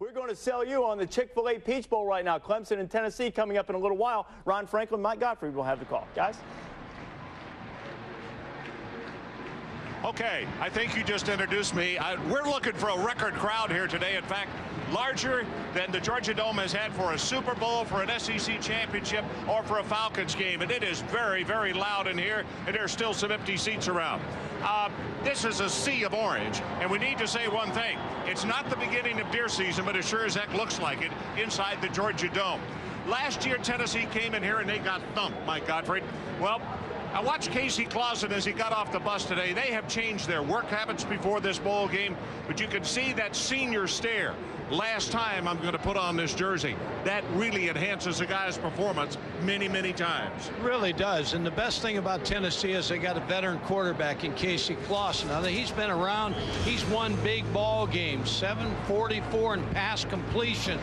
We're going to sell you on the Chick-fil-A Peach Bowl right now. Clemson and Tennessee coming up in a little while. Ron Franklin, Mike Godfrey will have the call. Guys? Okay, I think you just introduced me. We're looking for a record crowd here today. In fact, larger than the Georgia Dome has had for a Super Bowl, for an SEC championship, or for a Falcons game. And it is very, very loud in here, and there's still some empty seats around. This is a sea of orange, and we need to say one thing. It's not the beginning of deer season, but it sure as heck looks like it inside the Georgia Dome. Last year, Tennessee came in here and they got thumped, Mike Godfrey. Well, I watched Casey Clausen as he got off the bus today. They have changed their work habits before this bowl game, but you can see that senior stare. Last time I'm going to put on this jersey. That really enhances a guy's performance many, many times. It really does. And the best thing about Tennessee is they got a veteran quarterback in Casey Clausen. Now, he's been around. He's won big ball games, 744 in pass completion.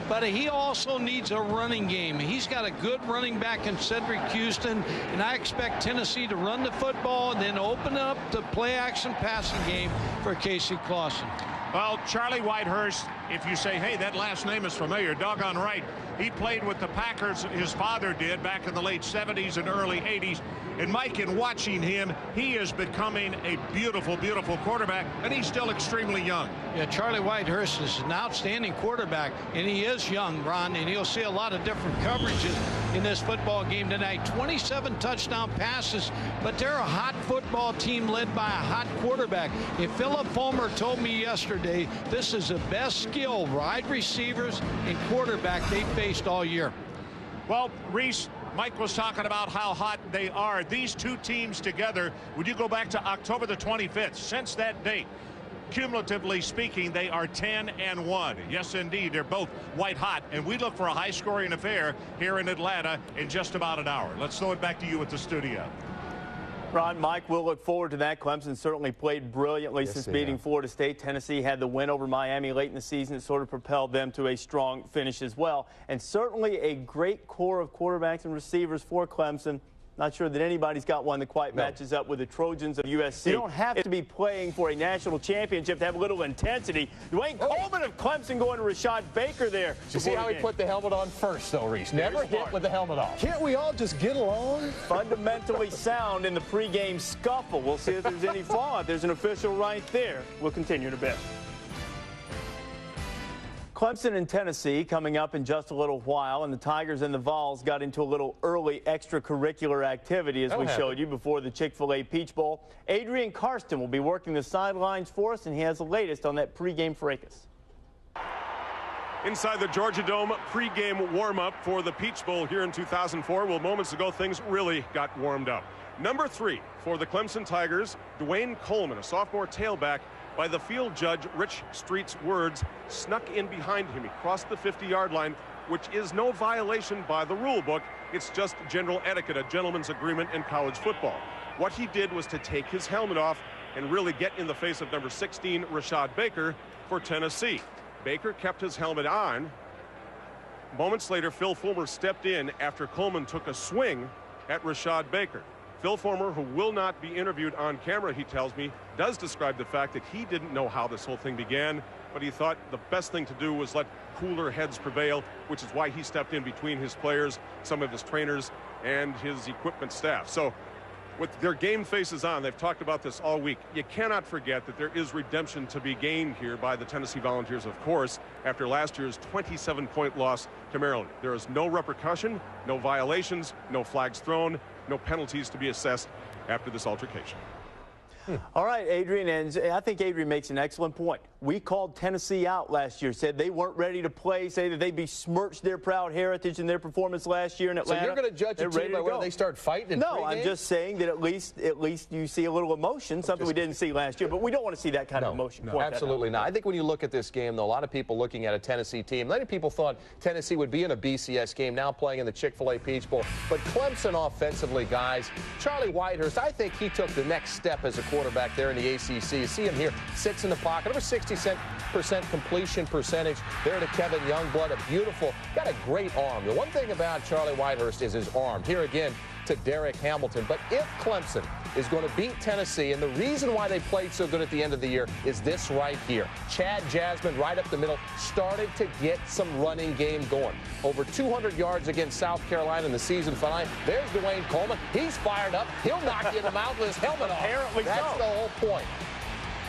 But he also needs a running game. He's got a good running back in Cedric Houston, and I expect Tennessee to run the football and then open up the play-action passing game for Casey Clausen. Well, Charlie Whitehurst, if you say, hey, that last name is familiar, doggone right. He played with the Packers, his father did, back in the late 70s and early 80s. And Mike, in watching him, he is becoming a beautiful, beautiful quarterback, and he's still extremely young. Yeah, Charlie Whitehurst is an outstanding quarterback, and he is young, Ron, and you'll see a lot of different coverages in this football game tonight. 27 touchdown passes, but they're a hot football team led by a hot quarterback. And Philip Fulmer told me yesterday this is the best skill wide receivers and quarterback they faced all year. Well, Reese, Mike was talking about how hot they are. These two teams together, would you go back to October the 25th, since that date, cumulatively speaking, they are 10-1. Yes, indeed, they're both white hot, and we look for a high-scoring affair here in Atlanta in just about an hour. Let's throw it back to you at the studio. Ron, Mike, we'll look forward to that. Clemson certainly played brilliantly since beating Florida State. Tennessee had the win over Miami late in the season. It sort of propelled them to a strong finish as well. And certainly a great core of quarterbacks and receivers for Clemson. Not sure that anybody's got one that quite matches up with the Trojans of USC. You don't have to be playing for a national championship to have a little intensity. Dwayne Coleman of Clemson going to Rashad Baker there. You see how he put the helmet on first, though, Reese. Never hit with the helmet off. Can't we all just get along? Fundamentally sound in the pregame scuffle. We'll see if there's any fallout. There's an official right there. We'll continue in a bit. Clemson and Tennessee coming up in just a little while, and the Tigers and the Vols got into a little early extracurricular activity, as we showed you before the Chick-fil-A Peach Bowl. Adrian Karsten will be working the sidelines for us, and he has the latest on that pregame fracas. Inside the Georgia Dome, pregame warm-up for the Peach Bowl here in 2004. Well, moments ago, things really got warmed up. Number 3 for the Clemson Tigers, Dwayne Coleman, a sophomore tailback. By the field judge, Rich Street's words, snuck in behind him. He crossed the 50-yard line, which is no violation by the rule book. It's just general etiquette, a gentleman's agreement in college football. What he did was to take his helmet off and really get in the face of number 16, Rashad Baker, for Tennessee. Baker kept his helmet on. Moments later, Phil Fulmer stepped in after Coleman took a swing at Rashad Baker. Phil Fulmer, who will not be interviewed on camera, he tells me, does describe the fact that he didn't know how this whole thing began, but he thought the best thing to do was let cooler heads prevail, which is why he stepped in between his players, some of his trainers, and his equipment staff. So with their game faces on, they've talked about this all week. You cannot forget that there is redemption to be gained here by the Tennessee Volunteers, of course, after last year's 27-point loss to Maryland. There is no repercussion, no violations, no flags thrown, no penalties to be assessed after this altercation. All right, Adrian, and I think Adrian makes an excellent point. We called Tennessee out last year, said they weren't ready to play, say that they besmirched their proud heritage and their performance last year in Atlanta. So you're going to judge a team by whether they start fighting in No, I'm just saying that at least you see a little emotion, something we didn't see last year, but we don't want to see that kind of emotion. No, absolutely not. I think when you look at this game, though, a lot of people looking at a Tennessee team, many people thought Tennessee would be in a BCS game, now playing in the Chick-fil-A Peach Bowl. But Clemson offensively, guys, Charlie Whitehurst, I think he took the next step as a quarterback there in the ACC. You see him here, sits in the pocket, over 60% completion percentage there to Kevin Youngblood, a beautiful, got a great arm. The one thing about Charlie Whitehurst is his arm. Here again, to Derek Hamilton. But if Clemson is going to beat Tennessee, and the reason why they played so good at the end of the year is this right here. Chad Jasmine right up the middle started to get some running game going. Over 200 yards against South Carolina in the season finale. There's Dwayne Coleman. He's fired up. He'll knock you in the mouth with his helmet off. Apparently That's so. the whole point.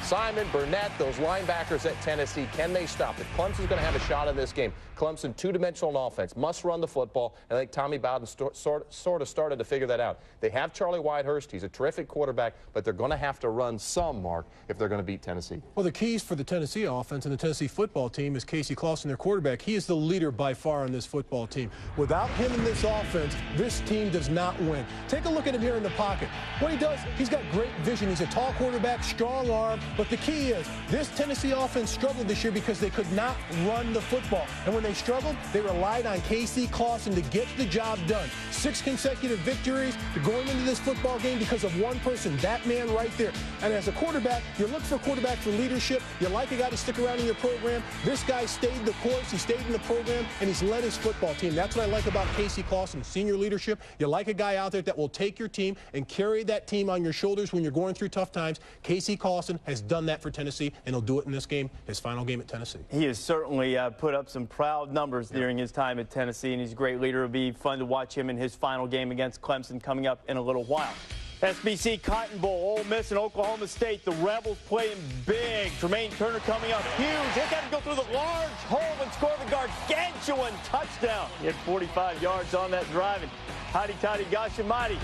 Simon, Burnett, those linebackers at Tennessee, can they stop it? Clemson's going to have a shot in this game. Clemson, two-dimensional offense, must run the football. I think Tommy Bowden sort of started to figure that out. They have Charlie Whitehurst. He's a terrific quarterback, but they're going to have to run some, Mark, if they're going to beat Tennessee. Well, the keys for the Tennessee offense and the Tennessee football team is Casey Clausen, their quarterback. He is the leader by far on this football team. Without him in this offense, this team does not win. Take a look at him here in the pocket. What he does, he's got great vision. He's a tall quarterback, strong arm, but the key is this Tennessee offense struggled this year because they could not run the football. And when they struggled, they relied on Casey Clausen to get the job done. 6 consecutive victories going into this football game because of one person, that man right there. And as a quarterback, you look for a quarterback for leadership. You like a guy to stick around in your program. This guy stayed the course. He stayed in the program, and he's led his football team. That's what I like about Casey Clausen, senior leadership. You like a guy out there that will take your team and carry that team on your shoulders when you're going through tough times. Casey Clausen has done that for Tennessee, and he'll do it in this game, his final game at Tennessee. He has certainly put up some proud numbers during his time at Tennessee, and he's a great leader. It'll be fun to watch him in his final game against Clemson coming up in a little while. SBC Cotton Bowl, Ole Miss and Oklahoma State. The Rebels playing big. Tremaine Turner coming up huge. They got to go through the large hole and score the gargantuan touchdown. He had 45 yards on that drive, and hotty toddy gosh almighty.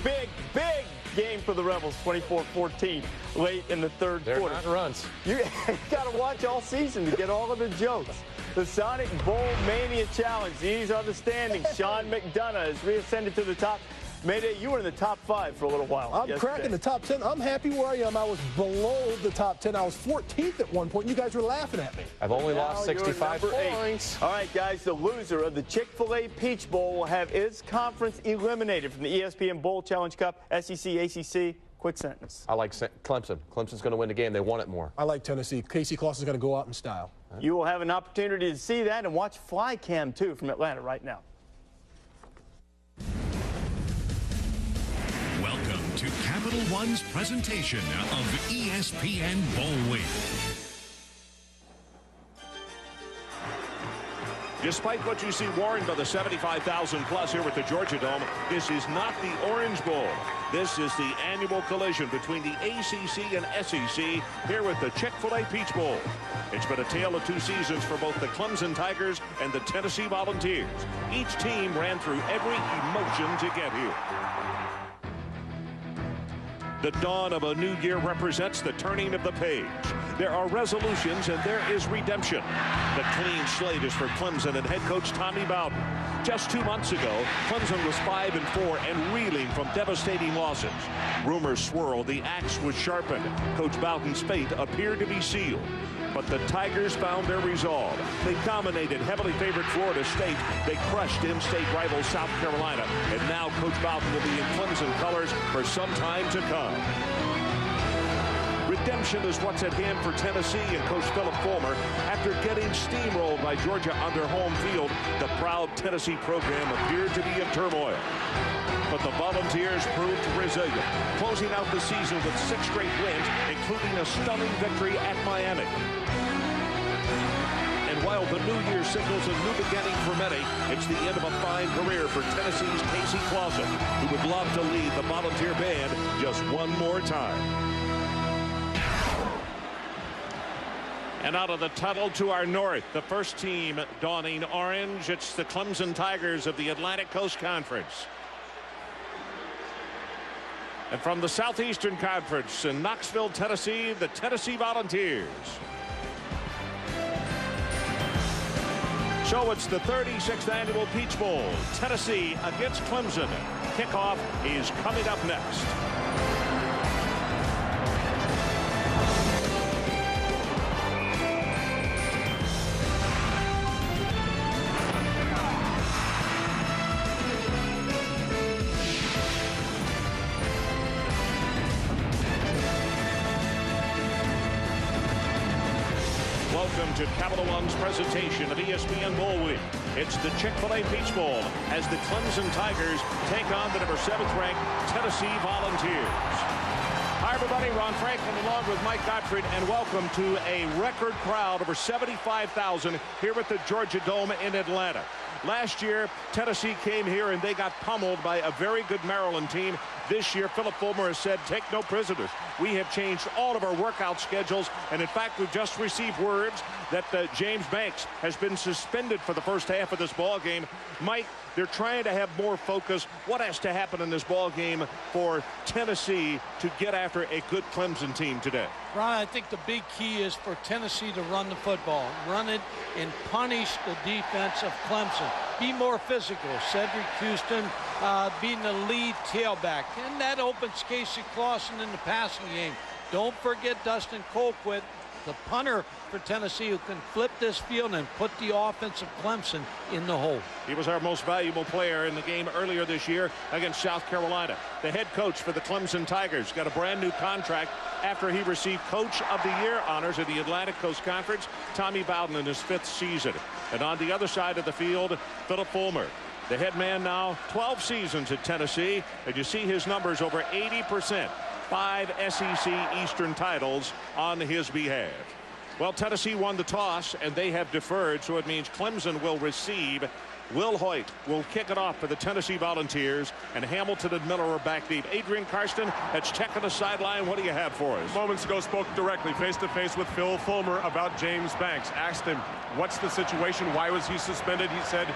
Big game for the Rebels, 24-14, late in the third quarter. They're not runs. You got to watch all season to get all of the jokes. The Sonic Bowl Mania Challenge. These are the standings. Sean McDonough has reascended to the top. Mayday, you were in the top 5 for a little while. I'm cracking the top 10. I'm happy where I am. I was below the top 10. I was 14th at one point. You guys were laughing at me. I've only lost 65 points. All right, guys, the loser of the Chick-fil-A Peach Bowl will have its conference eliminated from the ESPN Bowl Challenge Cup, SEC, ACC. Quick sentence. I like Clemson. Clemson's going to win the game. They want it more. I like Tennessee. Casey Clausen's going to go out in style. You will have an opportunity to see that and watch Flycam, too, from Atlanta right now. Welcome to Capital One's presentation of ESPN Bowl Week. Despite what you see warned by the 75,000 plus here at the Georgia Dome, this is not the Orange Bowl. This is the annual collision between the ACC and SEC here with the Chick-fil-A Peach Bowl. It's been a tale of 2 seasons for both the Clemson Tigers and the Tennessee Volunteers. Each team ran through every emotion to get here. The dawn of a new year represents the turning of the page. There are resolutions and there is redemption. The clean slate is for Clemson and head coach Tommy Bowden. Just 2 months ago, Clemson was 5-4 and reeling from devastating losses. Rumors swirled, the axe was sharpened. Coach Bowden's fate appeared to be sealed. But the Tigers found their resolve. They dominated heavily favored Florida State. They crushed in-state rival South Carolina. And now Coach Bowden will be in Clemson colors for some time to come. Redemption is what's at hand for Tennessee and Coach Philip Fulmer. After getting steamrolled by Georgia on their home field, the proud Tennessee program appeared to be in turmoil. But the Volunteers proved resilient, closing out the season with 6 straight wins, including a stunning victory at Miami. And while the new year signals a new beginning for many, it's the end of a fine career for Tennessee's Casey Clausen, who would love to lead the Volunteer band just one more time. And out of the tunnel to our north, the first team donning orange, it's the Clemson Tigers of the Atlantic Coast Conference. And from the Southeastern Conference in Knoxville, Tennessee, the Tennessee Volunteers. So it's the 36th annual Peach Bowl. Tennessee against Clemson. Kickoff is coming up next. Welcome to Capital One's presentation of ESPN Bowl Week. It's the Chick-fil-A Peach Bowl as the Clemson Tigers take on the number 7th ranked Tennessee Volunteers. Hi, everybody. Ron Franklin along with Mike Gottfried, and welcome to a record crowd, over 75,000 here at the Georgia Dome in Atlanta. Last year, Tennessee came here and they got pummeled by a very good Maryland team. This year, Philip Fulmer has said, take no prisoners. We have changed all of our workout schedules, and in fact, we've just received words that James Banks has been suspended for the first half of this ball game. Mike, they're trying to have more focus. What has to happen in this ball game for Tennessee to get after a good Clemson team today? Ron, I think the big key is for Tennessee to run the football, run it and punish the defense of Clemson. Be more physical. Cedric Houston being the lead tailback, and that opens Casey Clausen in the passing game. Don't forget Dustin Colquitt, the punter for Tennessee, who can flip this field and put the offense of Clemson in the hole. He was our most valuable player in the game earlier this year against South Carolina. The head coach for the Clemson Tigers got a brand new contract after he received Coach of the Year honors at the Atlantic Coast Conference. Tommy Bowden in his 5th season. And on the other side of the field, Philip Fulmer, the head man now, 12 seasons at Tennessee, and you see his numbers over 80%. 5 SEC Eastern titles on his behalf. Well, Tennessee won the toss, and they have deferred, so it means Clemson will receive. Will Hoyt will kick it off for the Tennessee Volunteers, and Hamilton and Miller are back deep. Adrian Karsten, that's checking the sideline. What do you have for us? Moments ago, spoke directly face-to-face with Phil Fulmer about James Banks. Asked him, what's the situation? Why was he suspended? He said,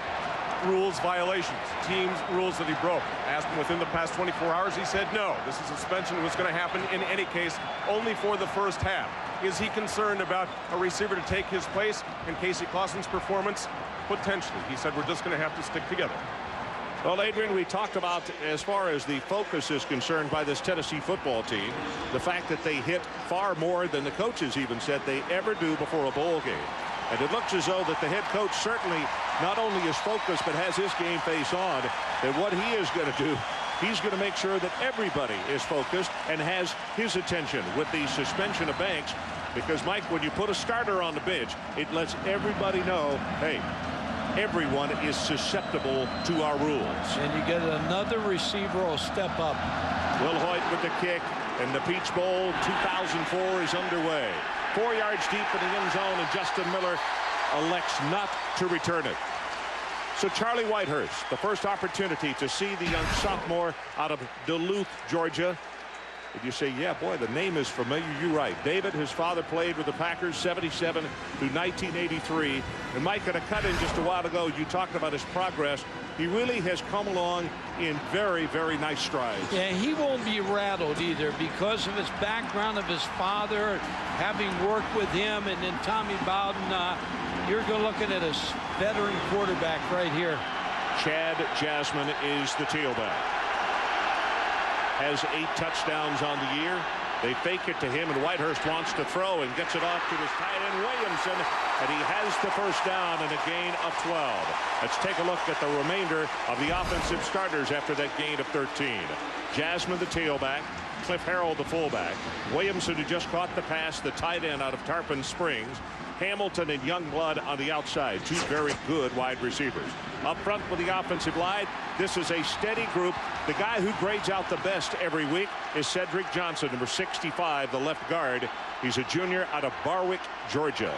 rules violations, teams rules that he broke. Asked him within the past 24 hours, he said no. This suspension was going to happen in any case, only for the first half. Is he concerned about a receiver to take his place in Casey Clausen's performance? Potentially. He said we're just going to have to stick together. Well, Adrian, we talked about, as far as the focus is concerned by this Tennessee football team, the fact that they hit far more than the coaches even said they ever do before a bowl game. And it looks as though that the head coach certainly not only is focused but has his game face on. And what he is going to do, he's going to make sure that everybody is focused and has his attention with the suspension of Banks. Because, Mike, when you put a starter on the bench, it lets everybody know, hey, everyone is susceptible to our rules. And you get another receiver will step up. Will Hoyt with the kick, and the Peach Bowl 2004 is underway. 4 yards deep in the end zone, and Justin Miller elects not to return it. So Charlie Whitehurst, the first opportunity to see the young sophomore out of Duluth, Georgia. If you say, yeah, boy, the name is familiar, you're right. David, his father, played with the Packers 77 through 1983. And Mike, in a cut-in just a while ago, you talked about his progress. He really has come along in very, very nice strides. Yeah, he won't be rattled either because of his background of his father, having worked with him, and then Tommy Bowden. You're looking at a veteran quarterback right here. Chad Jasmine is the tailback. Has 8 touchdowns on the year. They fake it to him, and Whitehurst wants to throw and gets it off to his tight end Williamson, and he has the first down and a gain of 12. Let's take a look at the remainder of the offensive starters after that gain of 13. Jasmine, the tailback. Cliff Harrell, the fullback. Williamson, who just caught the pass, the tight end out of Tarpon Springs. Hamilton and Youngblood on the outside, 2 very good wide receivers. Up front with the offensive line, this is a steady group. The guy who grades out the best every week is Cedric Johnson, number 65, the left guard. He's a junior out of Barwick, Georgia.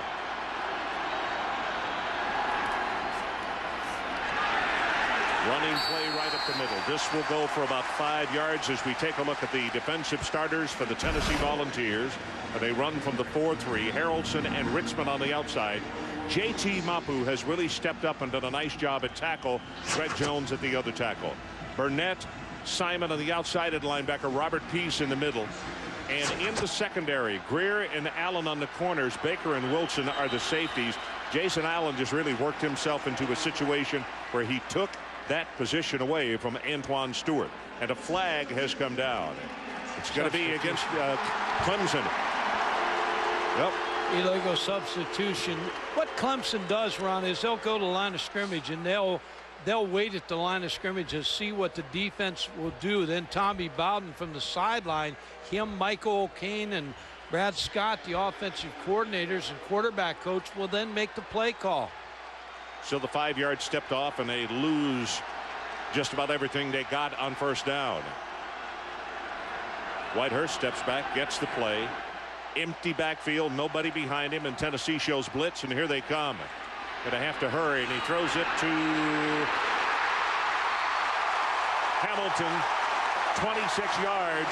Running play right up the middle. This will go for about 5 yards as we take a look at the defensive starters for the Tennessee Volunteers. They run from the 4-3. Harrelson and Ritzman on the outside. J.T. Mapu has really stepped up and done a nice job at tackle. Greg Jones at the other tackle. Burnett, Simon on the outside at linebacker. Robert Peace in the middle. And in the secondary, Greer and Allen on the corners. Baker and Wilson are the safeties. Jason Allen just really worked himself into a situation where he took that position away from Antoine Stewart. And a flag has come down. It's going to be against Clemson. Yep. Illegal substitution. What Clemson does, Ron, is they'll go to the line of scrimmage and they'll wait at the line of scrimmage and see what the defense will do. Then Tommy Bowden from the sideline, him, Michael O'Kane, and Brad Scott, the offensive coordinators and quarterback coach, will then make the play call. So the 5-yard stepped off, and they lose just about everything they got on first down. Whitehurst steps back, gets the play. Empty backfield, nobody behind him, and Tennessee shows blitz, and here they come. Gonna have to hurry, and he throws it to Hamilton, 26 yards.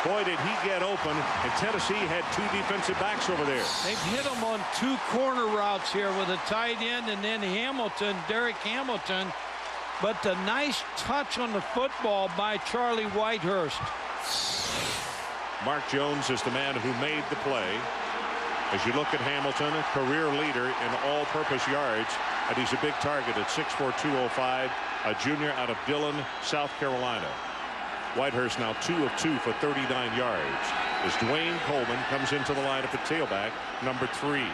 Boy, did he get open, and Tennessee had 2 defensive backs over there. They've hit him on 2 corner routes here with a tight end and then Hamilton, Derek Hamilton. But the nice touch on the football by Charlie Whitehurst. Mark Jones is the man who made the play. As you look at Hamilton, a career leader in all-purpose yards, and he's a big target at 6'4", 205, a junior out of Dillon, South Carolina. Whitehurst now 2 of 2 for 39 yards as Dwayne Coleman comes into the lineup at tailback, number 3.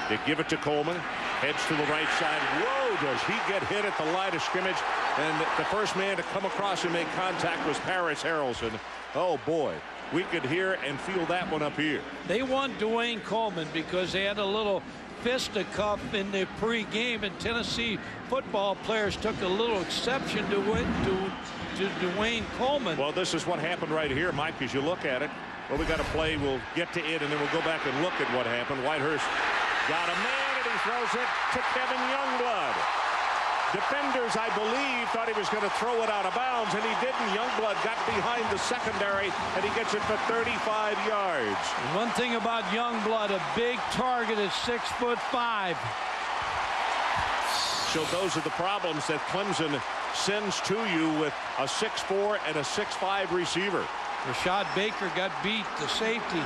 They give it to Coleman, heads to the right side. Whoa, does he get hit at the line of scrimmage? And the first man to come across and make contact was Paris Harrelson. Oh boy, we could hear and feel that one up here. They want Dwayne Coleman because they had a little fisticuff in the pregame, and Tennessee football players took a little exception to Dwayne Coleman. Well, this is what happened right here, Mike, as you look at it. Well, we got to play. We'll get to it, and then we'll go back and look at what happened. Whitehurst got a man, and he throws it to Kevin Youngblood. Defenders, I believe, thought he was going to throw it out of bounds, and he didn't. Youngblood got behind the secondary, and he gets it for 35 yards. One thing about Youngblood, a big target at 6'5". So those are the problems that Clemson sends to you with a 6'4" and a 6'5" receiver. Rashad Baker got beat, the safety.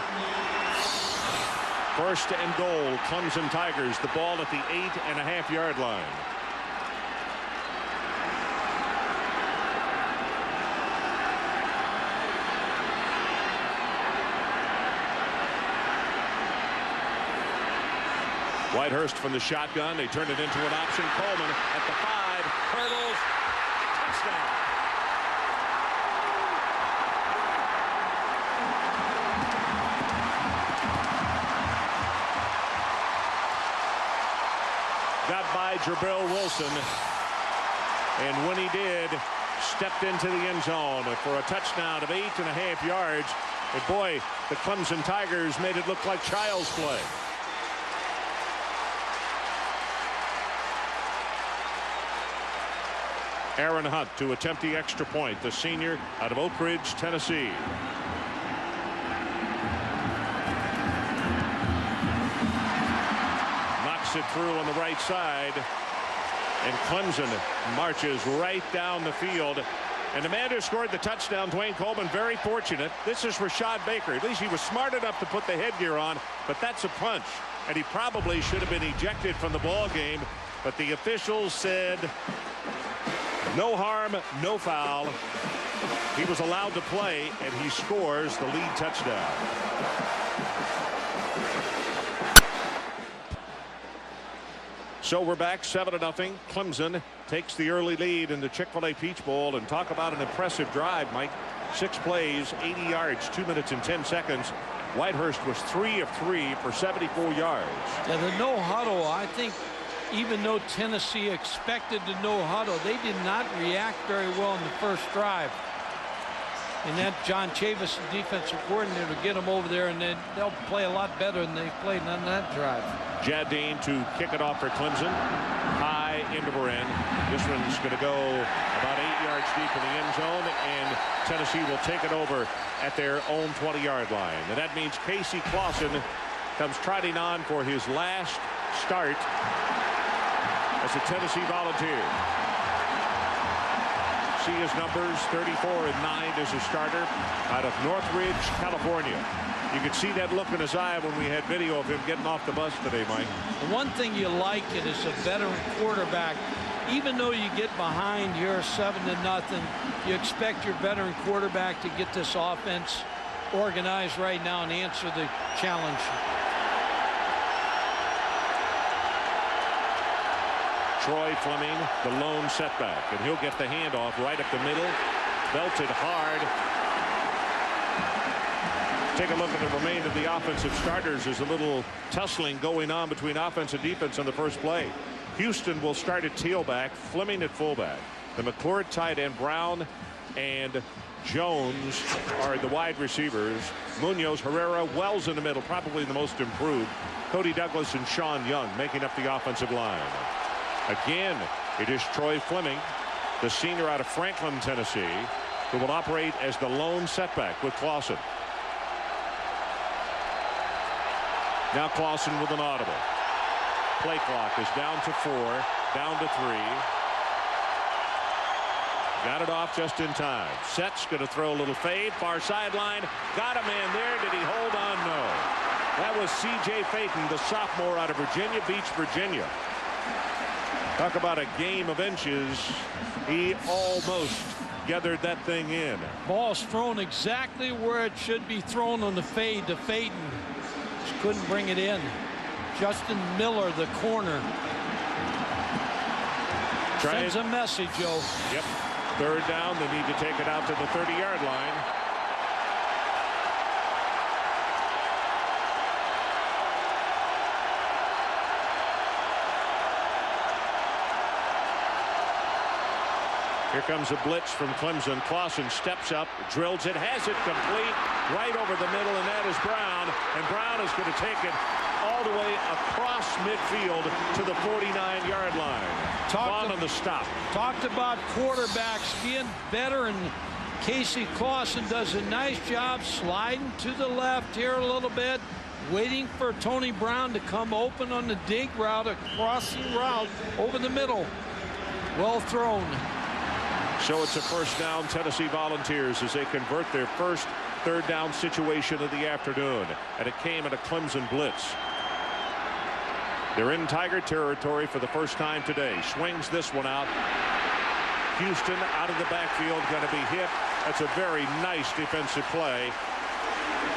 First and goal, Clemson Tigers. The ball at the 8.5-yard line. Whitehurst from the shotgun. They turn it into an option. Coleman at the 5. Hurdles. Touchdown. Got by Jabril Wilson. And when he did, stepped into the end zone for a touchdown of 8.5 yards. And boy, the Clemson Tigers made it look like child's play. Aaron Hunt to attempt the extra point, the senior out of Oak Ridge, Tennessee. Knocks it through on the right side, and Clemson marches right down the field. And the man who scored the touchdown, Dwayne Coleman, very fortunate. This is Rashad Baker. At least he was smart enough to put the headgear on, but that's a punch, and he probably should have been ejected from the ball game, but the officials said no harm, no foul. He was allowed to play, and he scores the lead touchdown. So we're back 7-0. Clemson takes the early lead in the Chick-fil-A Peach Bowl. And talk about an impressive drive, Mike. 6 plays, 80 yards, 2 minutes and 10 seconds. Whitehurst was 3 of 3 for 74 yards. Yeah, the no huddle, I think, even though Tennessee expected the no huddle, they did not react very well in the first drive. And that John Chavis, the defensive coordinator, will get them over there, and then they'll play a lot better than they played on that drive. Jardine to kick it off for Clemson. High into Marin. This one's going to go about 8 yards deep in the end zone, and Tennessee will take it over at their own 20-yard line. And that means Casey Clausen comes trotting on for his last start as a Tennessee Volunteer. See his numbers, 34 and 9 as a starter out of Northridge, California. You could see that look in his eye when we had video of him getting off the bus today, Mike. The one thing you like it is a veteran quarterback. Even though you get behind here 7-0, you expect your veteran quarterback to get this offense organized right now and answer the challenge. Troy Fleming, the lone setback, and he'll get the handoff right up the middle. Belted hard. Take a look at the remainder of the offensive starters. There's a little tussling going on between offense and defense on the first play. Houston will start at tailback, Fleming at fullback. The McClure at tight end, Brown and Jones are the wide receivers. Munoz, Herrera, Wells in the middle, probably the most improved. Cody Douglas and Sean Young making up the offensive line. Again, it is Troy Fleming, the senior out of Franklin, Tennessee, who will operate as the lone setback with Clausen. Now Clausen with an audible. Play clock is down to 4, down to 3. Got it off just in time. Sets going to throw a little fade. Far sideline. Got a man there. Did he hold on? No. That was C.J. Payton, the sophomore out of Virginia Beach, Virginia. Talk about a game of inches. He almost gathered that thing in. Ball's thrown exactly where it should be thrown on the fade to Payton. Just couldn't bring it in. Justin Miller, the corner. Sends a message, Joe. Yep. Third down. They need to take it out to the 30-yard line. Here comes a blitz from Clemson. Clausen steps up, drills it, has it complete, right over the middle, and that is Brown. And Brown is going to take it all the way across midfield to the 49-yard line. On the stop. Talked about quarterbacks being better, and Casey Clausen does a nice job sliding to the left here a little bit, waiting for Tony Brown to come open on the dig route, a crossing route over the middle. Well thrown. So it's a first down, Tennessee Volunteers, as they convert their first third down situation of the afternoon. And it came in a Clemson blitz. They're in Tiger territory for the first time today. Swings this one out. Houston out of the backfield, going to be hit. That's a very nice defensive play.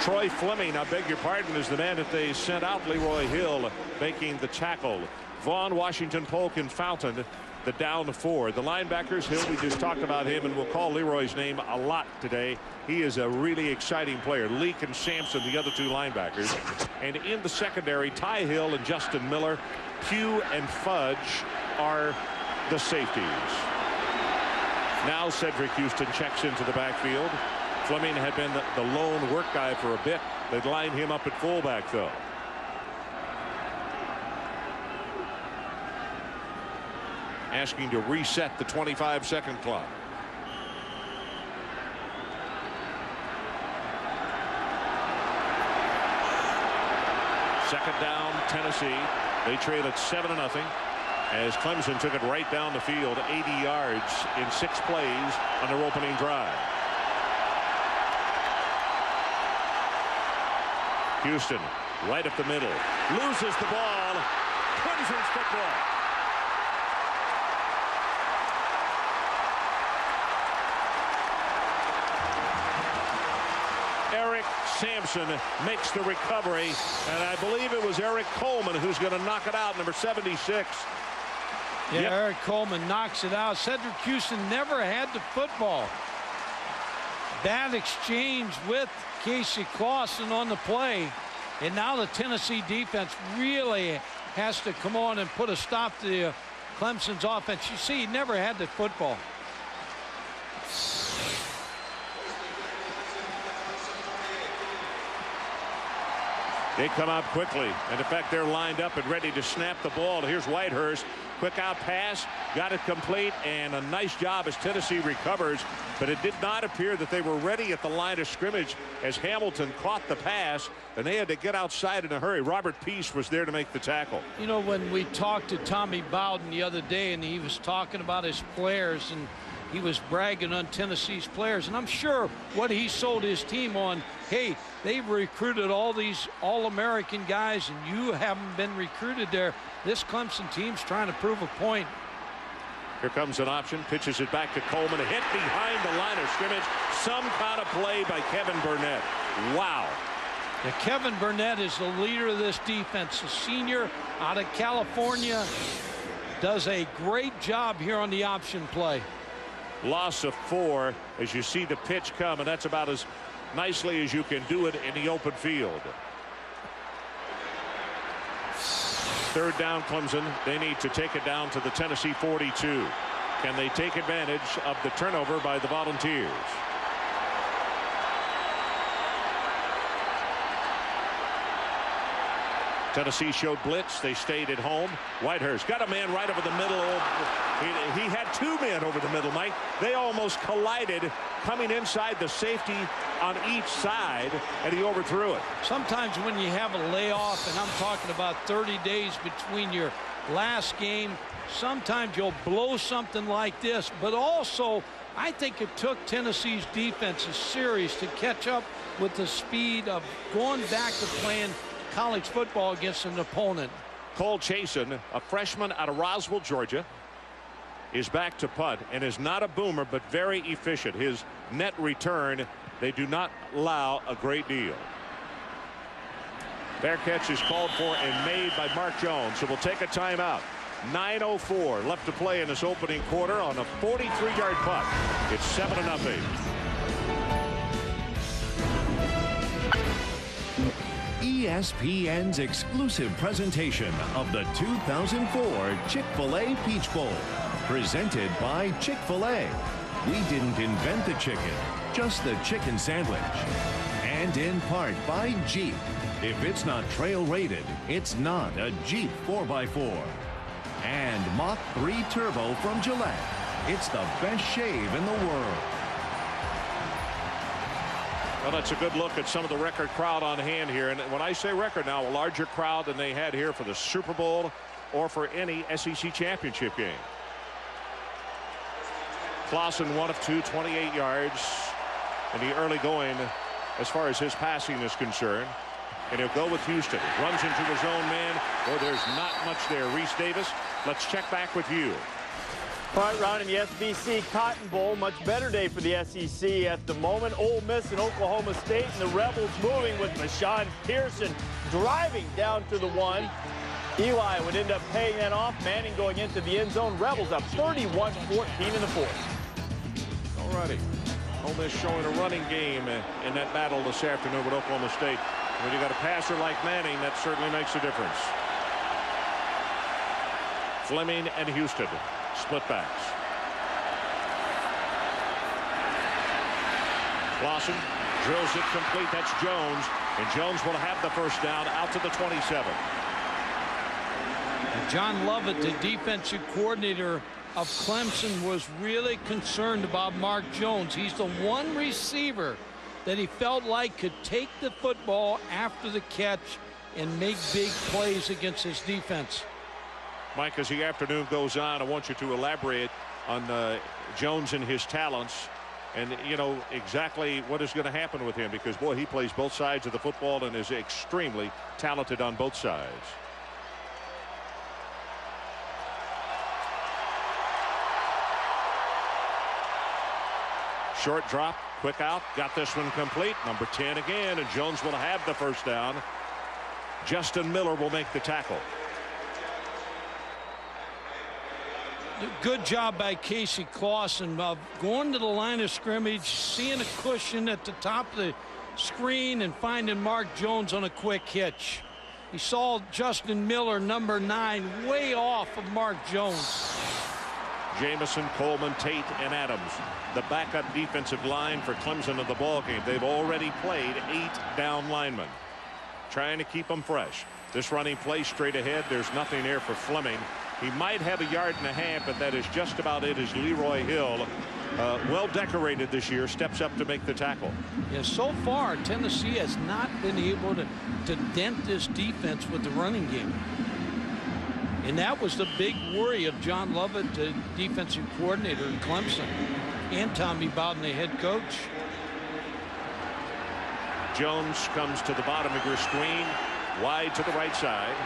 Troy Fleming, I beg your pardon, is the man that they sent out. Leroy Hill making the tackle. Vaughn, Washington, Polk, and Fountain, the down to 4. The linebackers, Hill, we just talked about him, and we'll call Leroy's name a lot today. He is a really exciting player. Leak and Sampson, the other 2 linebackers. And in the secondary, Ty Hill and Justin Miller. Pugh and Fudge are the safeties. Now Cedric Houston checks into the backfield. Fleming had been the lone work guy for a bit. They'd line him up at fullback, though. Asking to reset the 25-second clock. Second down, Tennessee. They trail at 7-0 as Clemson took it right down the field, 80 yards in 6 plays on their opening drive. Houston right up the middle, loses the ball. Clemson's football. Sampson makes the recovery, and I believe it was Eric Coleman who's going to knock it out, number 76. Yeah, yep. Eric Coleman knocks it out. Cedric Houston never had the football. Bad exchange with Casey Clausen on the play, and now the Tennessee defense really has to come on and put a stop to Clemson's offense. You see, he never had the football. They come out quickly, and in fact they're lined up and ready to snap the ball. Here's Whitehurst, quick out pass, got it complete, and a nice job as Tennessee recovers, but it did not appear that they were ready at the line of scrimmage as Hamilton caught the pass, and they had to get outside in a hurry. Robert Peace was there to make the tackle. You know, when we talked to Tommy Bowden the other day, and he was talking about his players, and he was bragging on Tennessee's players, and I'm sure what he sold his team on, hey, they've recruited all these All-American guys, and you haven't been recruited there. This Clemson team's trying to prove a point. Here comes an option, pitches it back to Coleman, hit behind the line of scrimmage. Some kind of play by Kevin Burnett. Wow. Yeah, Kevin Burnett is the leader of this defense, a senior out of California. Does a great job here on the option play. Loss of 4 as you see the pitch come, and that's about as nicely as you can do it in the open field. Third down, Clemson. They need to take it down to the Tennessee 42. Can they take advantage of the turnover by the Volunteers? Tennessee showed blitz. They stayed at home. Whitehurst got a man right over the middle. He had two men over the middle, Mike. They almost collided coming inside the safety on each side, and he overthrew it. Sometimes when you have a layoff, and I'm talking about 30 days between your last game, sometimes you'll blow something like this. But also, I think it took Tennessee's defense a series to catch up with the speed of going back to playing college football against an opponent. Cole Chasen, a freshman out of Roswell, Georgia, is back to punt and is not a boomer but very efficient. His net return, they do not allow a great deal. Fair catch is called for and made by Mark Jones, so we'll take a timeout. 9:04 left to play in this opening quarter on a 43-yard punt. It's 7-0. ESPN's exclusive presentation of the 2004 Chick-fil-A Peach Bowl. Presented by Chick-fil-A. We didn't invent the chicken, just the chicken sandwich. And in part by Jeep. If it's not trail rated, it's not a Jeep 4x4. And Mach 3 Turbo from Gillette. It's the best shave in the world. Well, that's a good look at some of the record crowd on hand here. And when I say record now, a larger crowd than they had here for the Super Bowl or for any SEC championship game. Clausen 1 of 2, 28 yards in the early going as far as his passing is concerned. And he'll go with Houston. Runs into his own man. Boy, there's not much there. Reese Davis, let's check back with you. All right, Ron, in the SBC Cotton Bowl, much better day for the SEC at the moment. Ole Miss and Oklahoma State, and the Rebels moving with Bashawn Pearson driving down to the 1. Eli would end up paying that off. Manning going into the end zone. Rebels up 31-14 in the fourth. All righty. Ole Miss showing a running game in that battle this afternoon with Oklahoma State. When you got a passer like Manning, that certainly makes a difference. Fleming and Houston. Split backs. Clausen drills it complete. That's Jones. And Jones will have the first down out to the 27. And John Lovett, the defensive coordinator of Clemson, was really concerned about Mark Jones. He's the one receiver that he felt like could take the football after the catch and make big plays against his defense. Mike, as the afternoon goes on, I want you to elaborate on Jones and his talents and, you know, exactly what is going to happen with him, because, boy, he plays both sides of the football and is extremely talented on both sides. Short drop, quick out, got this one complete. Number 10 again, and Jones will have the first down. Justin Miller will make the tackle. Good job by Casey Clausen of going to the line of scrimmage, seeing a cushion at the top of the screen and finding Mark Jones on a quick hitch. He saw Justin Miller, number 9, way off of Mark Jones. Jamison, Coleman, Tate, and Adams, the backup defensive line for Clemson in the ball game. They've already played 8 down linemen, trying to keep them fresh. This running play straight ahead, there's nothing there for Fleming. He might have a yard and a half, but that is just about it as Leroy Hill, well decorated this year, steps up to make the tackle. Yeah, so far Tennessee has not been able to dent this defense with the running game. And that was the big worry of John Lovett, the defensive coordinator in Clemson, and Tommy Bowden, the head coach. Jones comes to the bottom of your screen, wide to the right side.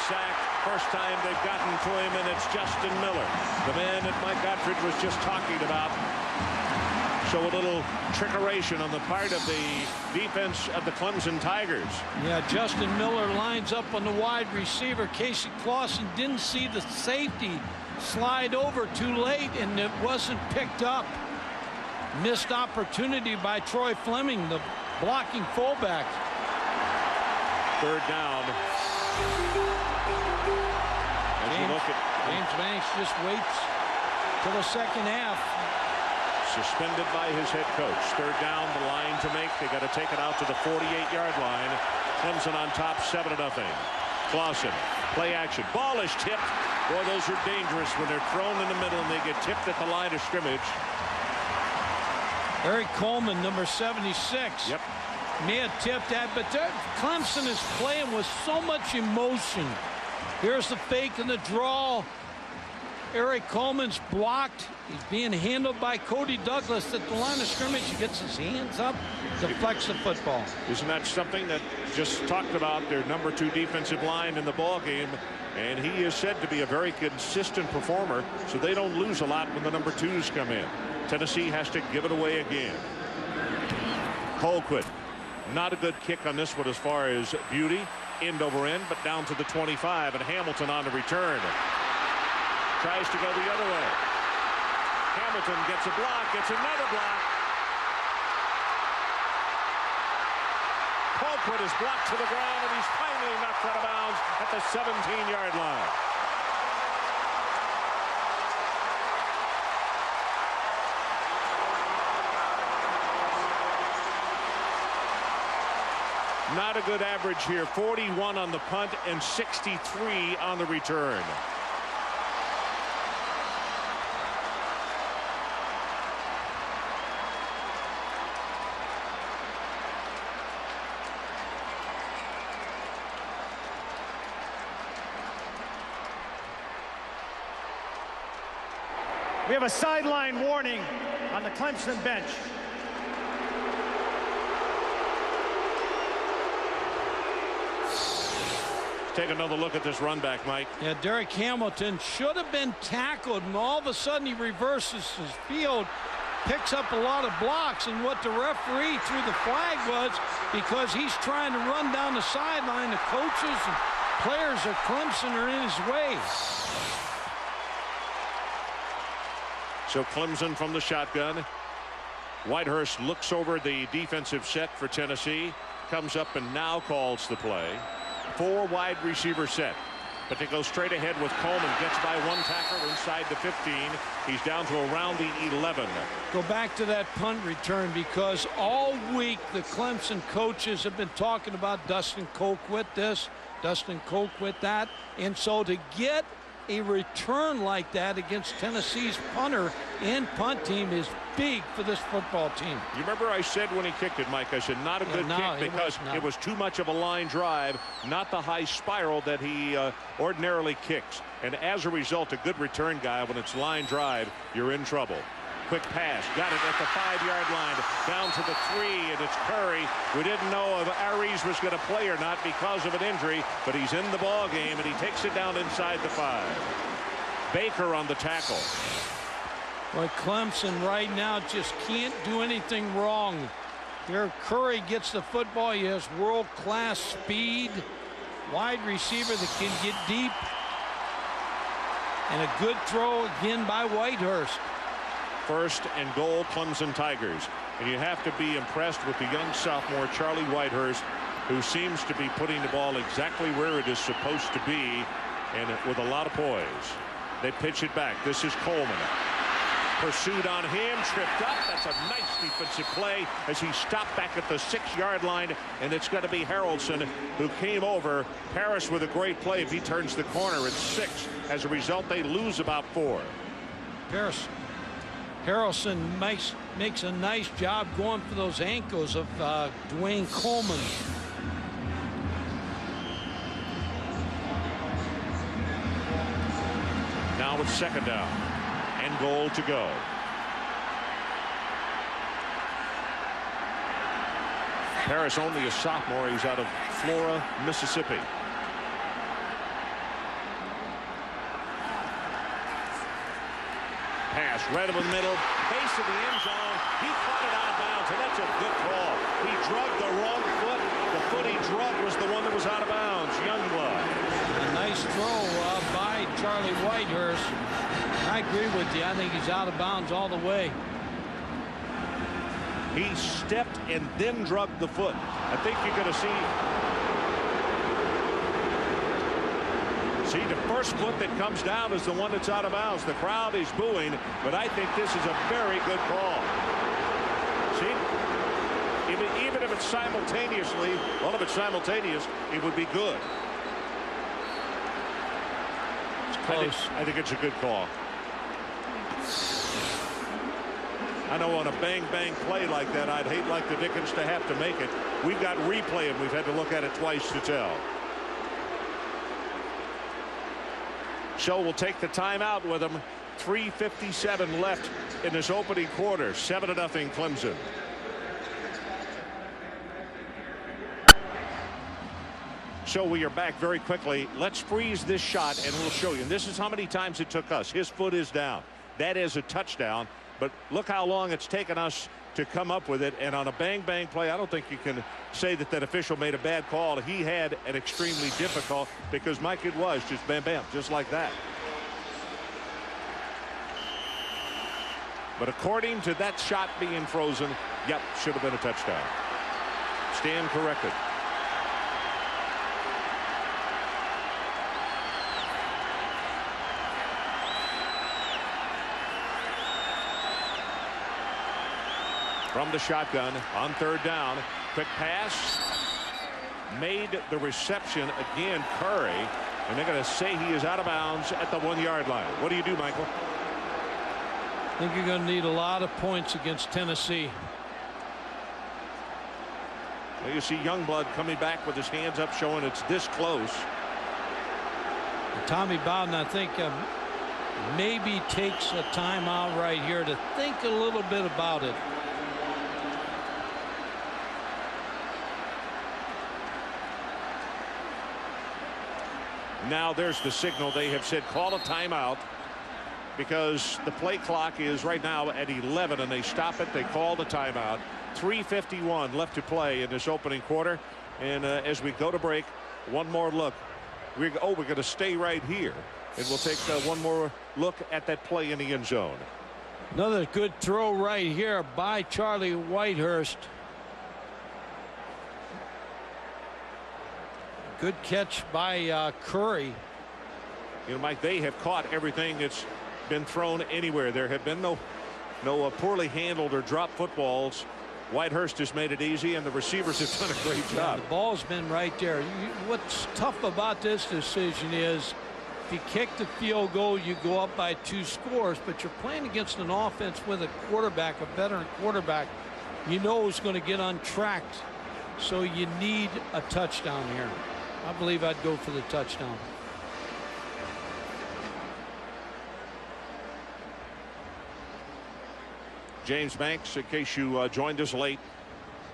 Sacked. First time they've gotten to him, and it's Justin Miller, the man that Mike Gottfried was just talking about. So a little trickeration on the part of the defense of the Clemson Tigers. Yeah, Justin Miller lines up on the wide receiver. Casey Clausen didn't see the safety slide over too late, and it wasn't picked up. Missed opportunity by Troy Fleming, the blocking fullback. Third down. James Banks just waits till the second half. Suspended by his head coach. Third down, the line to make. They got to take it out to the 48-yard line. Clemson on top, 7-0. Clausen, play action. Ball is tipped. Boy, those are dangerous when they're thrown in the middle and they get tipped at the line of scrimmage. Eric Coleman, number 76. Yep. May have tipped that, but Clemson is playing with so much emotion. Here's the fake and the draw. Eric Coleman's blocked. He's being handled by Cody Douglas at the line of scrimmage. He gets his hands up, deflects the football. Isn't that something that just talked about their number 2 defensive line in the ball game? And he is said to be a very consistent performer, so they don't lose a lot when the number 2s come in. Tennessee has to give it away again. Colquitt, not a good kick on this one as far as beauty, end over end, but down to the 25, and Hamilton on the return. Tries to go the other way. Hamilton gets a block, gets another block. Colquitt is blocked to the ground, and he's finally knocked out of bounds at the 17-yard line. Not a good average here. 41 on the punt and 63 on the return. We have a sideline warning on the Clemson bench. Take another look at this run back, Mike. Yeah, Derek Hamilton should have been tackled, and all of a sudden he reverses his field, picks up a lot of blocks, and what the referee threw the flag was because he's trying to run down the sideline. The coaches and players of Clemson are in his way. So Clemson from the shotgun. Whitehurst looks over the defensive set for Tennessee, comes up and now calls the play. 4 wide receiver set, but they go straight ahead with Coleman. Gets by 1 tackler inside the 15. He's down to around the 11. Go back to that punt return, because all week the Clemson coaches have been talking about Dustin Colquitt this, Dustin Colquitt that, and so to get a return like that against Tennessee's punter and punt team is big for this football team. You remember I said when he kicked it, Mike, I said not a good kick because it was too much of a line drive, not the high spiral that he ordinarily kicks. And as a result, a good return guy, when it's line drive, you're in trouble. Quick pass, got it at the 5-yard line, down to the 3, and it's Curry. We didn't know if Aries was going to play or not because of an injury, but he's in the ball game, and he takes it down inside the 5. Baker on the tackle. Well, Clemson right now just can't do anything wrong. Here, Curry gets the football. He has world-class speed, wide receiver that can get deep, and a good throw again by Whitehurst. 1st and goal, Clemson Tigers. And you have to be impressed with the young sophomore, Charlie Whitehurst, who seems to be putting the ball exactly where it is supposed to be, and with a lot of poise. They pitch it back. This is Coleman. Pursued on him, tripped up. That's a nice defensive play as he stopped back at the 6-yard line, and it's going to be Harrelson who came over. Paris with a great play. If he turns the corner, it's 6. As a result, they lose about 4. Harrelson makes a nice job going for those ankles of Dwayne Coleman. Now it's 2nd down and goal to go. Paris only a sophomore. He's out of Flora, Mississippi. pass right over the middle, base of the end zone. He caught it out of bounds, and that's a good call. He drugged the wrong foot. The foot he drugged was the one that was out of bounds. Youngblood. A nice throw by Charlie Whitehurst. I agree with you. I think he's out of bounds all the way. He stepped and then drugged the foot. I think you're going to see the first foot that comes down is the one that's out of bounds. The crowd is booing, but I think this is a very good call. See, even if it's simultaneously, well, if it's simultaneous, it would be good. It's close. I think it's a good call. I know on a bang-bang play like that, I'd hate like the Dickens to have to make it. We've got replay, and we've had to look at it twice to tell. So we'll take the timeout with him. 3:57 left in this opening quarter. 7-0 Clemson. So we are back very quickly. Let's freeze this shot, and we'll show you. And this is how many times it took us. His foot is down. That is a touchdown. But look how long it's taken us to come up with it. And on a bang-bang play, I don't think you can say that that official made a bad call. He had an extremely difficult, because Mike, it was just bam-bam, just like that. But according to that shot being frozen, yep, should have been a touchdown. Stand corrected. From the shotgun on third down, quick pass, made the reception again. Curry, and they're going to say he is out of bounds at the 1-yard line. What do you do, Michael? I think you're going to need a lot of points against Tennessee. Well, you see Youngblood coming back with his hands up, showing it's this close. And Tommy Bowden, I think, maybe takes a timeout right here to think a little bit about it. Now there's the signal. They have said call a timeout because the play clock is right now at 11, and they stop it. They call the timeout. 3:51 left to play in this opening quarter, and as we go to break, one more look. We're going to stay right here, and we'll take one more look at that play in the end zone. Another good throw right here by Charlie Whitehurst. Good catch by Curry. You know, Mike, they have caught everything that's been thrown anywhere. There have been no poorly handled or dropped footballs. Whitehurst has made it easy, and the receivers have done a great job. The ball's been right there. What's tough about this decision is if you kick the field goal, you go up by 2 scores, but you're playing against an offense with a quarterback, a veteran quarterback, you know who's going to get untracked. So you need a touchdown here. I believe I'd go for the touchdown. James Banks, in case you joined us late,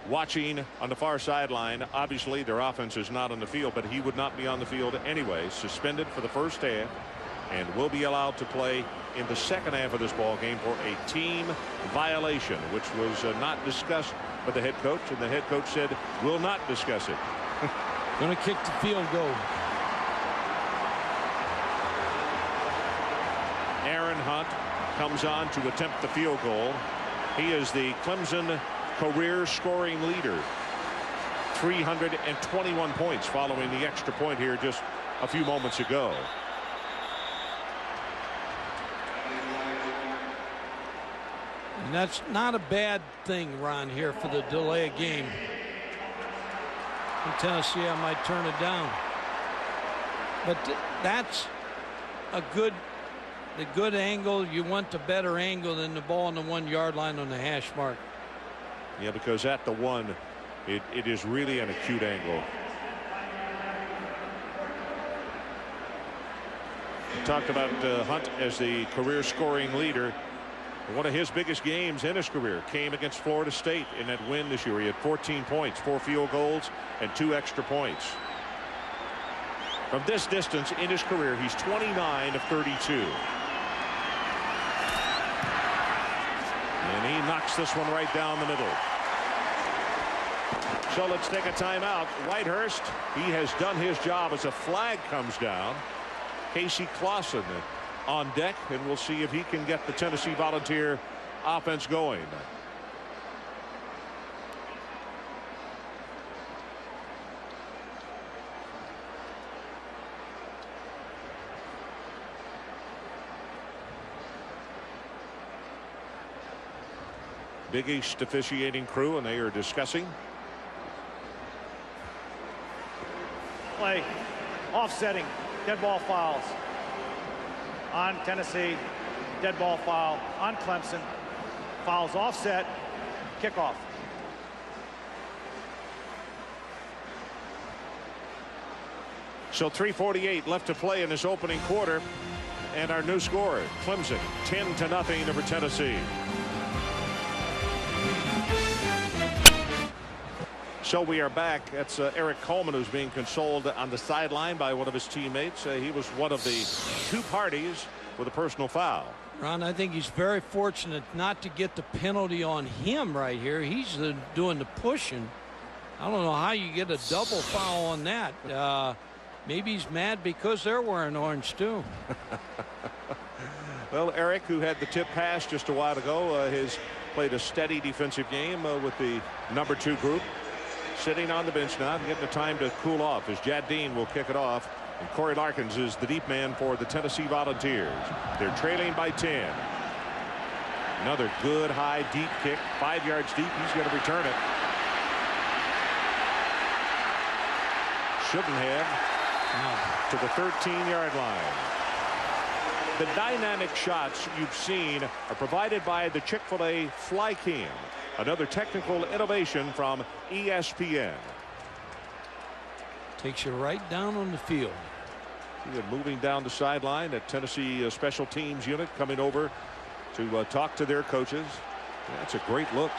watching on the far sideline. Obviously, their offense is not on the field, but he would not be on the field anyway. Suspended for the first half, and will be allowed to play in the second half of this ball game for a team violation, which was not discussed by the head coach, and the head coach said, "Will not discuss it." Going to kick the field goal. Aaron Hunt comes on to attempt the field goal. He is the Clemson career scoring leader. 321 points following the extra point here just a few moments ago. And that's not a bad thing, Ron, here for the delay of game. In Tennessee, I might turn it down. But that's a good angle. You want the better angle than the ball on the 1-yard line on the hash mark. Yeah, because at the 1, it is really an acute angle. We talked about Hunt as the career scoring leader. One of his biggest games in his career came against Florida State in that win this year. He had 14 points, 4 field goals, and 2 extra points. From this distance in his career, he's 29 of 32. He knocks this one right down the middle. So let's take a timeout. Whitehurst, he has done his job as a flag comes down. Casey Clausen on deck, and we'll see if he can get the Tennessee Volunteer offense going. Big East officiating crew, and they are discussing. Play, offsetting, dead ball fouls on Tennessee, dead ball foul on Clemson, fouls offset, kickoff. So 3:48 left to play in this opening quarter, and our new score, Clemson 10-0 over Tennessee. So we are back. That's Eric Coleman, who's being consoled on the sideline by one of his teammates. He was one of the two parties with a personal foul. Ron, I think he's very fortunate not to get the penalty on him right here. He's doing the pushing. I don't know how you get a double foul on that. Maybe he's mad because they're wearing orange too. Well, Eric, who had the tip pass just a while ago, has played a steady defensive game with the number 2 group. Sitting on the bench now, getting the time to cool off as Jad Dean will kick it off. And Corey Larkins is the deep man for the Tennessee Volunteers. They're trailing by 10. Another good high deep kick, 5 yards deep. He's going to return it. Shouldn't have. To the 13-yard line. The dynamic shots you've seen are provided by the Chick-fil-A Fly Cam. Another technical innovation from ESPN. Takes you right down on the field. Moving down the sideline, at Tennessee special teams unit coming over to talk to their coaches. That's a great look.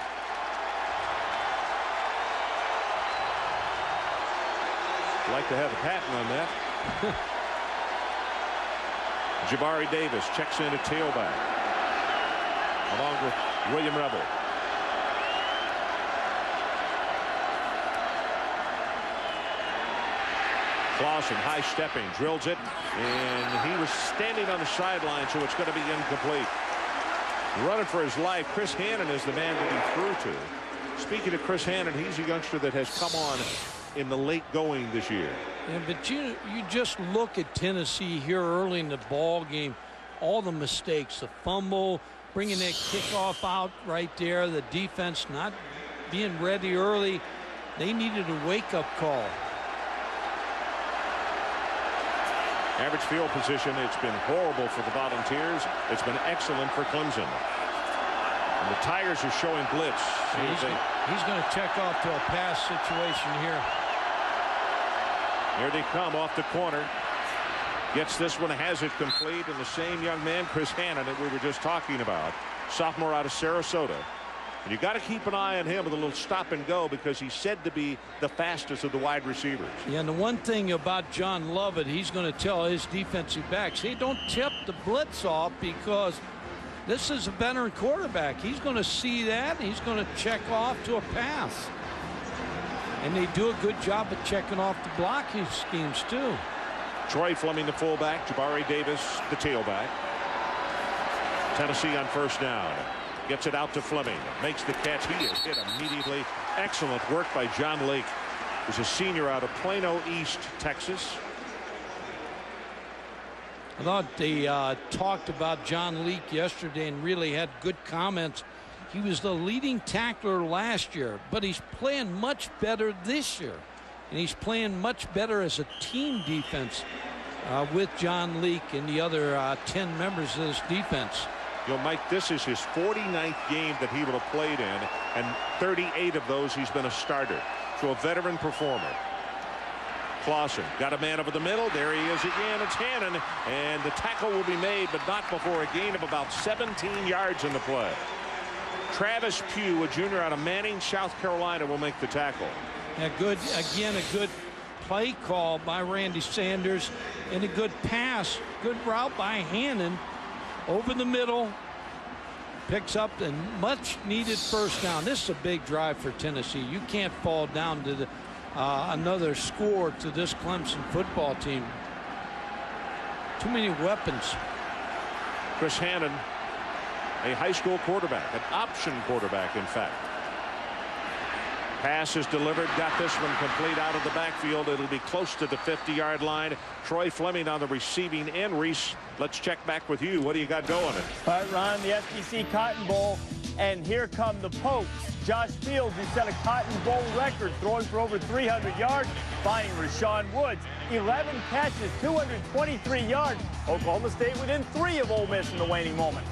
Like to have a patent on that. Jabari Davis checks in at tailback along with William Rebel. Clausen high stepping, drills it, and he was standing on the sideline, so it's going to be incomplete. Running for his life, Chris Hannon is the man that he threw to. Speaking of Chris Hannon, he's a youngster that has come on in the late going this year. Yeah, but you just look at Tennessee here early in the ball game. All the mistakes, the fumble, bringing that kickoff out right there, the defense not being ready early. They needed a wake-up call. Average field position, it's been horrible for the Volunteers. It's been excellent for Clemson. And the Tigers are showing blitz. He's going to check off to a pass situation here. Here they come off the corner. Gets this one, has it complete, and the same young man, Chris Hannon, that we were just talking about, sophomore out of Sarasota. And you got to keep an eye on him with a little stop and go, because he's said to be the fastest of the wide receivers. Yeah, and the one thing about John Lovett, he's going to tell his defensive backs, hey, don't tip the blitz off, because this is a veteran quarterback. He's going to see that, and he's going to check off to a pass. And they do a good job of checking off the blocking schemes too. Troy Fleming, the fullback. Jabari Davis, the tailback. Tennessee on first down. Gets it out to Fleming. Makes the catch. He is hit immediately. Excellent work by John Lake, who's a senior out of Plano East, Texas. I thought they talked about John Leake yesterday and really had good comments. He was the leading tackler last year, but he's playing much better this year. And he's playing much better as a team defense with John Leake and the other 10 members of this defense. You know, Mike, this is his 49th game that he would have played in, and 38 of those he's been a starter. So a veteran performer. Clausen got a man over the middle. There he is again. It's Hannon, and the tackle will be made, but not before a gain of about 17 yards in the play. Travis Pugh, a junior out of Manning, South Carolina, will make the tackle. A good play call by Randy Sanders, and a good pass, good route by Hannon over the middle. picks up a much-needed first down. This is a big drive for Tennessee. You can't fall down to another score to this Clemson football team. Too many weapons. Chris Hannon, a high school quarterback, an option quarterback, in fact. Pass is delivered, got this one complete out of the backfield. It'll be close to the 50-yard line. Troy Fleming on the receiving end. Reese, let's check back with you. What do you got going? All right, Ron, the SEC Cotton Bowl, and here come the Pokes. Josh Fields, who set a Cotton Bowl record, throwing for over 300 yards, finding Rashawn Woods. 11 catches, 223 yards. Oklahoma State within 3 of Ole Miss in the waning moments.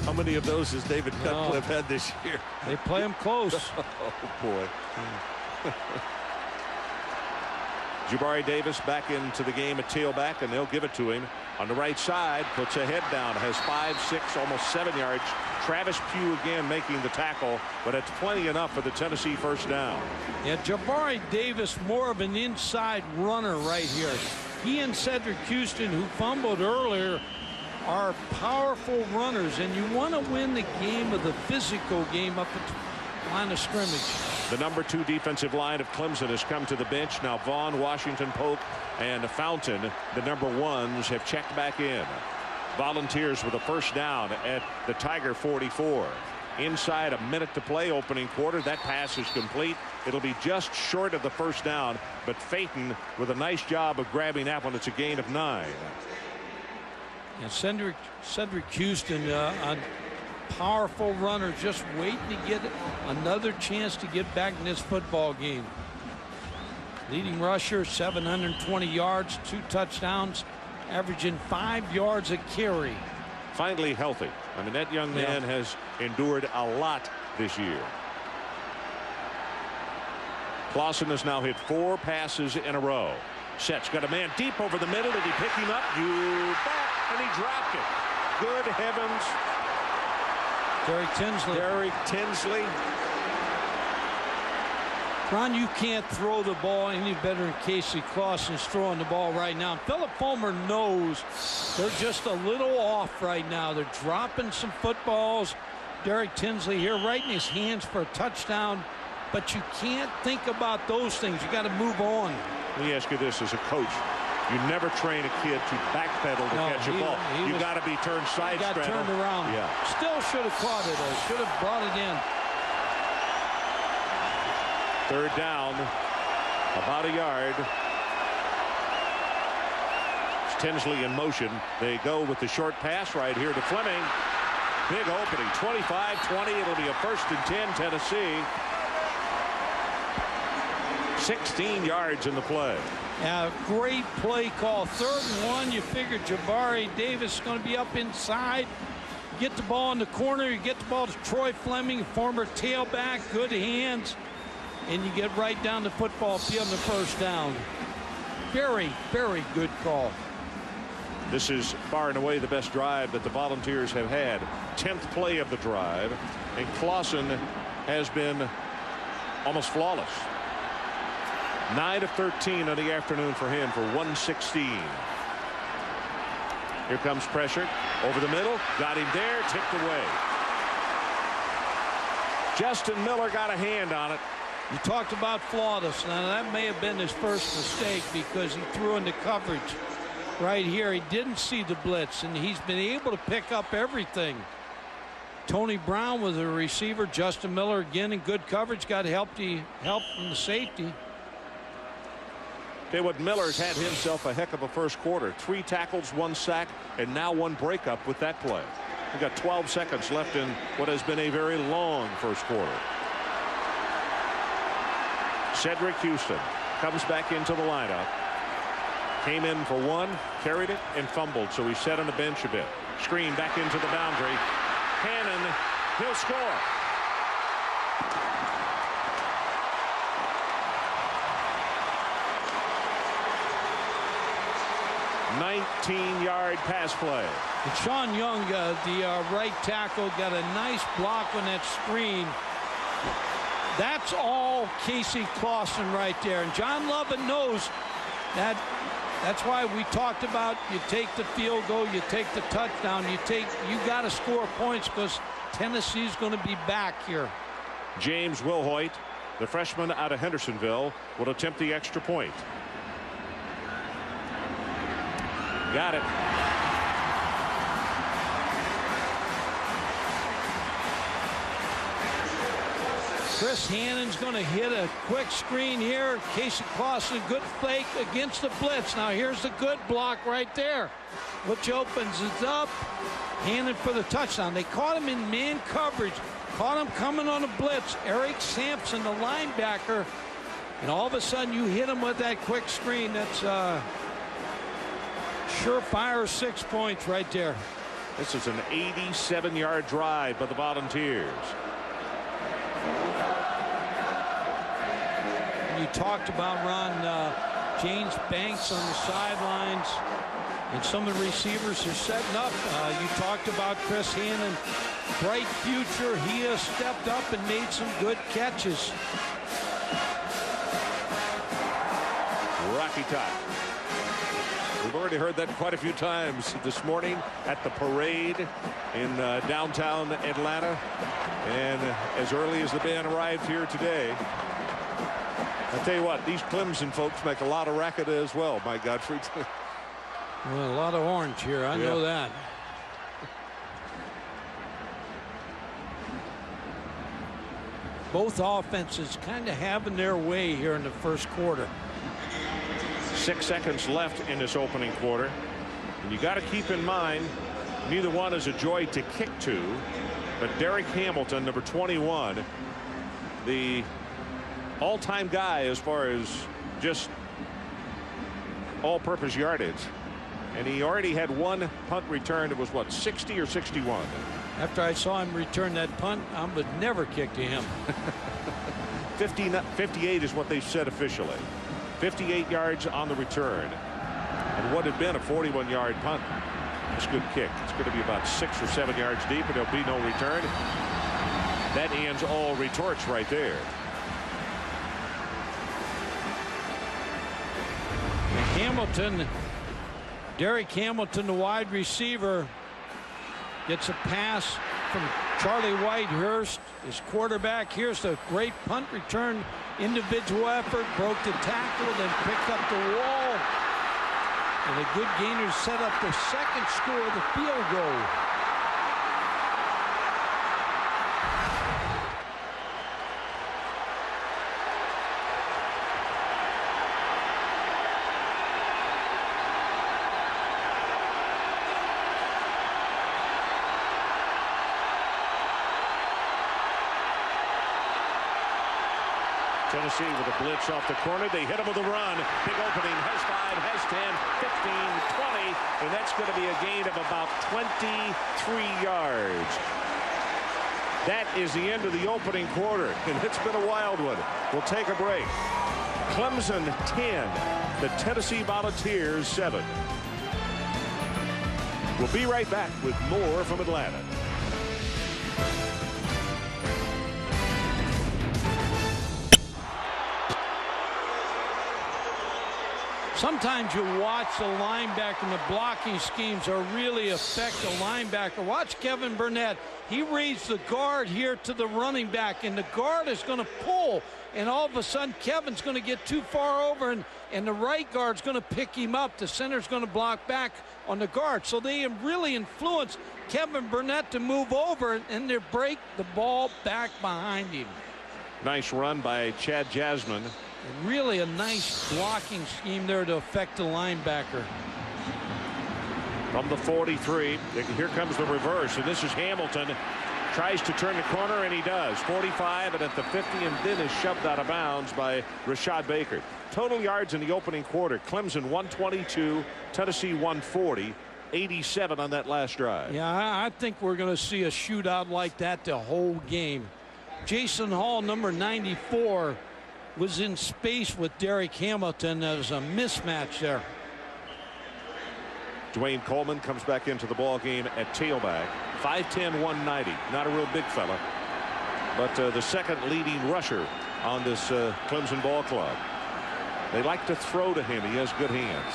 How many of those has David Cutcliffe had this year? They play him close. Oh, boy. Jabari Davis back into the game at tailback, and they'll give it to him. On the right side, puts a head down, has 5, 6, almost 7 yards. Travis Pugh again making the tackle, but it's plenty enough for the Tennessee first down. Yeah, Jabari Davis, more of an inside runner right here. He and Cedric Houston, who fumbled earlier, are powerful runners, and you want to win the game of the physical game up at the line of scrimmage. The number 2 defensive line of Clemson has come to the bench. Now Vaughn, Washington, Polk, and Fountain, the number 1s, have checked back in. Volunteers with a first down at the Tiger 44. Inside a minute to play, opening quarter. That pass is complete. It'll be just short of the first down, but Phaeton with a nice job of grabbing that one. It's a gain of 9. And Cedric Houston, a powerful runner, just waiting to get another chance to get back in this football game. Leading rusher, 720 yards, 2 touchdowns, averaging 5 yards a carry. Finally healthy. I mean, that young man has endured a lot this year. Clausen has now hit 4 passes in a row. Sets got a man deep over the middle. Did he pick him up? You bet. And he dropped it. Good heavens. Derek Tinsley. Ron, you can't throw the ball any better than Casey Clausen's throwing the ball right now. Philip Fulmer knows they're just a little off right now. They're dropping some footballs. Derek Tinsley here right in his hands for a touchdown. But you can't think about those things. You got to move on. Let me ask you this as a coach. You never train a kid to backpedal to catch a ball. You got to be turned side straddle. Got turned around. Yeah. Still should have caught it, though. Should have brought it in. Third down, about a yard. It's Tinsley in motion. They go with the short pass right here to Fleming. Big opening, 25-20. It'll be a 1st and 10, Tennessee. 16 yards in the play. Yeah, great play call. 3rd and 1. You figure Jabari Davis is going to be up inside. Get the ball in the corner. You get the ball to Troy Fleming, former tailback, good hands. And you get right down the football field in the first down. Very, very good call. This is far and away the best drive that the Volunteers have had. 10th play of the drive. And Clausen has been almost flawless. 9 of 13 on the afternoon for him for 116. Here comes pressure over the middle. Got him there. Tipped away. Justin Miller got a hand on it. You talked about flawless. Now that may have been his first mistake because he threw into coverage right here. He didn't see the blitz, and he's been able to pick up everything. Tony Brown was a receiver. Justin Miller again in good coverage. Got help from the safety. Tell you what, Miller's had himself a heck of a first quarter. 3 tackles, 1 sack, and now 1 breakup with that play. We've got 12 seconds left in what has been a very long first quarter. Cedric Houston comes back into the lineup. Came in for 1, carried it, and fumbled, so he sat on the bench a bit. Screen back into the boundary. Hannon, he'll score. $19-yard pass play. And Sean Young, the right tackle, got a nice block on that screen. That's all Casey Clausen right there. And John Lovett knows that That's why we talked about you take the field goal, you take the touchdown, you got to score points because Tennessee's going to be back here. James Wilhoit, the freshman out of Hendersonville, will attempt the extra point. Got it. Chris Hannon's going to hit a quick screen here. Casey Clausen, good fake against the blitz. Now here's the good block right there, which opens it up. Hannon for the touchdown. They caught him in man coverage. Caught him coming on a blitz. Eric Sampson, the linebacker. And all of a sudden you hit him with that quick screen. That's surefire 6 points right there. This is an 87-yard drive by the Volunteers. You talked about, Ron, James Banks on the sidelines, and some of the receivers are setting up. You talked about Chris Hannon, bright future. He has stepped up and made some good catches. Rocky Top. We've already heard that quite a few times this morning at the parade in downtown Atlanta, and as early as the band arrived here today. I'll tell you what, these Clemson folks make a lot of racket as well, Mike Godfrey. Well, a lot of orange here, I know that. Both offenses kind of having their way here in the first quarter. 6 seconds left in this opening quarter. And you got to keep in mind, neither one is a joy to kick to. But Derek Hamilton, number 21, the all-time guy as far as just all-purpose yardage. And he already had one punt return. It was, what, 60 or 61? After I saw him return that punt, I would never kick to him. 58 is what they said officially. 58 yards on the return. And what had been a 41-yard punt. It's a good kick. It's going to be about 6 or 7 yards deep, and there'll be no return. That ends all retorts right there. Hamilton, Derek Hamilton, the wide receiver, gets a pass from Charlie Whitehurst, his quarterback. Here's the great punt return, individual effort, broke the tackle, then picked up the wall. And a good gainer set up the second score, the field goal. Tennessee with a blitz off the corner. They hit him with a run. Big opening. Has 5, has 10, 15, 20. And that's going to be a gain of about 23 yards. That is the end of the opening quarter. And it's been a wild one. We'll take a break. Clemson 10. The Tennessee Volunteers 7. We'll be right back with more from Atlanta. Sometimes you watch the linebacker and the blocking schemes are really affect the linebacker. Watch Kevin Burnett. He reads the guard here to the running back, and the guard is going to pull. And all of a sudden, Kevin's going to get too far over, and the right guard's going to pick him up. The center's going to block back on the guard. So they really influence Kevin Burnett to move over, and they break the ball back behind him. Nice run by Chad Jasmine. Really a nice blocking scheme there to affect the linebacker. From the 43, here comes the reverse, and this is Hamilton. Tries to turn the corner, and he does. 45, and at the 50, and then is shoved out of bounds by Rashad Baker. Total yards in the opening quarter, Clemson 122, Tennessee 140, 87 on that last drive. Yeah, I think we're going to see a shootout like that the whole game. Jason Hall, number 94, was in space with Derek Hamilton. That was a mismatch there. Dwayne Coleman comes back into the ball game at tailback. 5'10", 190. Not a real big fella, but the second leading rusher on this Clemson ball club. They like to throw to him. He has good hands.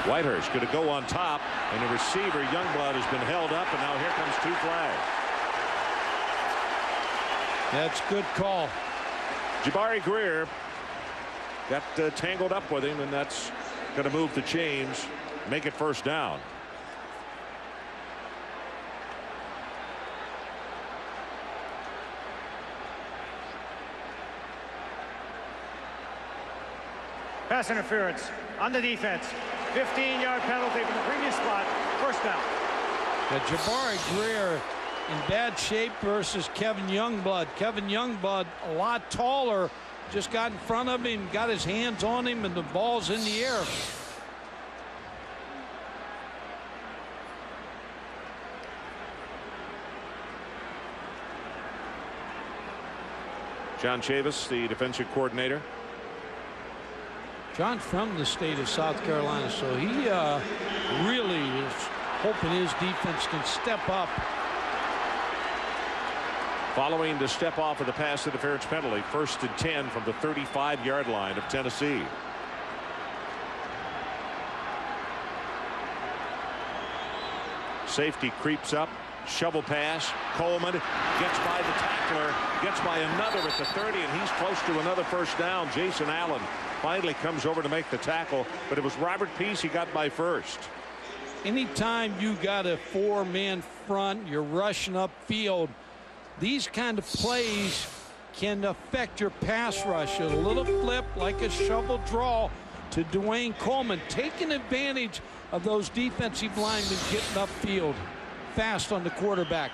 Whitehurst going to go on top, and the receiver Youngblood has been held up, and now here comes 2 flags. That's good call. Jabari Greer got tangled up with him, and that's going to move the chains, make it first down. Pass interference on the defense. 15-yard penalty from the previous spot. First down. Jabari Greer in bad shape versus Kevin Youngblood. Kevin Youngblood a lot taller, just got in front of him, got his hands on him, and the ball's in the air. John Chavis, the defensive coordinator. John from the state of South Carolina, so he really is hoping his defense can step up. Following the step off of the pass interference penalty, 1st and 10 from the 35-yard line of Tennessee. Safety creeps up. Shovel pass. Coleman gets by the tackler, gets by another at the 30, and he's close to another first down. Jason Allen finally comes over to make the tackle, but it was Robert Peace he got by first. Anytime you got a 4-man front, you're rushing upfield, these kind of plays can affect your pass rush. A little flip like a shovel draw to Dwayne Coleman, taking advantage of those defensive linemen getting upfield fast on the quarterback.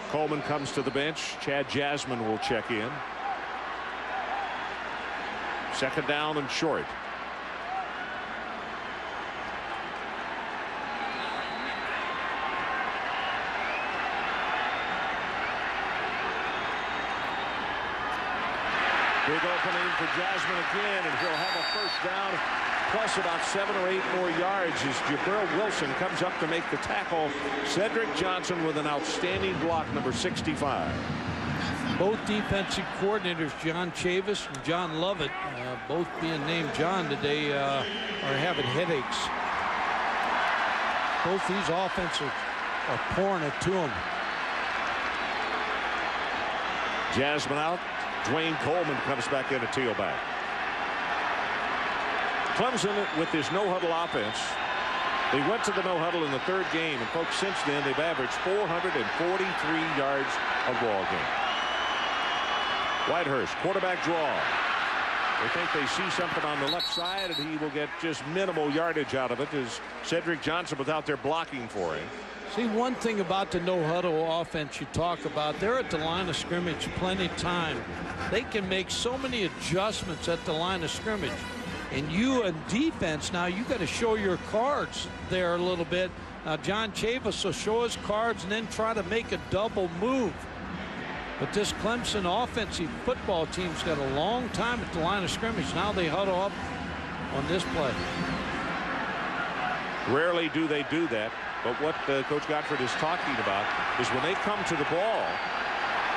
Coleman comes to the bench. Chad Jasmine will check in. 2nd down and short. Big opening for Jasmine again, and he'll have a first down plus about 7 or 8 more yards as Jabril Wilson comes up to make the tackle. Cedric Johnson with an outstanding block, number 65. Both defensive coordinators, John Chavis and John Lovett, both being named John today, are having headaches. Both these offenses are pouring it to them. Jasmine out. Dwayne Coleman comes back in at tailback. Clemson with this no-huddle offense. They went to the no-huddle in the 3rd game, and folks, since then they've averaged 443 yards a ball game. Whitehurst, quarterback draw. They think they see something on the left side, and he will get just minimal yardage out of it as Cedric Johnson was out there blocking for him. See, one thing about the no-huddle offense you talk about, they're at the line of scrimmage plenty of time. They can make so many adjustments at the line of scrimmage. And you in defense, now you got to show your cards there a little bit. Now, John Chavis will show his cards and then try to make a double move. But this Clemson offensive football team's got a long time at the line of scrimmage. Now they huddle up on this play. Rarely do they do that. But what Coach Godfrey is talking about is when they come to the ball,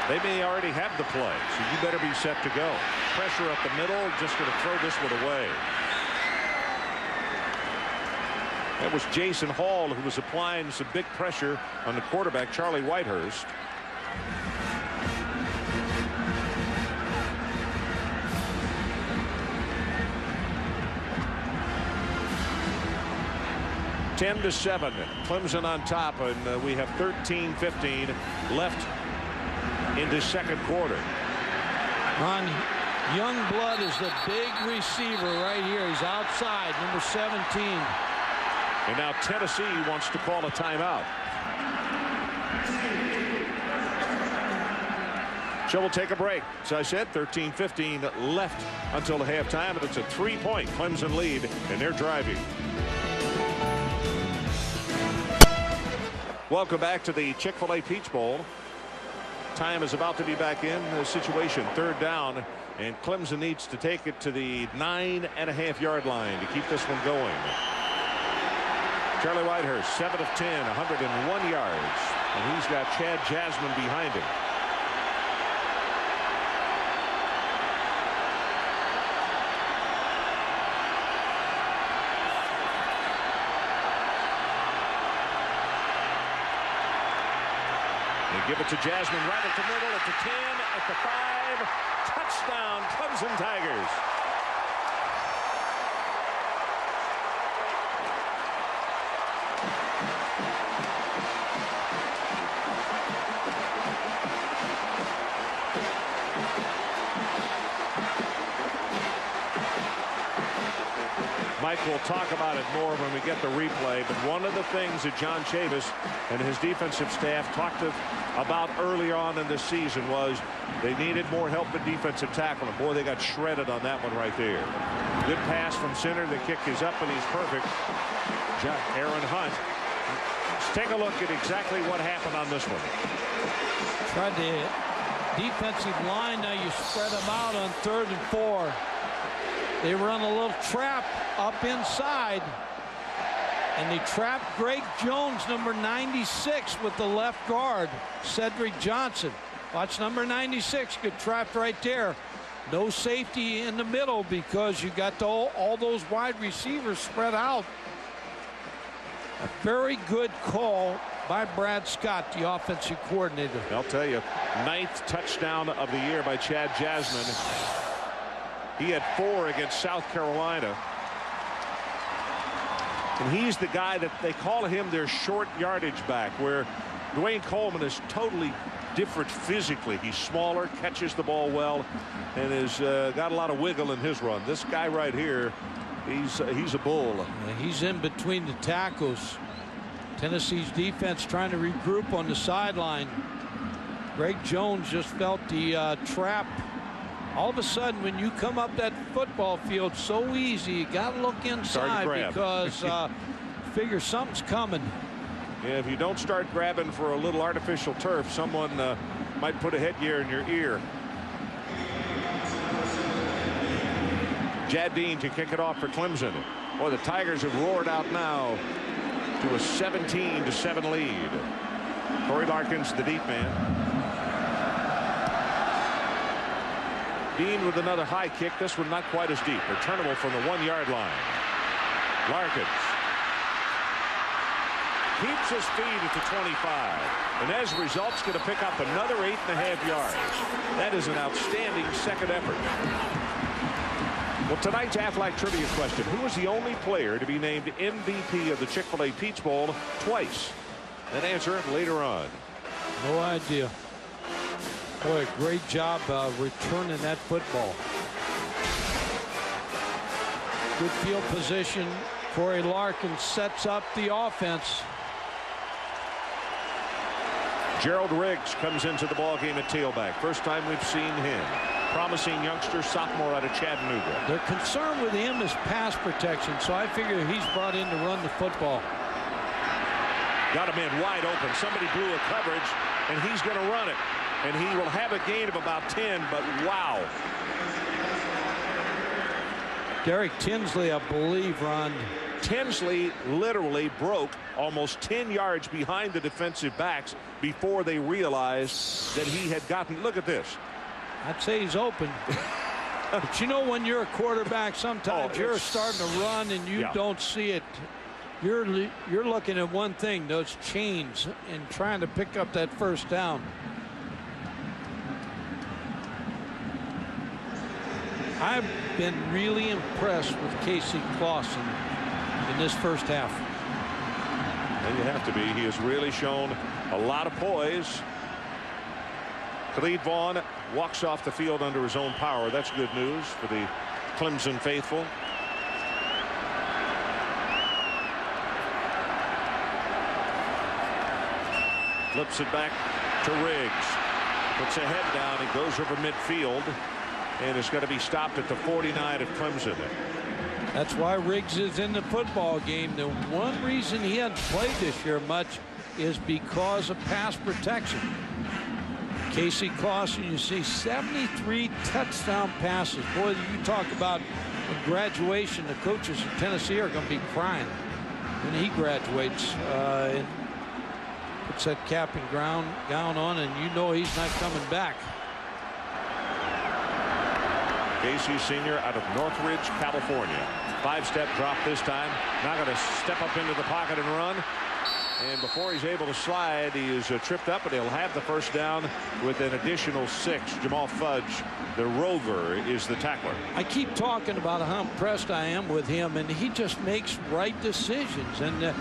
they may already have the play. So you better be set to go. Pressure up the middle, just going to throw this one away. That was Jason Hall, who was applying some big pressure on the quarterback, Charlie Whitehurst. Ten to 7, Clemson on top, and we have 13-15 left in this 2nd quarter. Ron Youngblood is the big receiver right here. He's outside, number 17. And now Tennessee wants to call a timeout. So we'll take a break. As I said, 13-15 left until the halftime, and it's a 3-point Clemson lead, and they're driving. Welcome back to the Chick-fil-A Peach Bowl. Time is about to be back in the situation. 3rd down, and Clemson needs to take it to the 9.5-yard line to keep this one going. Charlie Whitehurst, 7 of 10, 101 yards, and he's got Chad Jasmine behind him. They give it to Jasmine right at the middle, at the 10, at the 5. Touchdown, Clemson Tigers. Mike will talk about it more when we get the replay, but one of the things that John Chavis and his defensive staff talked about early on in the season was they needed more help at defensive tackle, and boy, they got shredded on that one right there. Good pass from center. The kick is up, and he's perfect. Aaron Hunt. Let's take a look at exactly what happened on this one. Tried the defensive line. Now you spread them out on 3rd and 4. They run a little trap up inside, and they trap Greg Jones, number 96, with the left guard, Cedric Johnson. Watch number 96 get trapped right there. No safety in the middle because you got all those wide receivers spread out. A very good call by Brad Scott, the offensive coordinator. I'll tell you, 9th touchdown of the year by Chad Jasmine. He had 4 against South Carolina. And he's the guy that they call him their short yardage back, where Dwayne Coleman is totally different physically. He's smaller, catches the ball well, and has got a lot of wiggle in his run. This guy right here, he's a bull. He's in between the tackles. Tennessee's defense trying to regroup on the sideline. Greg Jones just felt the trap. All of a sudden, when you come up that football field so easy, you got to look inside because figure something's coming. Yeah, if you don't start grabbing for a little artificial turf, someone might put a headgear in your ear. Jadine to kick it off for Clemson. Boy, the Tigers have roared out now to a 17-7 lead. Corey Larkins, the deep man. Dean with another high kick. This one not quite as deep. Returnable from the 1-yard line. Larkins keeps his feet at the 25, and as a result, is going to pick up another 8.5 yards. That is an outstanding second effort. Well, tonight's Aflac trivia question: who was the only player to be named MVP of the Chick-fil-A Peach Bowl twice? That answer later on. No idea. Boy, great job returning that football. Good field position. Corey Larkin sets up the offense. Gerald Riggs comes into the ball game at tailback. First time we've seen him. Promising youngster, sophomore out of Chattanooga. Their concern with him is pass protection, so I figure he's brought in to run the football. Got him in wide open. Somebody blew a coverage, and he's going to run it. And he will have a gain of about 10, but wow. Derek Tinsley, I believe, Ron. Tinsley literally broke almost 10 yards behind the defensive backs before they realized that he had gotten. Look at this. I'd say he's open. But you know, when you're a quarterback, sometimes you're starting to run and you don't see it. You're looking at one thing, those chains, and trying to pick up that first down. I've been really impressed with Casey Clausen in this first half. And you have to be. He has really shown a lot of poise. Khalid Vaughn walks off the field under his own power. That's good news for the Clemson faithful. Flips it back to Riggs. Puts a head down and goes over midfield. And it's going to be stopped at the 49 of Clemson. That's why Riggs is in the football game. The one reason he hasn't played this year much is because of pass protection. Casey Clausen, you see 73 touchdown passes. Boy, you talk about graduation. The coaches in Tennessee are going to be crying when he graduates. And puts that cap and gown on, and you know he's not coming back. Casey Sr. out of Northridge, California. 5-step drop this time. Now going to step up into the pocket and run. And before he's able to slide, he is tripped up, and he'll have the first down with an additional 6. Jamal Fudge, the rover, is the tackler. I keep talking about how impressed I am with him, and he just makes right decisions. And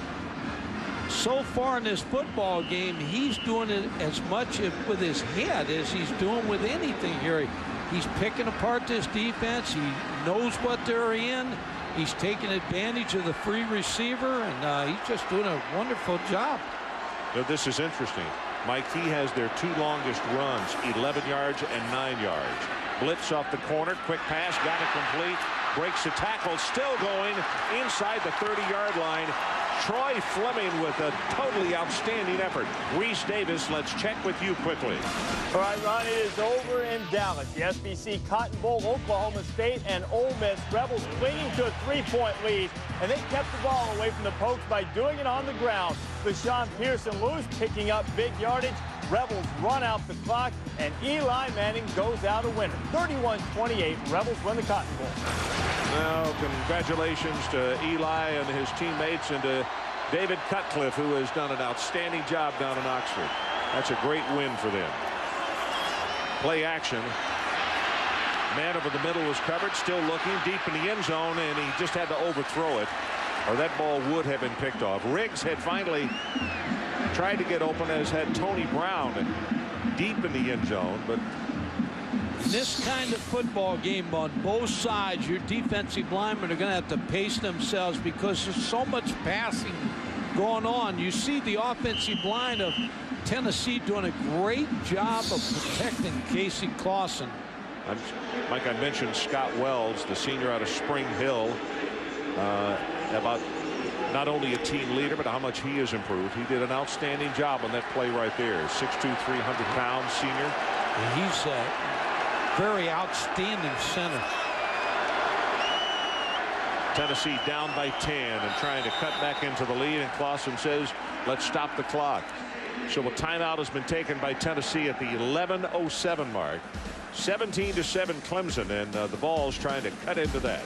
so far in this football game, he's doing it as much with his head as he's doing with anything here. He's picking apart this defense. He knows what they're in. He's taking advantage of the free receiver, and he's just doing a wonderful job. Now, this is interesting. Mike, he has their 2 longest runs, 11 yards and 9 yards. Blitz off the corner, quick pass, got it complete, breaks the tackle, still going inside the 30-yard line. Troy Fleming with a totally outstanding effort. Reese Davis, let's check with you quickly. All right, Ron, it is over in Dallas. The SBC Cotton Bowl, Oklahoma State and Ole Miss. Rebels clinging to a 3-point lead, and they kept the ball away from the Pokes by doing it on the ground. LaShawn Pearson-Lewis picking up big yardage. Rebels run out the clock, and Eli Manning goes out a winner. 31-28, Rebels win the Cotton Bowl. Well, congratulations to Eli and his teammates, and to David Cutcliffe, who has done an outstanding job down in Oxford. That's a great win for them. Play action. Man over the middle was covered, still looking deep in the end zone, and he just had to overthrow it, or that ball would have been picked off. Riggs had finally tried to get open, as had Tony Brown, deep in the end zone, but in this kind of football game on both sides, your defensive linemen are going to have to pace themselves because there's so much passing going on. You see the offensive line of Tennessee doing a great job of protecting Casey Clausen. Mike, I mentioned Scott Wells, the senior out of Spring Hill, about not only a team leader, but how much he has improved. He did an outstanding job on that play right there. 6'2", 300-pound senior. And he's a very outstanding center. Tennessee down by 10 and trying to cut back into the lead, and Clausen says, let's stop the clock. So a timeout has been taken by Tennessee at the 11:07 mark. 17-7 Clemson, and the Vols trying to cut into that.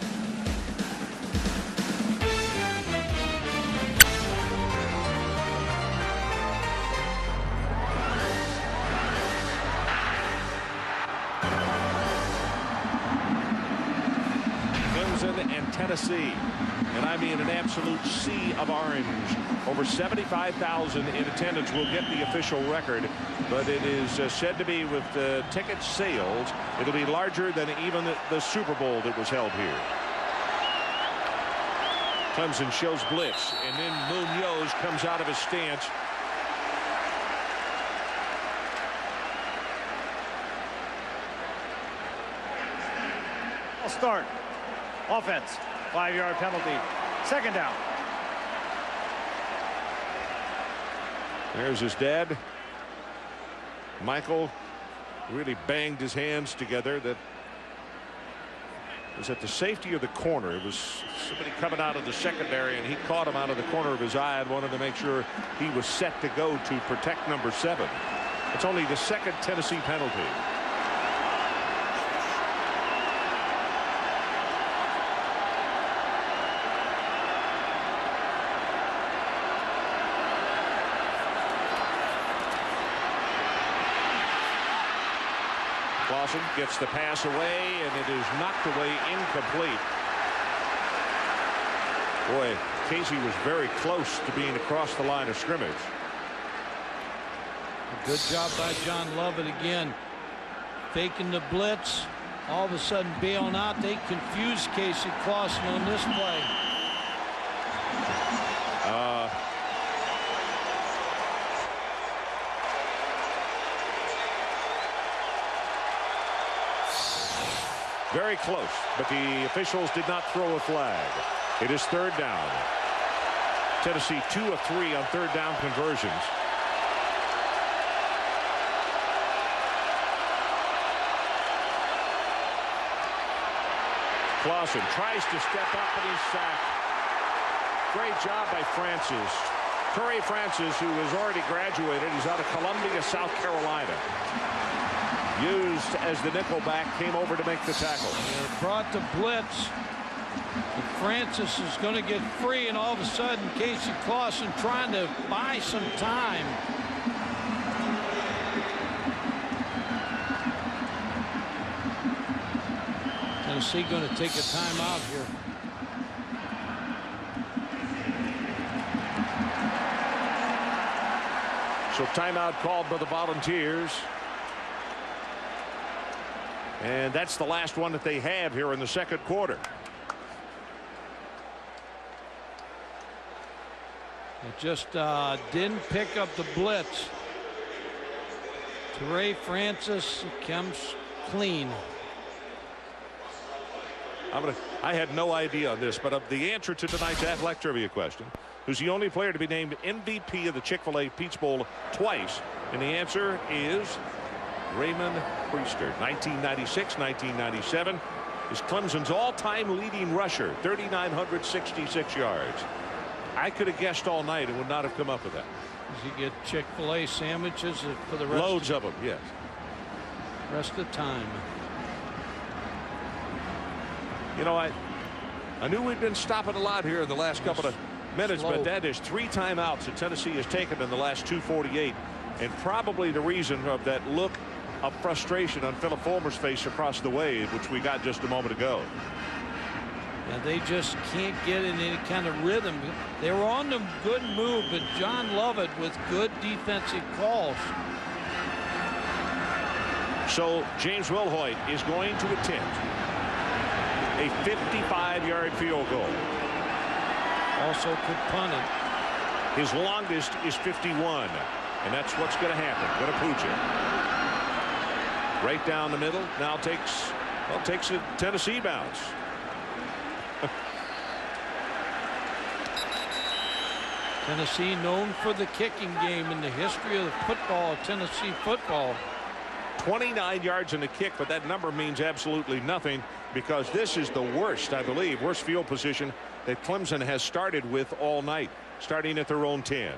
And Tennessee, and I mean an absolute sea of orange. Over 75,000 in attendance will get the official record, but it is said to be, with ticket sales, it'll be larger than even the Super Bowl that was held here. Clemson shows blitz, and then Munoz comes out of his stance. I'll start. Offense, 5-yard penalty. Second down. There's his dad. Michael really banged his hands together. That was at the safety of the corner. It was somebody coming out of the secondary, and he caught him out of the corner of his eye and wanted to make sure he was set to go to protect number 7. It's only the second Tennessee penalty. Clausen gets the pass away, and it is knocked away, incomplete. Boy, Casey was very close to being across the line of scrimmage. A good job by John Lovett again. Faking the blitz. All of a sudden bailing out. They confused Casey Clausen on this play. Very close, but the officials did not throw a flag. It is third down. Tennessee 2 of 3 on third down conversions. Clausen tries to step up, and he's sacked. Great job by Francis. Torrey Francis, who has already graduated. He's out of Columbia, South Carolina. Used as the nickelback, came over to make the tackle. And brought the blitz. And Francis is going to get free, and all of a sudden Casey Clausen trying to buy some time. Tennessee going to take a timeout here. So timeout called by the Volunteers. And that's the last one that they have here in the second quarter. It just didn't pick up the blitz. Trey Francis comes clean. I had no idea on this, but of the answer to tonight's athletic trivia question, who's the only player to be named MVP of the Chick-fil-A Peach Bowl twice? And the answer is Raymond Priester. 1996, 1997 is Clemson's all-time leading rusher, 3,966 yards. I could have guessed all night and would not have come up with that. Does he get Chick-fil-A sandwiches for the rest? Loads of them, yes. Rest of the time. You know, I knew we'd been stopping a lot here in the last couple of minutes, but that is 3 timeouts that Tennessee has taken in the last 2:48, and probably the reason of that look of frustration on Philip Fulmer's face across the way, which we got just a moment ago. And they just can't get in any kind of rhythm. They were on the good move, but John Lovett with good defensive calls. So James Wilhoit is going to attempt a 55-yard field goal. Also could punt it. His longest is 51, and that's what's going to happen. Going to pooch it right down the middle. Now takes a Tennessee bounce. Tennessee known for the kicking game in the history of the football, Tennessee football. 29 yards in the kick, but that number means absolutely nothing because this is the worst, I believe, worst field position that Clemson has started with all night, starting at their own 10.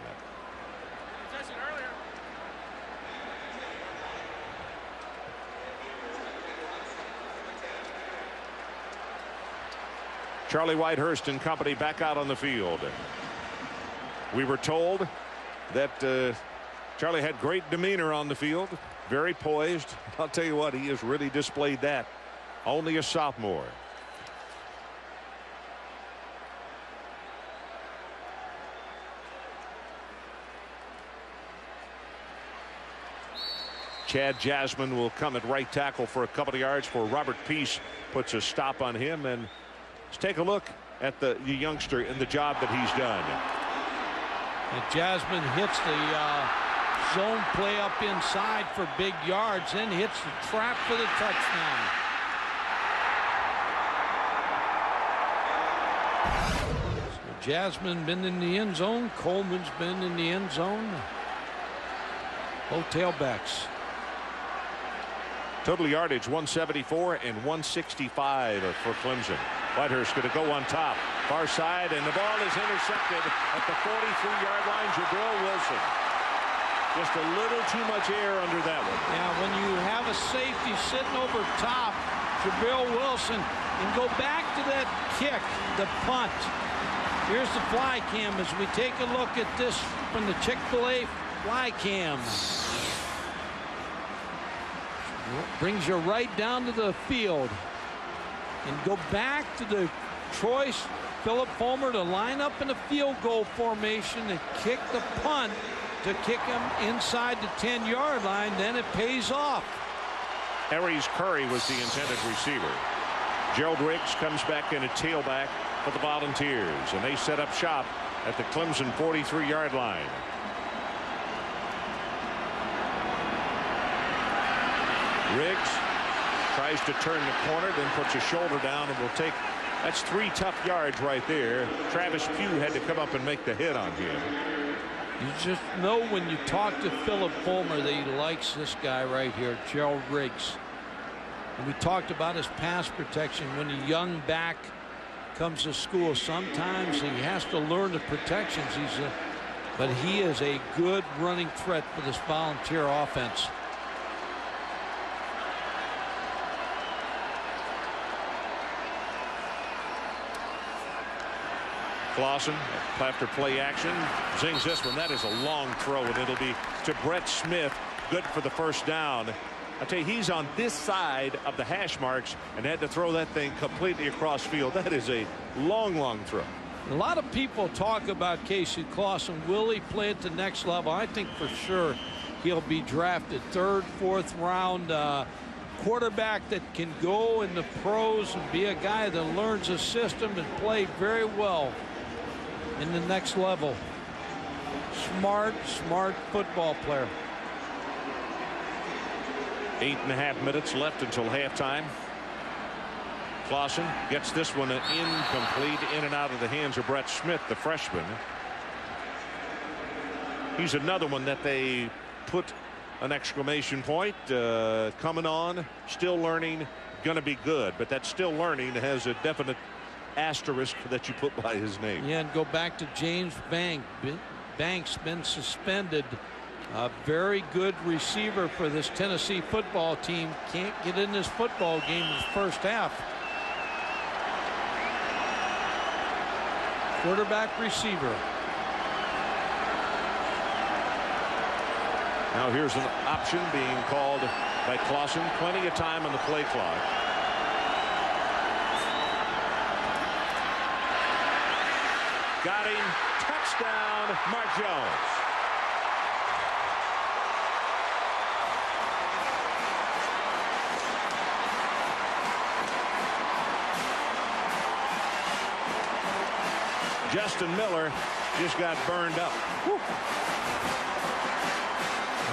Charlie Whitehurst and company back out on the field. We were told that Charlie had great demeanor on the field, very poised. I'll tell you what, he has really displayed that. Only a sophomore. Chad Jasmine will come at right tackle for a couple of yards for Robert Peace, puts a stop on him. And let's take a look at the youngster and the job that he's done. And Jasmine hits the zone play up inside for big yards, then hits the trap for the touchdown. So Jasmine been in the end zone. Coleman's been in the end zone. Both tailbacks. Total yardage 174 and 165 for Clemson. Whitehurst going to go on top. Far side, and the ball is intercepted at the 43-yard line. Jabril Wilson. Just a little too much air under that one. Yeah, when you have a safety sitting over top, Jabril Wilson, and go back to that kick, the punt. Here's the fly cam as we take a look at this from the Chick-fil-A fly cam. Brings you right down to the field. And go back to the choice, Philip Fulmer, to line up in a field goal formation and kick the punt to kick him inside the 10-yard line. Then it pays off. Aries Curry was the intended receiver. Gerald Riggs comes back in a tailback for the Volunteers, and they set up shop at the Clemson 43-yard line. Riggs tries to turn the corner, then puts his shoulder down and will take. That's 3 tough yards right there. Travis Pugh had to come up and make the hit on him. You just know when you talk to Philip Fulmer that he likes this guy right here, Gerald Riggs. And we talked about his pass protection. When a young back comes to school, sometimes he has to learn the protections. But he is a good running threat for this Volunteer offense. Clausen after play action zings this one. That is a long throw, and it'll be to Brett Smith. Good for the first down. I tell you, he's on this side of the hash marks and had to throw that thing completely across field. That is a long throw. A lot of people talk about Casey Clausen. Will he play at the next level? I think for sure he'll be drafted 3rd, 4th round. Quarterback that can go in the pros and be a guy that learns a system and play very well in the next level. Smart football player. 8.5 minutes left until halftime. Clausen gets this one incomplete, in and out of the hands of Brett Smith, the freshman. He's another one that they put an exclamation point, coming on, still learning, gonna be good, but that still learning has a definite asterisk that you put by his name. Yeah, and go back to James Banks, been suspended. A very good receiver for this Tennessee football team. Can't get in this football game in the first half. Quarterback receiver. Now here's an option being called by Clausen. Plenty of time on the play clock. Got him. Touchdown, Mark Jones. Justin Miller just got burned up. Whew.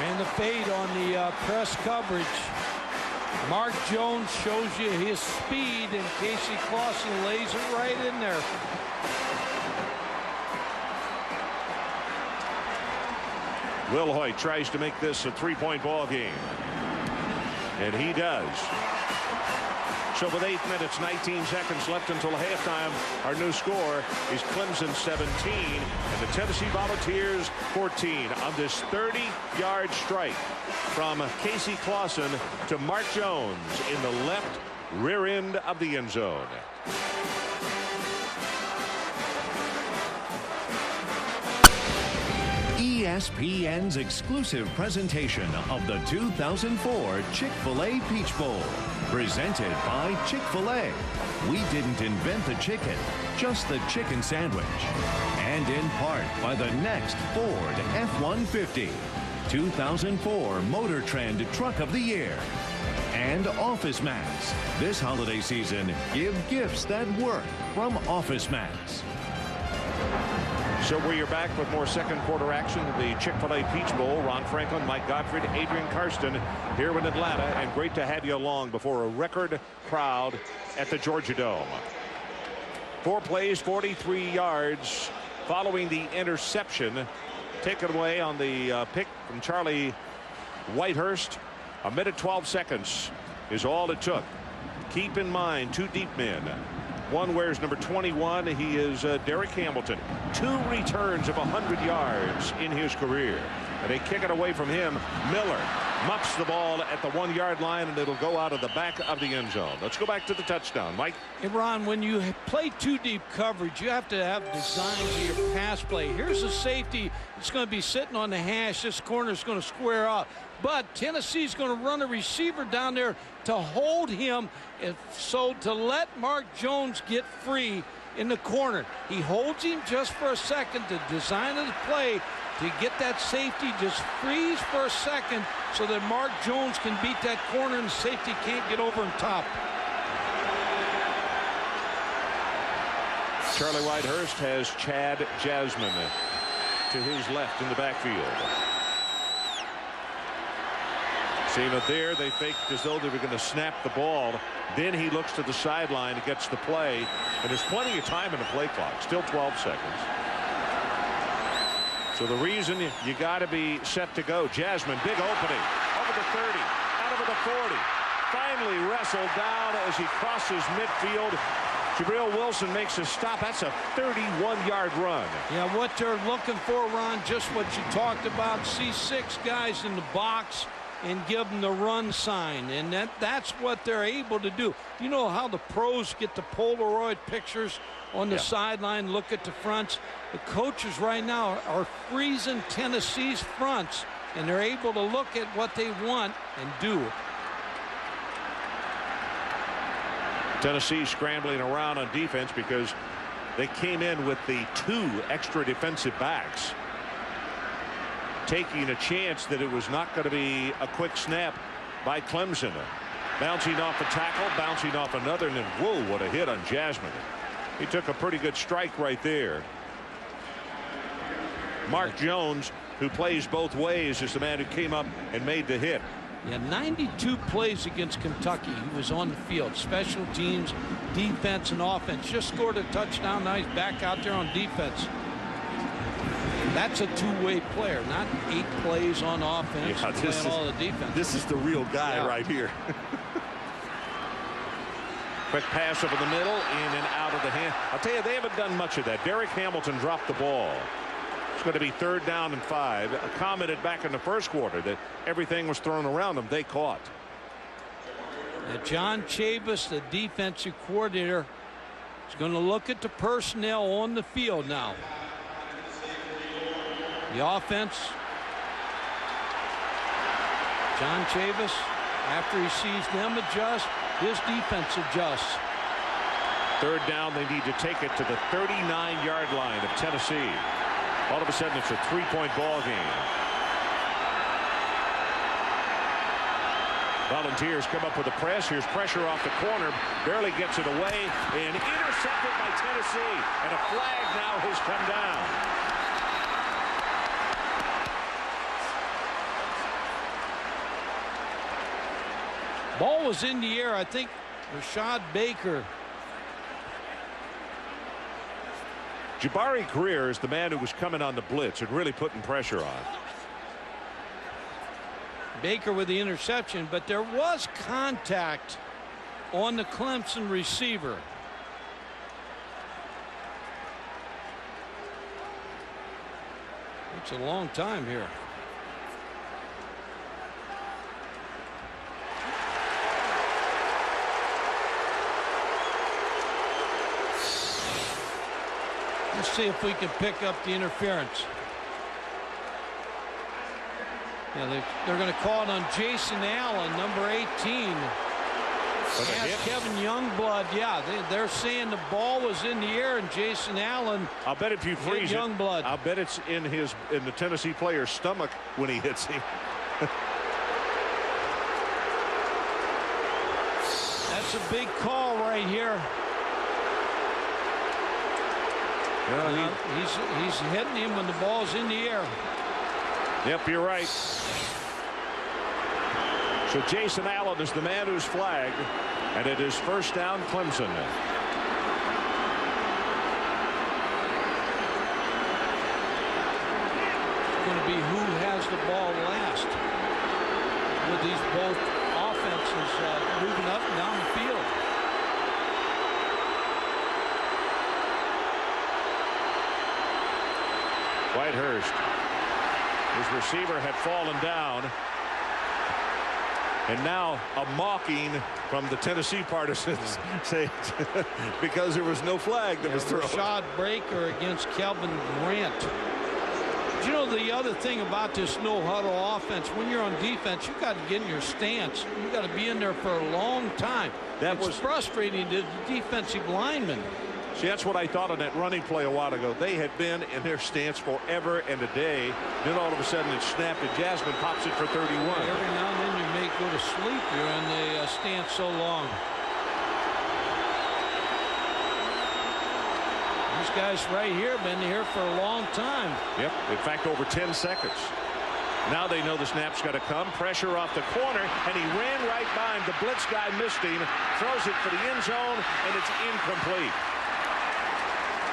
And the fade on the press coverage. Mark Jones shows you his speed, and Casey Clausen lays it right in there. Will Hoyt tries to make this a 3-point ball game, and he does. So with 8 minutes, 19 seconds left until halftime, our new score is Clemson 17 and the Tennessee Volunteers 14 on this 30-yard strike from Casey Clausen to Mark Jones in the left rear end of the end zone. ESPN's exclusive presentation of the 2004 Chick-fil-A Peach Bowl. Presented by Chick-fil-A. We didn't invent the chicken, just the chicken sandwich. And in part by the next Ford F-150. 2004 Motor Trend Truck of the Year. And Office Max. This holiday season, give gifts that work from Office Max. So we're back with more second quarter action of the Chick-fil-A Peach Bowl. Ron Franklin, Mike Gottfried, Adrian Karsten here in Atlanta, and great to have you along before a record crowd at the Georgia Dome. 4 plays, 43 yards following the interception taken away on the pick from Charlie Whitehurst. 1 minute 12 seconds is all it took. Keep in mind, 2 deep men. One wears number 21. He is Derek Hamilton. 2 returns of 100 yards in his career. And they kick it away from him. Miller muffs the ball at the 1-yard line, and it'll go out of the back of the end zone. Let's go back to the touchdown, Mike. Hey, Ron, when you play 2 deep coverage, you have to have design to your pass play. Here's a safety. It's going to be sitting on the hash. This corner is going to square out. But Tennessee's going to run a receiver down there to hold him, so to let Mark Jones get free in the corner. He holds him just for a second. The design of the play to get that safety just freeze for a second so that Mark Jones can beat that corner and the safety can't get over on top. Charlie Whitehurst has Chad Jasmine to his left in the backfield. Seeing it there, they faked as though they were going to snap the ball. Then he looks to the sideline and gets the play. And there's plenty of time in the play clock. Still 12 seconds. So the reason you got to be set to go. Jasmine, big opening. Over the 30. Out over the 40. Finally wrestled down as he crosses midfield. Jabril Wilson makes a stop. That's a 31-yard run. Yeah, what they're looking for, Ron, just what you talked about. See 6 guys in the box. and give them the run sign, and that's what they're able to do. You know how the pros get the Polaroid pictures on the sideline, look at the fronts? The coaches right now are freezing Tennessee's fronts, and they're able to look at what they want and do it. Tennessee scrambling around on defense because they came in with the 2 extra defensive backs, taking a chance that it was not going to be a quick snap by Clemson. Bouncing off a tackle, bouncing off another, and then whoa, what a hit on Jasmine. He took a pretty good strike right there. Mark Jones, who plays both ways, is the man who came up and made the hit. Yeah, 92 plays against Kentucky. He was on the field. Special teams, defense, and offense. Just scored a touchdown. Now he's back out there on defense. That's a two-way player, not 8 plays on offense, playing all the defense. This is the real guy right here. Quick pass over the middle, in and out of the hand. I'll tell you, they haven't done much of that. Derek Hamilton dropped the ball. It's going to be 3rd down and 5. I commented back in the first quarter that everything was thrown around them. They caught. John Chavis, the defensive coordinator, is going to look at the personnel on the field now. The offense. John Chavis, after he sees them adjust, his defense adjusts. 3rd down, they need to take it to the 39-yard line of Tennessee. All of a sudden, it's a 3-point ball game. Volunteers come up with a press. Here's pressure off the corner. Barely gets it away and intercepted by Tennessee. And a flag now has come down. Ball was in the air. I think Rashad Baker. Jabari Greer is the man who was coming on the blitz and really putting pressure on. Baker with the interception, but there was contact on the Clemson receiver. It's a long time here. Let's see if we can pick up the interference. Yeah, they're going to call it on Jason Allen, number 18. Ask Kevin Youngblood. Yeah, they're saying the ball was in the air and Jason Allen. I'll bet if you freeze it, Youngblood. I'll bet it's in the Tennessee player's stomach when he hits him. That's a big call right here. Well, he's hitting him when the ball's in the air. Yep, you're right. So Jason Allen is the man who's flagged, and it is 1st down Clemson. It's going to be who has the ball last with these both offenses moving up and down the field. Whitehurst, his receiver had fallen down, and now a mocking from the Tennessee partisans say because there was no flag that was thrown. Rashad Baker against Kelvin Grant. But you know the other thing about this no huddle offense, when you're on defense, you got to get in your stance. You got to be in there for a long time. That was frustrating to the defensive linemen. See, that's what I thought on that running play a while ago. They had been in their stance forever and a day. Then all of a sudden it snapped and Jasmine pops it for 31. Every now and then you may go to sleep. You're in the stance so long. These guys right here have been here for a long time. Yep, in fact over 10 seconds. Now they know the snap's got to come. Pressure off the corner, and he ran right by him. The blitz guy missed him, throws it for the end zone, and it's incomplete.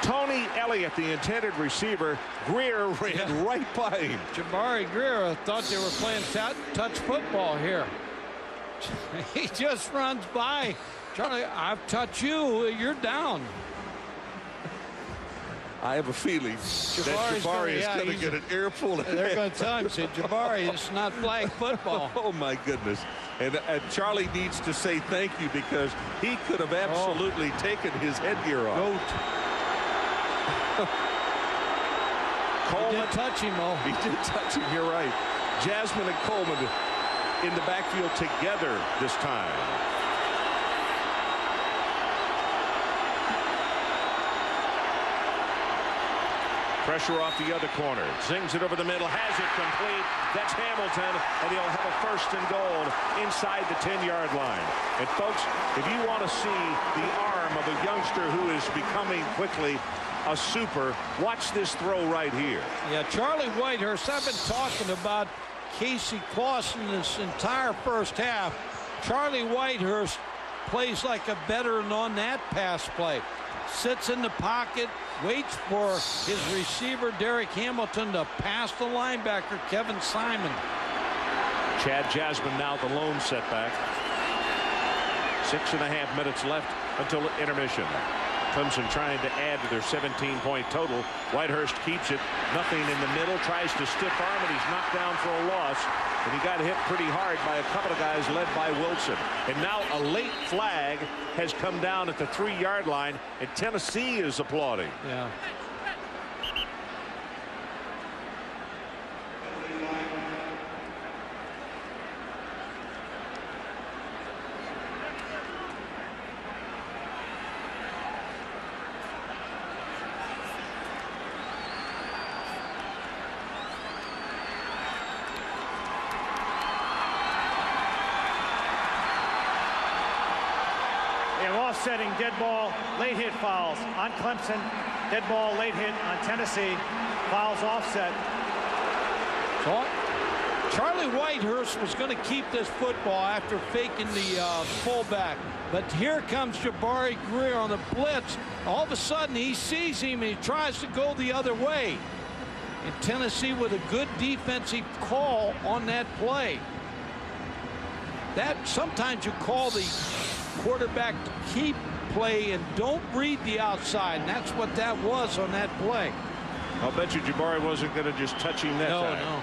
Tony Elliott, the intended receiver, Greer ran right by him. Jabari Greer thought they were playing touch football here. He just runs by. Charlie, I've touched you. You're down. I have a feeling that Jabari is going to get an earful. They're going to tell him, say, Jabari, it's not flag football. Oh, my goodness. And Charlie needs to say thank you because he could have absolutely taken his headgear off. Coleman, he did touch him, though. He did touch him, you're right. Jasmine and Coleman in the backfield together this time. Pressure off the other corner. Zings it over the middle. Has it complete. That's Hamilton. And he'll have a 1st and goal inside the 10-yard line. And, folks, if you want to see the arm of a youngster who is becoming quickly a super, watch this throw right here. Yeah, Charlie Whitehurst, I've been talking about Casey Clausen this entire first half. Charlie Whitehurst plays like a veteran on that pass play. Sits in the pocket, waits for his receiver, Derek Hamilton, to pass the linebacker, Kevin Simon. Chad Jasmine now the lone setback. 6.5 minutes left until intermission. Clemson trying to add to their 17-point total. Whitehurst keeps it. Nothing in the middle. Tries to stiff arm, and he's knocked down for a loss. And he got hit pretty hard by a couple of guys led by Wilson. And now a late flag has come down at the 3-yard line, and Tennessee is applauding. Yeah. Offsetting dead ball, late hit fouls on Clemson, dead ball, late hit on Tennessee, fouls offset. So Charlie Whitehurst was going to keep this football after faking the fullback, but here comes Jabari Greer on the blitz. All of a sudden he sees him and he tries to go the other way, and Tennessee with a good defensive call on that play. That sometimes you call the quarterback to keep play and don't read the outside, and that's what that was on that play. I'll bet you Jabari wasn't going to just touch him that time. No.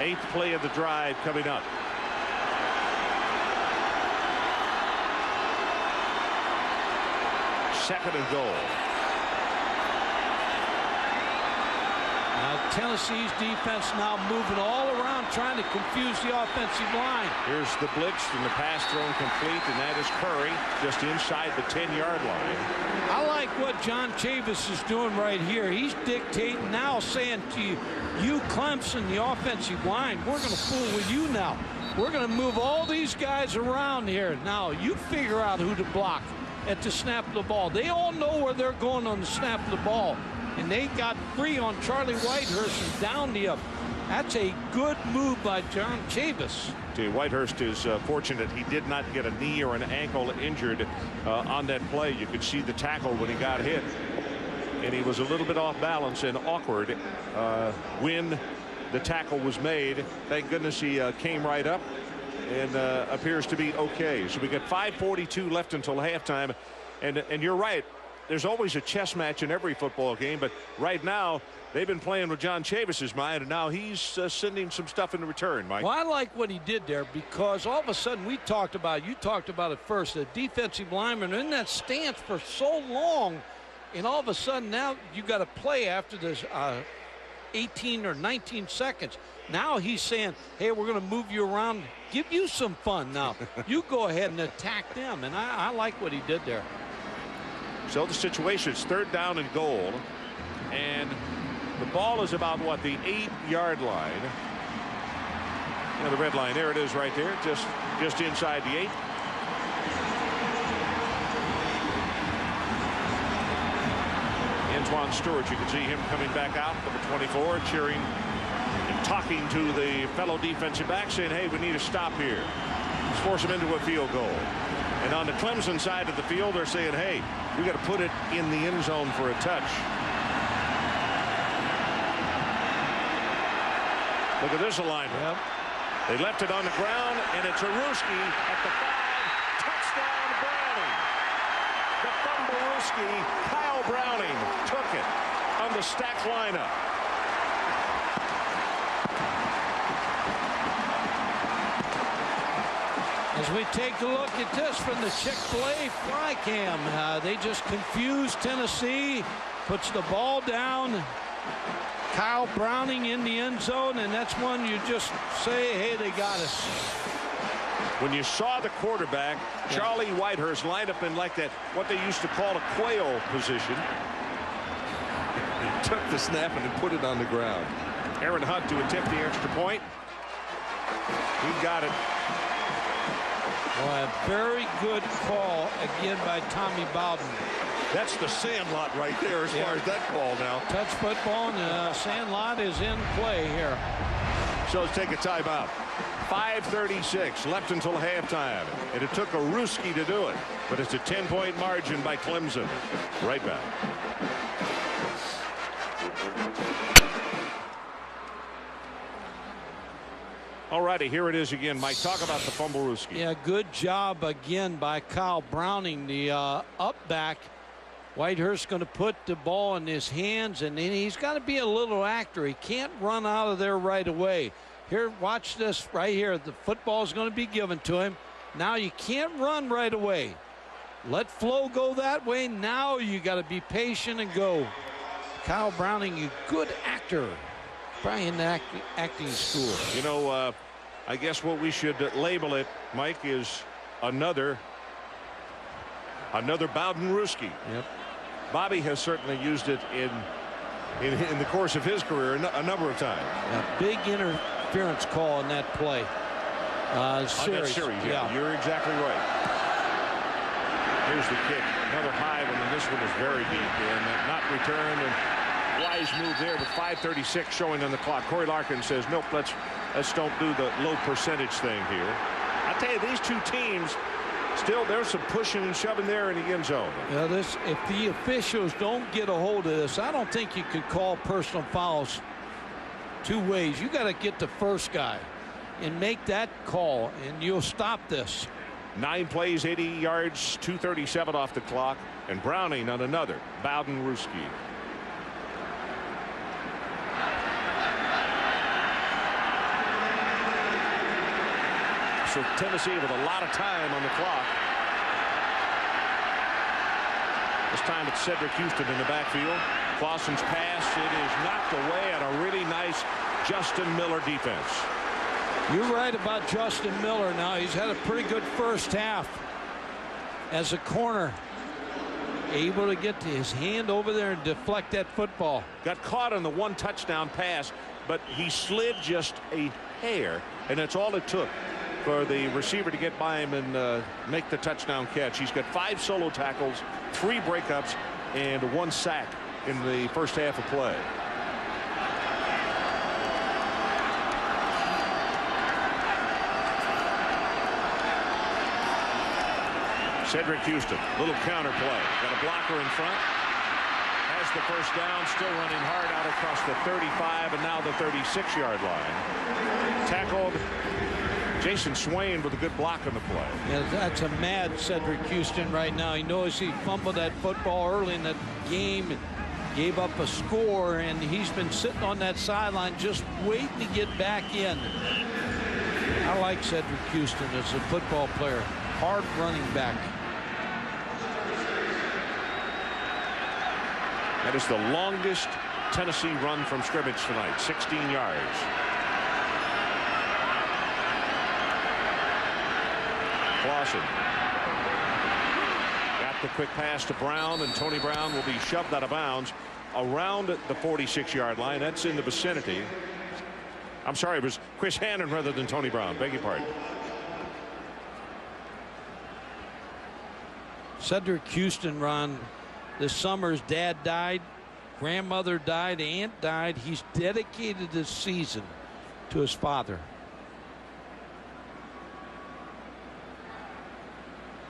8th play of the drive coming up. Second and goal. Tennessee's defense now moving all around, trying to confuse the offensive line. Here's the blitz, and the pass thrown complete, and that is Curry just inside the 10-yard line. I like what John Chavis is doing right here. He's dictating now, saying to you Clemson, the offensive line, we're going to fool with you now. We're going to move all these guys around here. Now, you figure out who to block at the snap of the ball. They all know where they're going on the snap of the ball. And they got free on Charlie Whitehurst and down the up. That's a good move by John Chavis. Whitehurst is fortunate he did not get a knee or an ankle injured on that play. You could see the tackle when he got hit. And he was a little bit off balance and awkward when the tackle was made. Thank goodness he came right up and appears to be okay. So we got 5:42 left until halftime. And you're right. There's always a chess match in every football game, but right now they've been playing with John Chavis's mind, and now he's sending some stuff in return, Mike. Well, I like what he did there because all of a sudden you talked about it first, the defensive lineman in that stance for so long, and all of a sudden now you got to play after this 18 or 19 seconds. Now he's saying, hey, we're going to move you around, give you some fun now. You go ahead and attack them, and I like what he did there. So the situation is 3rd down and goal, and the ball is about, what, the 8-yard line. You know, the red line, there it is right there, just inside the 8. Antoine Stewart, you can see him coming back out, number 24, cheering and talking to the fellow defensive back, saying, hey, we need to stop here. Let's force him into a field goal. And on the Clemson side of the field, they're saying, hey, we got to put it in the end zone for a touch. Look at this alignment. Yep. They left it on the ground, and it's Aruski at the 5. Touchdown, Browning. The Fumblerooski, Kyle Browning took it. A from the stack lineup. As we take a look at this from the Chick-fil-A fly cam, they just confused Tennessee, puts the ball down. Kyle Browning in the end zone, and that's one you just say, hey, they got us. When you saw the quarterback, Charlie Whitehurst, lined up in like that, what they used to call a quail position. He took the snap and put it on the ground. Aaron Hunt to attempt the extra point. He got it. Well, a very good call again by Tommy Bowden. That's the Sandlot right there as far as that call now. Touch football, and Sandlot is in play here. So let's take a timeout. 5:36 left until halftime. And it took a Ruski to do it. But it's a 10-point margin by Clemson. Right back. All righty, here it is again. Mike, talk about the fumble, Ruski. Yeah, good job again by Kyle Browning, the up back. Whitehurst going to put the ball in his hands, and then he's got to be a little accurate. He can't run out of there right away. Here, watch this right here. The football is going to be given to him. Now you can't run right away. Let flow go that way. Now you got to be patient and go. Kyle Browning, you good actor. Probably in the acting school. You know, I guess what we should label it, Mike, is another Bowden-Ruski. Yep. Bobby has certainly used it in the course of his career a number of times. A big interference call in that play. Series, yeah, you're exactly right. Here's the kick. Another high one, and this one is very deep here, and not returned. And wise move there with 5:36 showing on the clock. Corey Larkin says, nope, let's don't do the low percentage thing here. I tell you, these two teams, still there's some pushing and shoving there in the end zone. Yeah, if the officials don't get a hold of this, I don't think you could call personal fouls two ways. You got to get the first guy and make that call, and you'll stop this. 9 plays, 80 yards, 2:37 off the clock, and Browning on another. Bowden-Ruski. So Tennessee with a lot of time on the clock. This time it's Cedric Houston in the backfield. Clausen's pass, it is knocked away on a really nice Justin Miller defense. You're right about Justin Miller. Now he's had a pretty good first half as a corner, able to get his hand over there and deflect that football. Got caught on the one touchdown pass, but he slid just a hair, and that's all it took for the receiver to get by him and make the touchdown catch. He's got 5 solo tackles, 3 breakups, and 1 sack in the first half of play. Cedric Houston, little counter play. Got a blocker in front. Has the first down, still running hard out across the 35 and now the 36-yard line. Tackled Jason Swain with a good block on the play. Yeah, that's a mad Cedric Houston right now. He knows he fumbled that football early in that game and gave up a score, and he's been sitting on that sideline just waiting to get back in. I like Cedric Houston as a football player. Hard running back. That is the longest Tennessee run from scrimmage tonight, 16 yards. Clausen got the quick pass to Brown, and Tony Brown will be shoved out of bounds around the 46-yard line. That's in the vicinity. I'm sorry, it was Chris Hannon rather than Tony Brown. Beg your pardon. Cedric Houston, Ron, this summer his dad died, grandmother died, aunt died. He's dedicated this season to his father.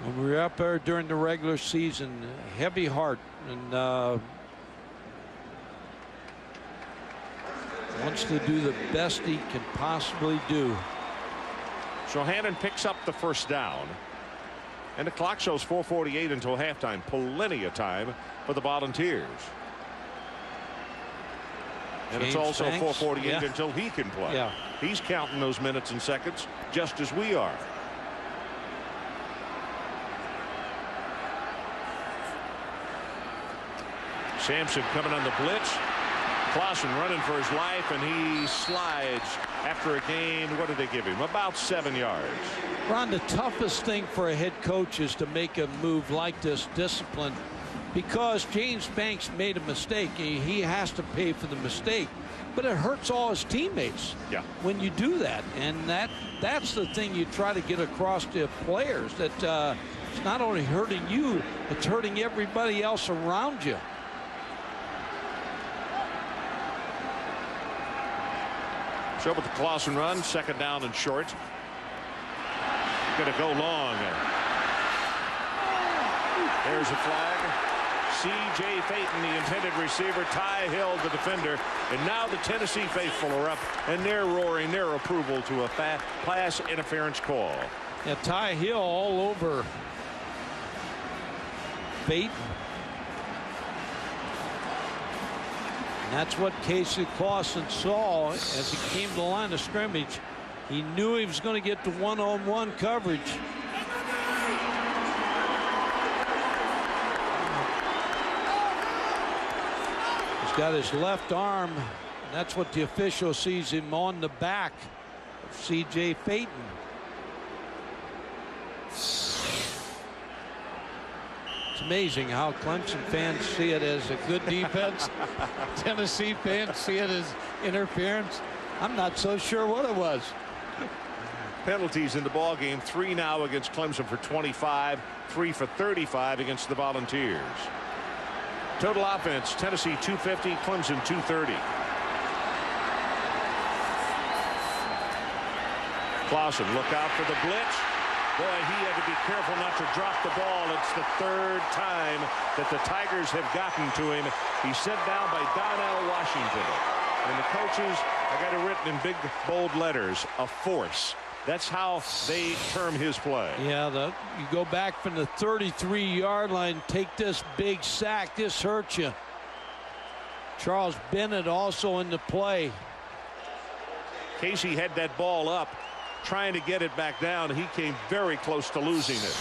When we were up there during the regular season, heavy heart, and wants to do the best he can possibly do. So Hannon picks up the first down. And the clock shows 4:48 until halftime. Plenty of time for the Volunteers. And it's also 4:48 until he can play. Yeah. He's counting those minutes and seconds just as we are. Sampson coming on the blitz. Clausen running for his life, and he slides after a gain. What did they give him? About 7 yards. Ron, the toughest thing for a head coach is to make a move like this, discipline, because James Banks made a mistake. He has to pay for the mistake, but it hurts all his teammates when you do that. And that's the thing you try to get across to players, that it's not only hurting you, it's hurting everybody else around you. So with the Clausen run, 2nd down and short. Going to go long. There's a flag. C.J. Phaeton, the intended receiver. Ty Hill, the defender. And now the Tennessee faithful are up, and they're roaring their approval to a pass interference call. Yeah, Ty Hill all over Phaeton. And that's what Casey Clausen saw as he came to the line of scrimmage. He knew he was going to get to one-on-one coverage. He's got his left arm, and that's what the official sees him on the back of C.J. Phaeton. It's amazing how Clemson fans see it as a good defense. Tennessee fans see it as interference. I'm not so sure what it was. Penalties in the ball game. 3 now against Clemson for 25, 3 for 35 against the Volunteers. Total offense, Tennessee 250, Clemson 230. Clausen, look out for the blitz. Boy, he had to be careful not to drop the ball. It's the 3rd time that the Tigers have gotten to him. He's sent down by Donnell Washington. And the coaches, I got it written in big, bold letters, a force. That's how they term his play. Yeah, you go back from the 33-yard line, take this big sack. This hurts you. Charles Bennett also in the play. Casey had that ball up, trying to get it back down. He came very close to losing it.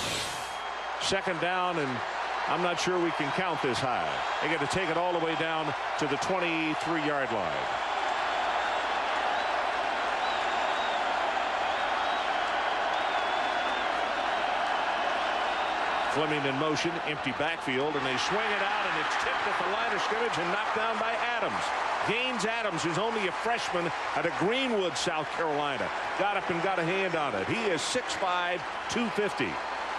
2nd down, and I'm not sure we can count this high. They got to take it all the way down to the 23-yard line. Fleming in motion, empty backfield, and they swing it out, and it's tipped at the line of scrimmage and knocked down by Adams. Gaines Adams, who's only a freshman out of Greenwood, South Carolina, got up and got a hand on it. He is 6'5", 250.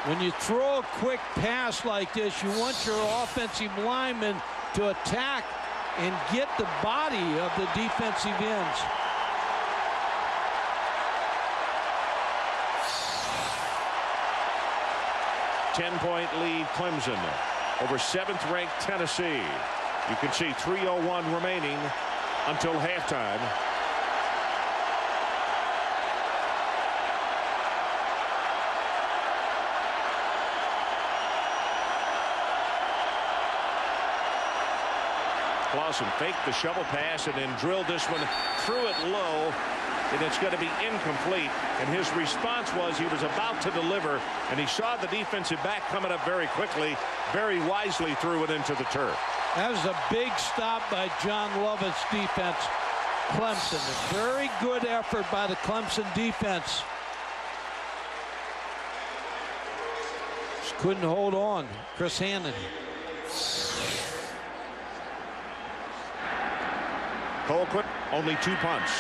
When you throw a quick pass like this, you want your offensive lineman to attack and get the body of the defensive ends. Ten-point lead, Clemson over 7th-ranked Tennessee. You can see 3:01 remaining until halftime. Clausen faked the shovel pass and then drilled this one, threw it low, and it's going to be incomplete. And his response was he was about to deliver, and he saw the defensive back coming up very quickly, very wisely threw it into the turf. That was a big stop by John Lovett's defense. Clemson, a very good effort by the Clemson defense. Just couldn't hold on. Chris Hannon. Colquitt, only 2 punts.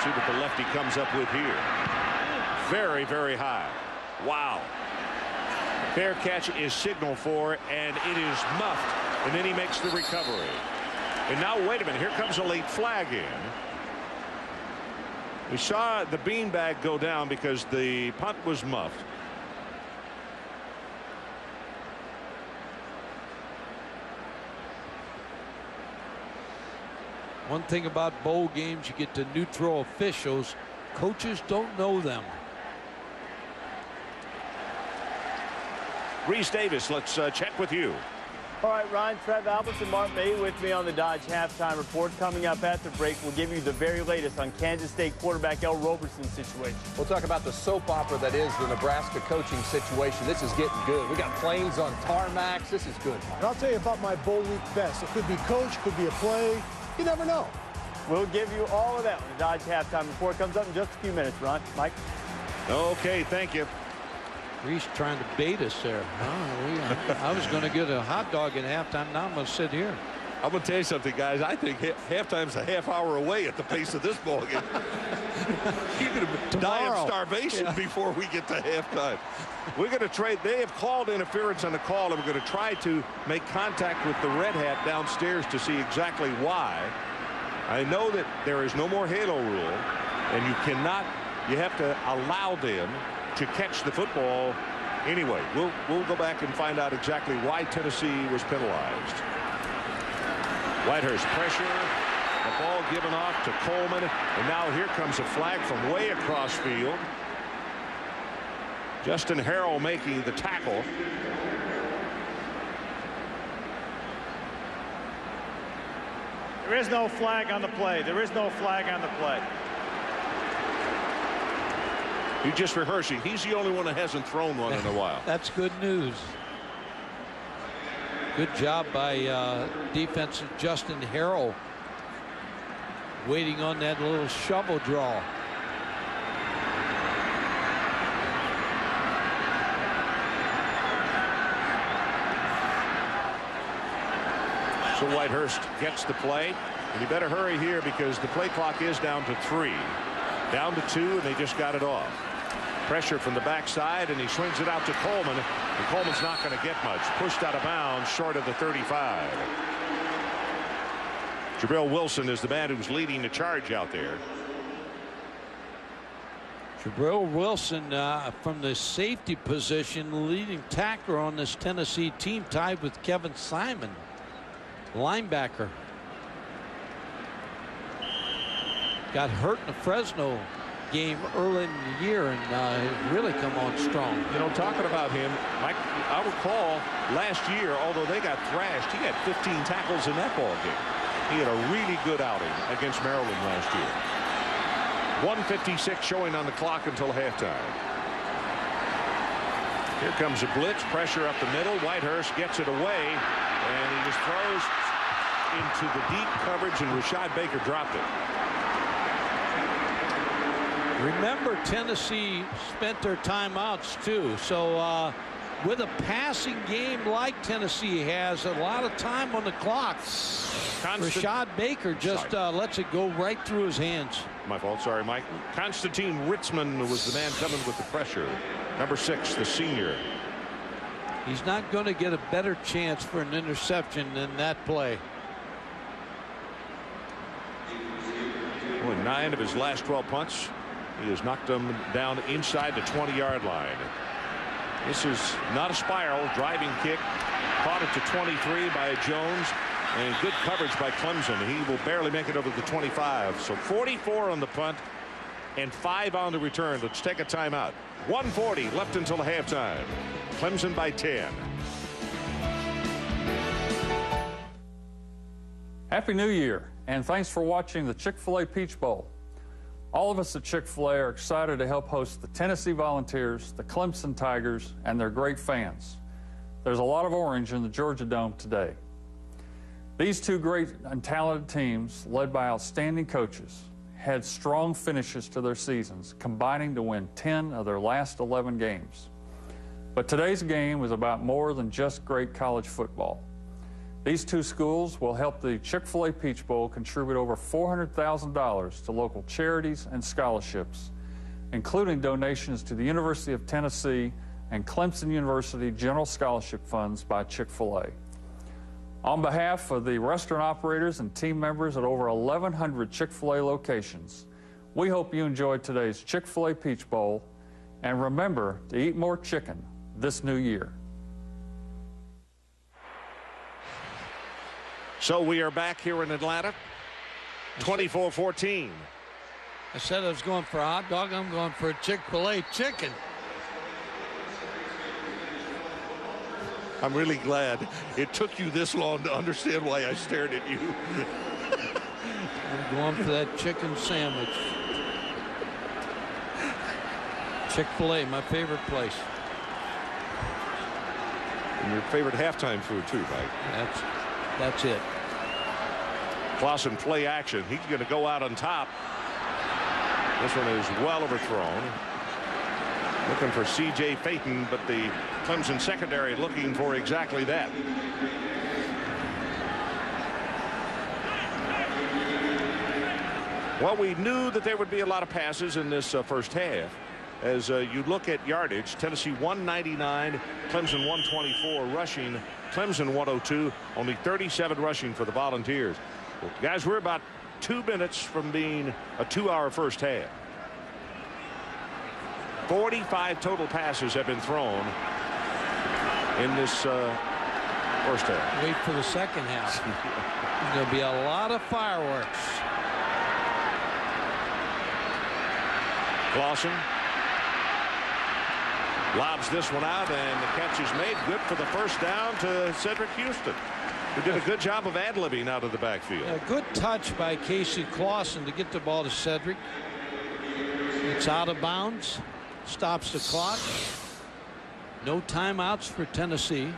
See what the lefty comes up with here. Very, very high. Wow. Fair catch is signaled for, and it is muffed, and then he makes the recovery. And now, wait a minute, here comes a late flag in. We saw the beanbag go down because the punt was muffed. One thing about bowl games, you get to neutral officials. Coaches don't know them. Reese Davis, let's check with you. All right, Ryan, Trev Alberts and Mark May with me on the Dodge Halftime Report. Coming up at the break, we'll give you the very latest on Kansas State quarterback El Roberson's situation. We'll talk about the soap opera that is the Nebraska coaching situation. This is getting good. We got planes on tarmacs. This is good. And I'll tell you about my bowl week best. It could be coach, could be a play. You never know. We'll give you all of that when the Dodge Halftime Report comes up in just a few minutes, Ron. Mike? Okay, thank you. Reese trying to bait us there. I was going to get a hot dog in halftime. Now I'm going to sit here. I'm going to tell you something, guys. I think halftime's a half hour away at the pace of this ball game. You're going to die of starvation before we get to halftime. We're going to trade. They have called interference on the call, and we're going to try to make contact with the red hat downstairs to see exactly why. I know that there is no more halo rule, and you have to allow them to catch the football anyway. We'll go back and find out exactly why Tennessee was penalized. Whitehurst pressure, the ball given off to Coleman, and now here comes a flag from way across field. Justin Harrell making the tackle. There is no flag on the play. There is no flag on the play. He's just rehearsing. He's the only one that hasn't thrown one in a while. That's good news. Good job by defensive Justin Harrell. Waiting on that little shovel draw. So Whitehurst gets the play. And you better hurry here because the play clock is down to 3. Down to 2, and they just got it off. Pressure from the backside, and he swings it out to Coleman. And Coleman's not going to get much. Pushed out of bounds short of the 35. Jabril Wilson is the man who's leading the charge out there. Jabril Wilson from the safety position, leading tackler on this Tennessee team, tied with Kevin Simon, linebacker. Got hurt in the Fresno game early in the year and really come on strong. You know, talking about him, Mike, I recall last year, although they got thrashed, he had 15 tackles in that ball game. He had a really good outing against Maryland last year. 1:56 showing on the clock until halftime. Here comes a blitz, pressure up the middle. Whitehurst gets it away, and he just throws into the deep coverage, and Rashad Baker dropped it. Remember, Tennessee spent their timeouts too, so with a passing game like Tennessee has, a lot of time on the clock. Rashad Baker just lets it go right through his hands. My fault, sorry, Mike. Constantine Ritzman was the man coming with the pressure. Number 6, the senior. He's not going to get a better chance for an interception than that play. Only 9 of his last 12 punts. He has knocked them down inside the 20-yard line. This is not a spiral. Driving kick. Caught it to 23 by Jones. And good coverage by Clemson. He will barely make it over the 25. So 44 on the punt and 5 on the return. Let's take a timeout. 1:40 left until halftime. Clemson by 10. Happy New Year, and thanks for watching the Chick-fil-A Peach Bowl. All of us at Chick-fil-A are excited to help host the Tennessee Volunteers, the Clemson Tigers, and their great fans. There's a lot of orange in the Georgia Dome today. These two great and talented teams, led by outstanding coaches, had strong finishes to their seasons, combining to win 10 of their last 11 games. But today's game is about more than just great college football. These two schools will help the Chick-fil-A Peach Bowl contribute over $400,000 to local charities and scholarships, including donations to the University of Tennessee and Clemson University General Scholarship Funds by Chick-fil-A. On behalf of the restaurant operators and team members at over 1,100 Chick-fil-A locations, we hope you enjoyed today's Chick-fil-A Peach Bowl, and remember to eat more chicken this new year. So we are back here in Atlanta. 24-14. I said I was going for a hot dog. I'm going for a Chick-fil-A chicken. I'm really glad it took you this long to understand why I stared at you. I'm going for that chicken sandwich. Chick-fil-A, my favorite place. And your favorite halftime food too, Mike. That's it. Clausen play action. He's going to go out on top. This one is well overthrown. Looking for C.J. Payton, but the Clemson secondary looking for exactly that. Well, we knew that there would be a lot of passes in this first half. As you look at yardage, Tennessee 199, Clemson 124 rushing, Clemson 102, only 37 rushing for the Volunteers. Well, guys, we're about 2 minutes from being a 2-hour first half. 45 total passes have been thrown in this first half. Wait for the second half. There's going to be a lot of fireworks. Clausen lobs this one out, and the catch is made. Good for the first down to Cedric Houston, who did a good job of ad-libbing out of the backfield. A good touch by Casey Clausen to get the ball to Cedric. It's out of bounds. Stops the clock. No timeouts for Tennessee.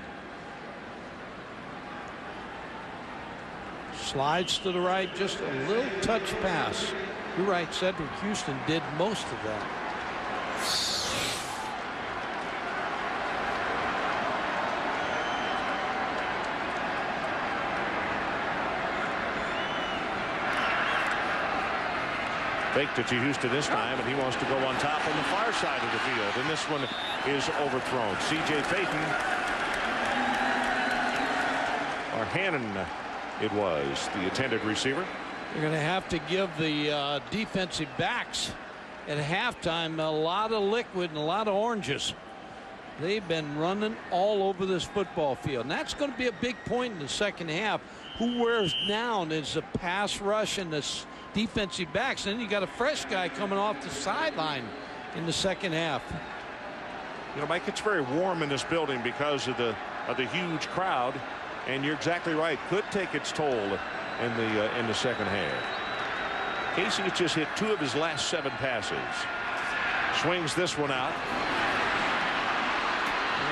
Slides to the right, just a little touch pass. You're right, Cedric Houston did most of that. Faked it to Houston this time, and he wants to go on top on the far side of the field, and this one is overthrown. C.J. Payton, or Hannon, it was the intended receiver. You're going to have to give the defensive backs at halftime a lot of liquid and a lot of oranges. They've been running all over this football field, and that's going to be a big point in the second half. Who wears down is the pass rush and the defensive backs. And then you got a fresh guy coming off the sideline in the second half. You know, Mike, it's very warm in this building because of the huge crowd, and you're exactly right. Could take its toll in the second half. Casey has just hit 2 of his last 7 passes. Swings this one out.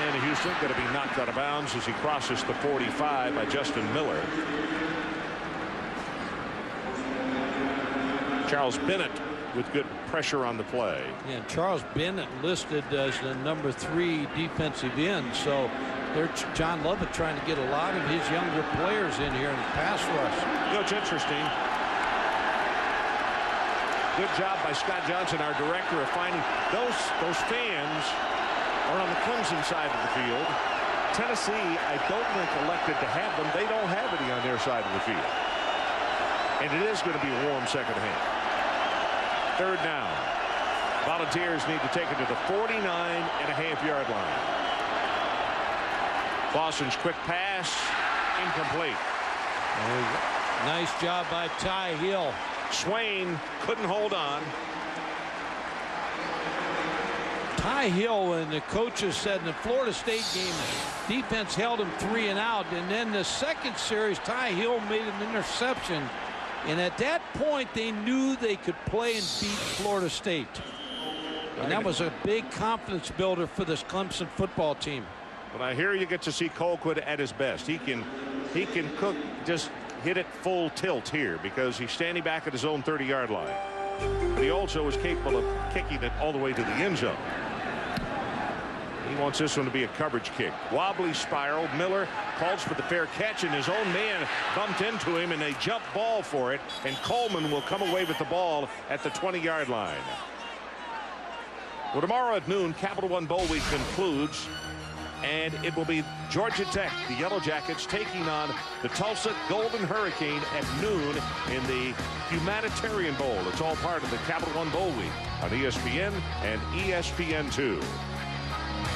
And Houston going to be knocked out of bounds as he crosses the 45 by Justin Miller. Charles Bennett with good pressure on the play. Yeah, Charles Bennett listed as the number 3 defensive end. So they're John Lovett trying to get a lot of his younger players in here in the pass rush. You know, it's interesting. Good job by Scott Johnson, our director, of finding those fans are on the Clemson side of the field. Tennessee, I don't think, elected to have them. They don't have any on their side of the field. And it is going to be a warm second half. 3rd down. Volunteers need to take it to the 49.5-yard line. Clausen's quick pass, incomplete. Nice job by Ty Hill. Swain couldn't hold on. Ty Hill and the coaches said in the Florida State game, defense held him 3 and out. And then the second series, Ty Hill made an interception. And at that point, they knew they could play and beat Florida State. And that was a big confidence builder for this Clemson football team. But I hear you get to see Colquitt at his best. He can cook, just hit it full tilt here because he's standing back at his own 30-yard line. But he also is capable of kicking it all the way to the end zone. He wants this one to be a coverage kick. Wobbly spiral. Miller calls for the fair catch, and his own man bumped into him, and they jump ball for it, and Coleman will come away with the ball at the 20-yard line. Well, tomorrow at noon, Capital One Bowl Week concludes, and it will be Georgia Tech, the Yellow Jackets, taking on the Tulsa Golden Hurricane at noon in the Humanitarian Bowl. It's all part of the Capital One Bowl Week on ESPN and ESPN2.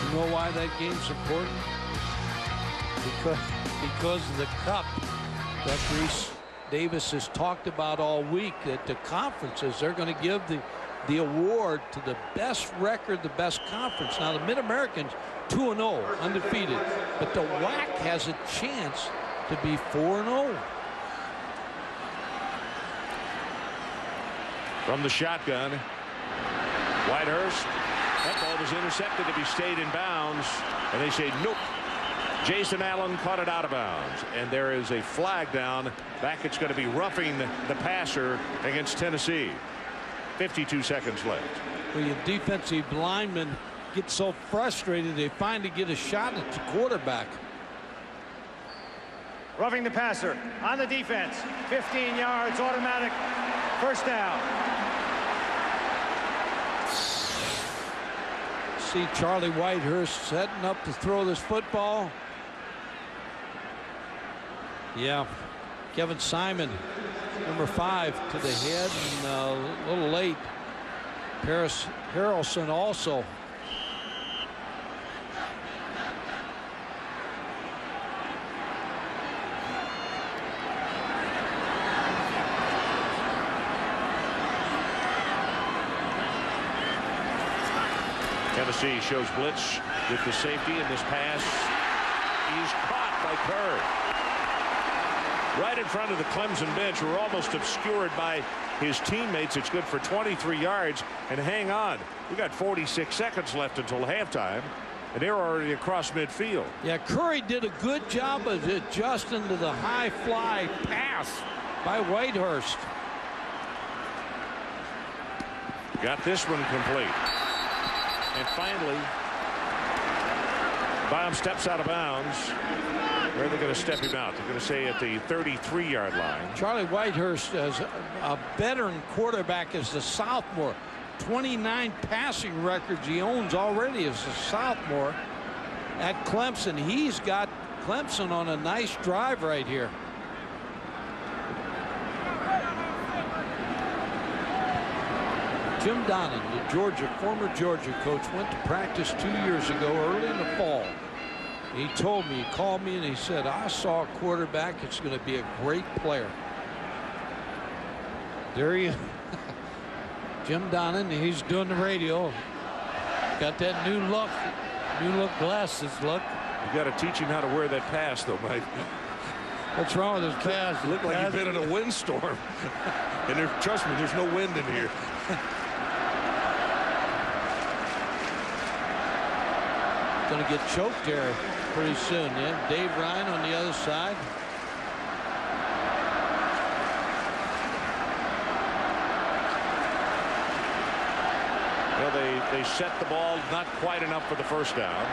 You know why that game's important? Because of the cup that Reese Davis has talked about all week, that the conferences, they're going to give the the award to the best record, the best conference. Now, the Mid-Americans 2-0, undefeated. But the WAC has a chance to be 4-0. From the shotgun, Whitehurst. That ball was intercepted to be stayed in bounds. And they say, nope. Jason Allen caught it out of bounds. And there is a flag down. Back, it's going to be roughing the passer against Tennessee. 52 seconds left. Well, your defensive linemen get so frustrated they finally get a shot at the quarterback. Roughing the passer on the defense. 15 yards, automatic. First down. See Charlie Whitehurst setting up to throw this football. Yeah, Kevin Simon, number 5, to the head, and a little late. Paris Harrelson also. Tennessee shows blitz with the safety, and this pass is caught by Kerr. Right in front of the Clemson bench, we're almost obscured by his teammates. It's good for 23 yards. And hang on, we got 46 seconds left until halftime, and they're already across midfield. Yeah, Curry did a good job of adjusting to the high fly pass by Whitehurst. Got this one complete. And finally, Baum steps out of bounds. Where are they going to step him out? They're going to say at the 33-yard line. Charlie Whitehurst, as a veteran quarterback, as a sophomore. 29 passing records he owns already as a sophomore at Clemson. He's got Clemson on a nice drive right here. Jim Donnan, the former Georgia coach, went to practice 2 years ago, early in the fall. He told me, he called me, and he said, I saw a quarterback. It's going to be a great player. There he is. Jim Donnan, he's doing the radio. Got that new look glasses look. You got to teach him how to wear that pass, though, Mike. What's wrong with his pass? Look like you've been in a windstorm. And trust me, there's no wind in here. Going to get choked there pretty soon. Yeah, Dave Ryan on the other side. Well, they set the ball not quite enough for the first down.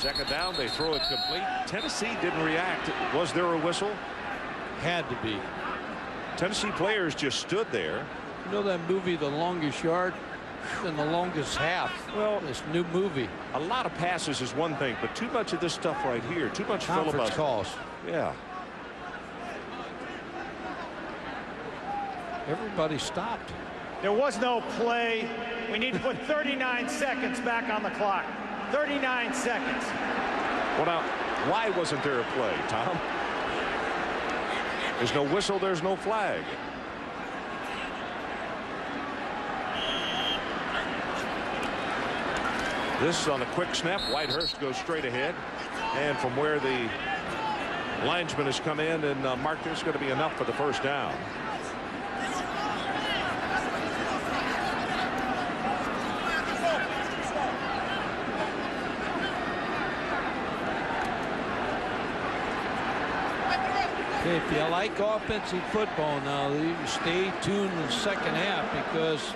Second down, they throw it complete. Tennessee didn't react. Was there a whistle? Had to be. Tennessee players just stood there. You know that movie, The Longest Yard, and The Longest Half? Well, this new movie. A lot of passes is one thing, but too much of this stuff right here, too much conference calls. Yeah. Everybody stopped. There was no play. We need to put 39 seconds back on the clock. 39 seconds. Well, now, why wasn't there a play, Tom? There's no whistle, there's no flag. This on a quick snap. Whitehurst goes straight ahead. And from where the linesman has come in and marked, there's going to be enough for the first down. If you like offensive football now, you stay tuned in the second half, because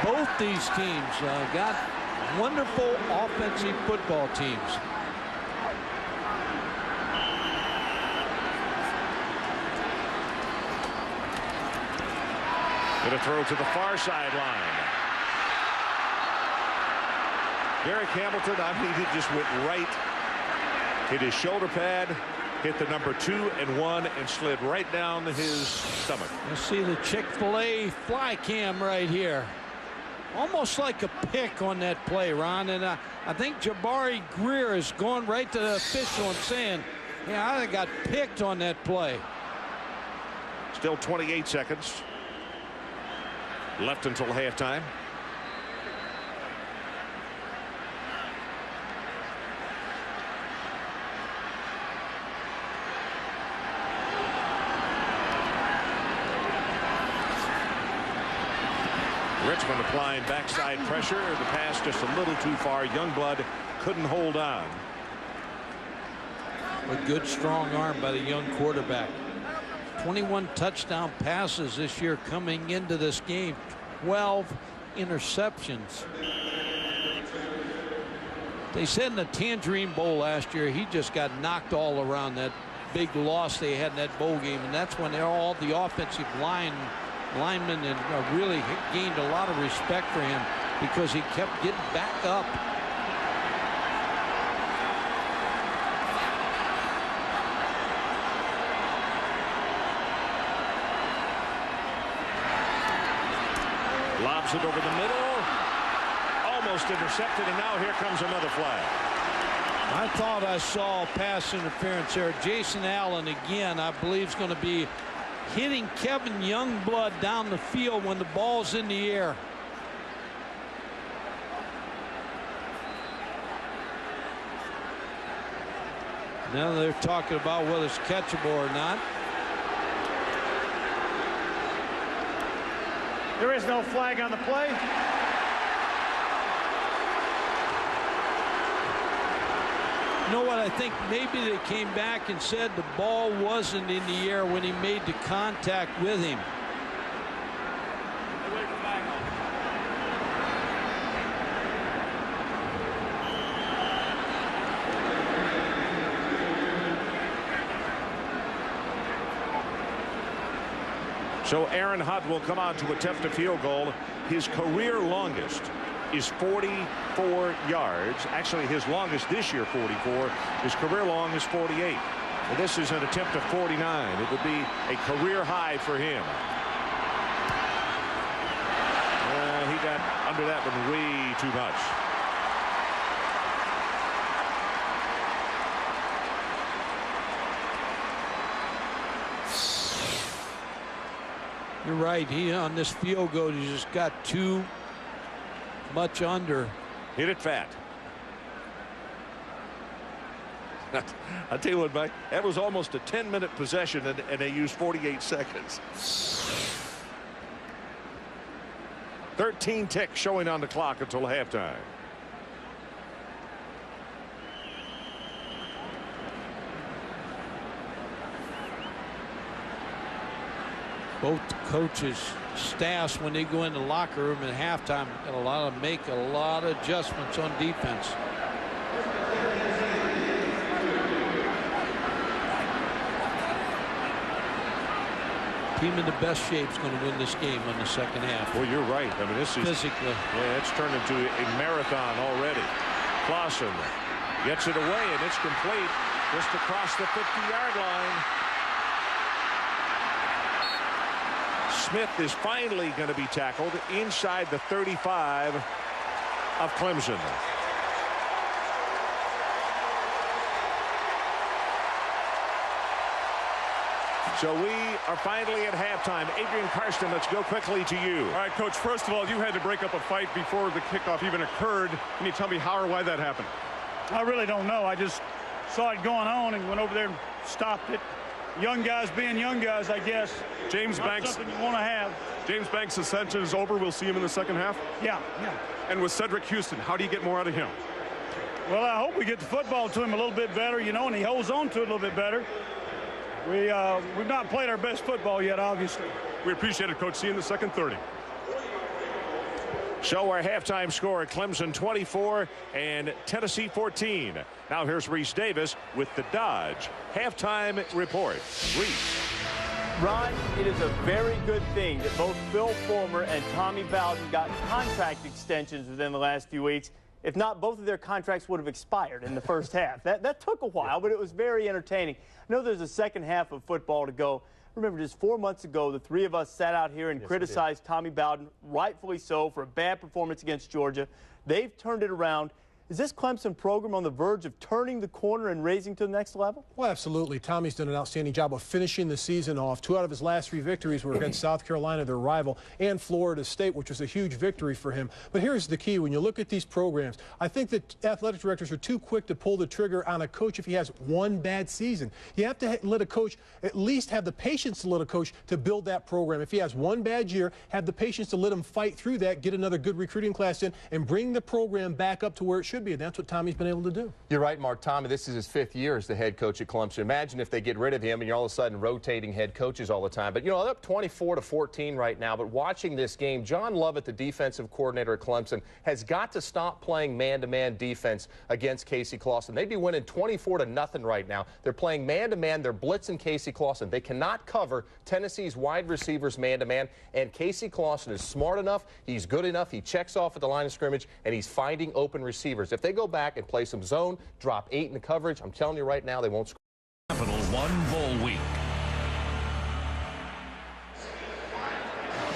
both these teams got wonderful offensive football teams. Going to throw to the far sideline. Derek Hamilton, I mean, he just went right Hit his shoulder pad, hit the number 2 and 1, and slid right down his stomach. Let's see the Chick-fil-A fly cam right here. Almost like a pick on that play, Ron. And I think Jabari Greer is going right to the official and saying, yeah, I got picked on that play. Still 28 seconds left until halftime. Richmond applying backside pressure. The pass just a little too far. Youngblood couldn't hold on. A good strong arm by the young quarterback. 21 touchdown passes this year coming into this game. 12 interceptions. They said in the Tangerine Bowl last year he just got knocked all around, that big loss they had in that bowl game, and that's when all the offensive linemen and really gained a lot of respect for him because he kept getting back up. Lobs it over the middle. Almost intercepted, and now here comes another flag. I thought I saw pass interference there. Jason Allen again, I believe, is going to be hitting Kevin Youngblood down the field when the ball's in the air. Now they're talking about whether it's catchable or not. There is no flag on the play. You know what? I think maybe they came back and said the ball wasn't in the air when he made the contact with him. So Aaron Hunt will come on to attempt a field goal. His career longest is 44 yards. Actually, his longest this year, 44. His career long is 48. And this is an attempt of 49. It would be a career high for him. He got under that one way too much. You're right. He on this field goal, he just got too much under. Hit it fat. I tell you what, Mike, that was almost a 10-minute possession, and they used 48 seconds. 13 ticks showing on the clock until halftime. Both coaches, staffs, when they go in the locker room at halftime, make a lot of adjustments on defense. Team in the best shape is going to win this game in the second half. Well, you're right. I mean, this is physically. Yeah, it's turned into a marathon already. Clausen gets it away, and it's complete just across the 50-yard line. Smith is finally going to be tackled inside the 35 of Clemson. So we are finally at halftime. Adrian Karsten, let's go quickly to you. All right, Coach, first of all, you had to break up a fight before the kickoff even occurred. Can you tell me how or why that happened? I really don't know. I just saw it going on and went over there and stopped it. Young guys being young guys, I guess. James Banks. Something you want to have. James Banks' suspension is over. We'll see him in the second half. Yeah. And with Cedric Houston, how do you get more out of him? Well, I hope we get the football to him a little bit better, and he holds on to it a little bit better. We've not played our best football yet, obviously. We appreciate it, Coach. See you in the second 30. So our halftime score at Clemson 24 and Tennessee 14. Now here's Reese Davis with the Dodge halftime report. Reese. Ron, it is a very good thing that both Phil Fulmer and Tommy Bowden got contract extensions within the last few weeks. If not, both of their contracts would have expired in the first half. That took a while, but it was very entertaining. I know there's a second half of football to go. Remember, just 4 months ago, the three of us sat out here and criticized Tommy Bowden, rightfully so, for a bad performance against Georgia. They've turned it around. Is this Clemson program on the verge of turning the corner and raising to the next level? Well, absolutely. Tommy's done an outstanding job of finishing the season off. 2 out of his last 3 victories were against South Carolina, their rival, and Florida State, which was a huge victory for him. But here's the key. When you look at these programs, I think that athletic directors are too quick to pull the trigger on a coach if he has one bad season. You have to let a coach at least have the patience to let a coach to build that program. If he has one bad year, have the patience to let him fight through that, get another good recruiting class in, and bring the program back up to where it should be. And that's what Tommy's been able to do. You're right, Mark. Tommy, this is his 5th year as the head coach at Clemson. Imagine if they get rid of him and you're all of a sudden rotating head coaches all the time. But, you know, they're up 24-14 right now. But watching this game, John Lovett, the defensive coordinator at Clemson, has got to stop playing man-to-man defense against Casey Clausen. They'd be winning 24-0 right now. They're playing man-to-man. They're blitzing Casey Clausen. They cannot cover Tennessee's wide receivers man-to-man. And Casey Clausen is smart enough. He's good enough. He checks off at the line of scrimmage, and he's finding open receivers. If they go back and play some zone, drop 8 in the coverage, I'm telling you right now, they won't score. Capital One Bowl Week.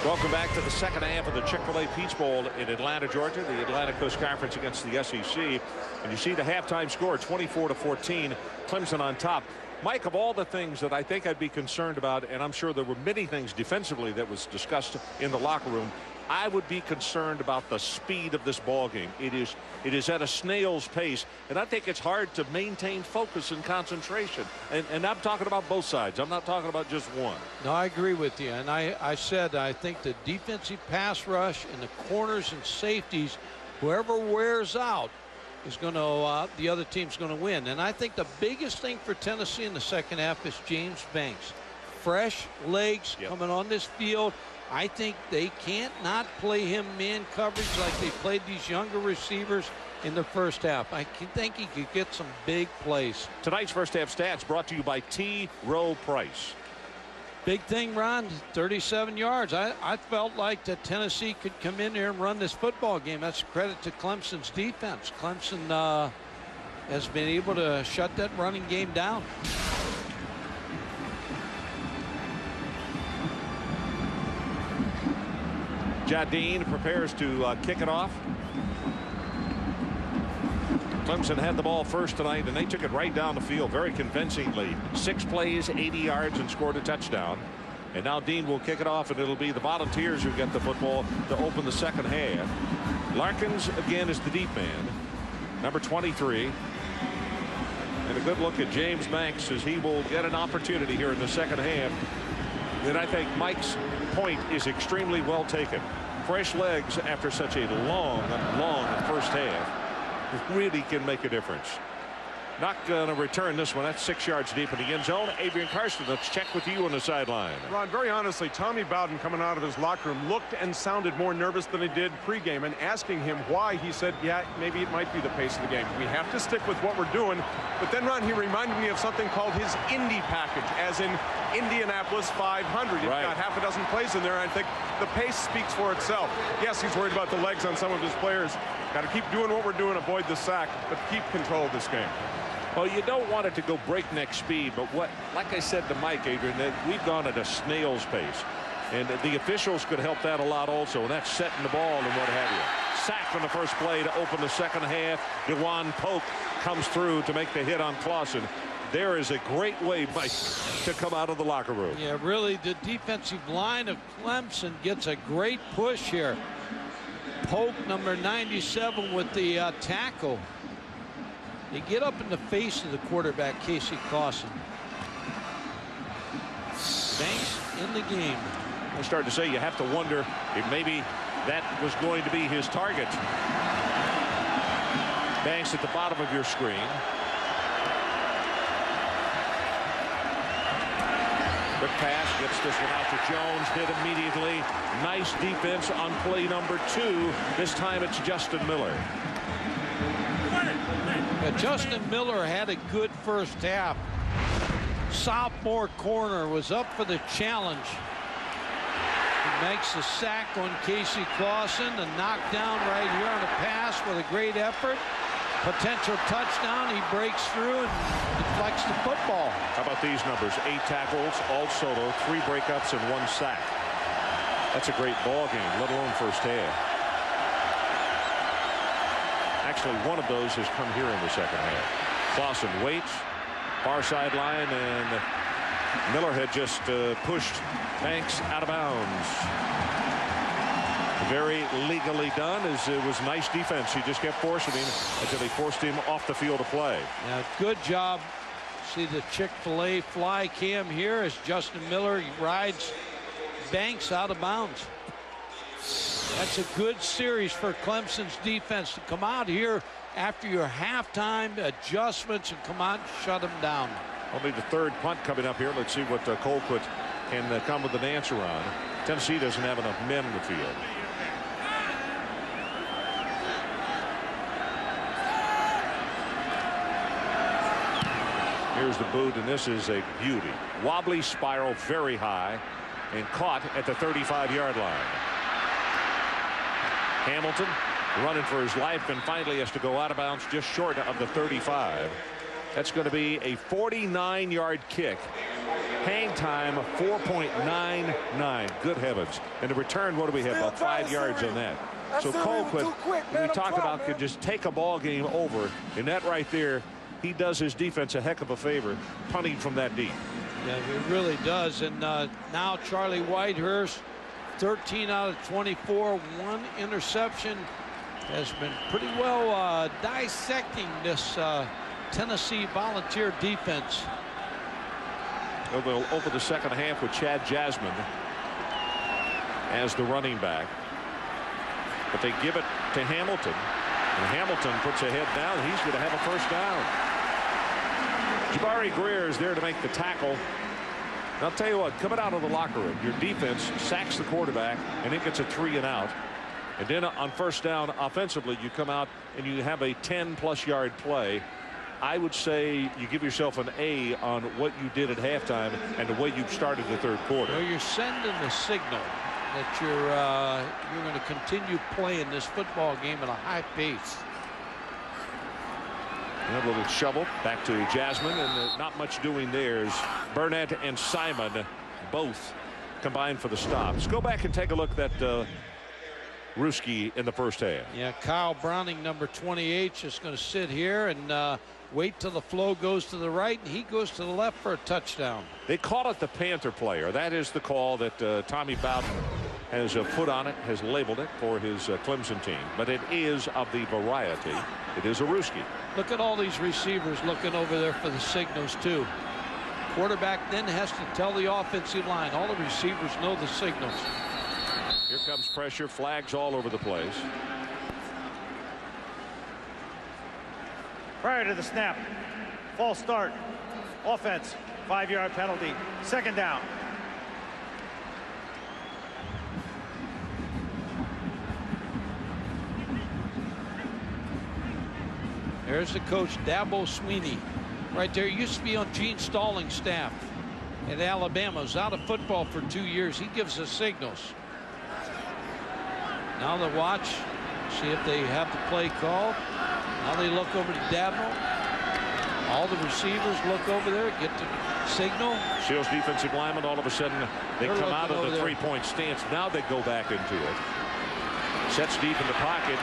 Welcome back to the second half of the Chick-fil-A Peach Bowl in Atlanta, Georgia, the Atlantic Coast Conference against the SEC. And you see the halftime score, 24-14, Clemson on top. Mike, of all the things that I think I'd be concerned about, and I'm sure there were many things defensively that was discussed in the locker room, I would be concerned about the speed of this ball game. It is at a snail's pace, and I think it's hard to maintain focus and concentration. And I'm talking about both sides. I'm not talking about just one. No, I agree with you. And I said I think the defensive pass rush and the corners and safeties, whoever wears out is going to the other team's going to win. And I think the biggest thing for Tennessee in the second half is James Banks. Fresh legs coming on this field. I think they can't not play him man coverage like they played these younger receivers in the first half. I think he could get some big plays. Tonight's first half stats brought to you by T. Rowe Price. Big thing, Ron, 37 yards. I felt like that Tennessee could come in here and run this football game. That's a credit to Clemson's defense. Clemson has been able to shut that running game down. Jardine prepares to kick it off. Clemson had the ball first tonight, and they took it right down the field very convincingly. 6 plays, 80 yards, and scored a touchdown. And now Dean will kick it off, and it'll be the Volunteers who get the football to open the second half. Larkins again is the deep man, number 23. And a good look at James Banks as he will get an opportunity here in the second half. And I think Mike's point is extremely well taken. Fresh legs after such a long first half really can make a difference. Not going to return this one. That's 6 yards deep in the end zone. Adrian Karsten, let's check with you on the sideline. Ron, very honestly, Tommy Bowden coming out of his locker room looked and sounded more nervous than he did pregame, and asking him why, he said, yeah, maybe it might be the pace of the game. We have to stick with what we're doing. But then, Ron, he reminded me of something called his Indy package, as in Indianapolis 500. You've got half a dozen plays in there. I think the pace speaks for itself. Yes, he's worried about the legs on some of his players. Got to keep doing what we're doing, avoid the sack, but keep control of this game. Well, you don't want it to go breakneck speed, but like I said to Mike, Adrian, that we've gone at a snail's pace. And the officials could help that a lot also, and that's setting the ball and what have you. Sack on the first play to open the second half. DeJuan Polk comes through to make the hit on Clausen. There is a great way, Mike, to come out of the locker room. Yeah, really, the defensive line of Clemson gets a great push here. Polk, number 97, with the tackle. They get up in the face of the quarterback, Casey Clausen. Banks in the game. I started to say you have to wonder if maybe that was going to be his target. Banks at the bottom of your screen. Quick pass, gets this one out to Jones, hit immediately. Nice defense on play number 2. This time it's Justin Miller. Justin Miller had a good first half. Sophomore corner was up for the challenge. Makes the sack on Casey Clausen. The knockdown right here on a pass with a great effort. Potential touchdown. He breaks through and deflects the football. How about these numbers? 8 tackles, all solo, 3 breakups, and 1 sack. That's a great ball game, let alone first half. Actually, one of those has come here in the second half. Clausen waits, far sideline, and Miller had just pushed Banks out of bounds. Very legally done, as it was nice defense. He just kept forcing him until they forced him off the field to play. Yeah, good job. See the Chick-fil-A fly cam here as Justin Miller rides Banks out of bounds. That's a good series for Clemson's defense to come out here after your halftime adjustments and come out and shut them down. Only the 3rd punt coming up here. Let's see what Colquitt can come with an answer on. Tennessee doesn't have enough men in the field. Here's the boot, and this is a beauty. Wobbly spiral very high and caught at the 35-yard line. Hamilton running for his life and finally has to go out of bounds just short of the 35. That's going to be a 49-yard kick. Hang time 4.99. Good heavens. And the return, what do we have? About 5 yards on that. So Colquitt, we talk about, could just take a ball game over, and that right there, he does his defense a heck of a favor punting from that deep. Yeah, it really does. And now Charlie Whitehurst, 13 out of 24, 1 interception, has been pretty well dissecting this Tennessee Volunteer defense. Over the second half with Chad Jasmine as the running back. But they give it to Hamilton. And Hamilton puts a head down. He's going to have a first down. Jabari Greer is there to make the tackle. And I'll tell you what, coming out of the locker room, your defense sacks the quarterback and it gets a 3 and out. And then on first down offensively, you come out and you have a 10+ yard play. I would say you give yourself an A on what you did at halftime and the way you started the 3rd quarter. Well, you're sending the signal that you're going to continue playing this football game at a high pace. And a little shovel back to Jasmine, and not much doing there as Burnett and Simon both combined for the stop. Let's go back and take a look at that Ruski in the first half. Yeah, Kyle Browning, number 28, just going to sit here and wait till the flow goes to the right, and he goes to the left for a touchdown. They call it the Panther player. That is the call that Tommy Bowden has put on it, has labeled it for his Clemson team. But it is of the variety. It is a Ruski. Look at all these receivers looking over there for the signals, too. Quarterback then has to tell the offensive line. All the receivers know the signals. Here comes pressure, flags all over the place. Prior to the snap, false start, offense, 5-yard penalty, 2nd down. There's the coach, Dabo Sweeney. Right there, used to be on Gene Stallings' staff at Alabama. Was out of football for 2 years. He gives us signals. Now they watch, see if they have the play called. Now they look over to Dabo. All the receivers look over there, get the signal. Shields defensive lineman, all of a sudden they come out of the 3-point stance. Now they go back into it. Sets deep in the pocket,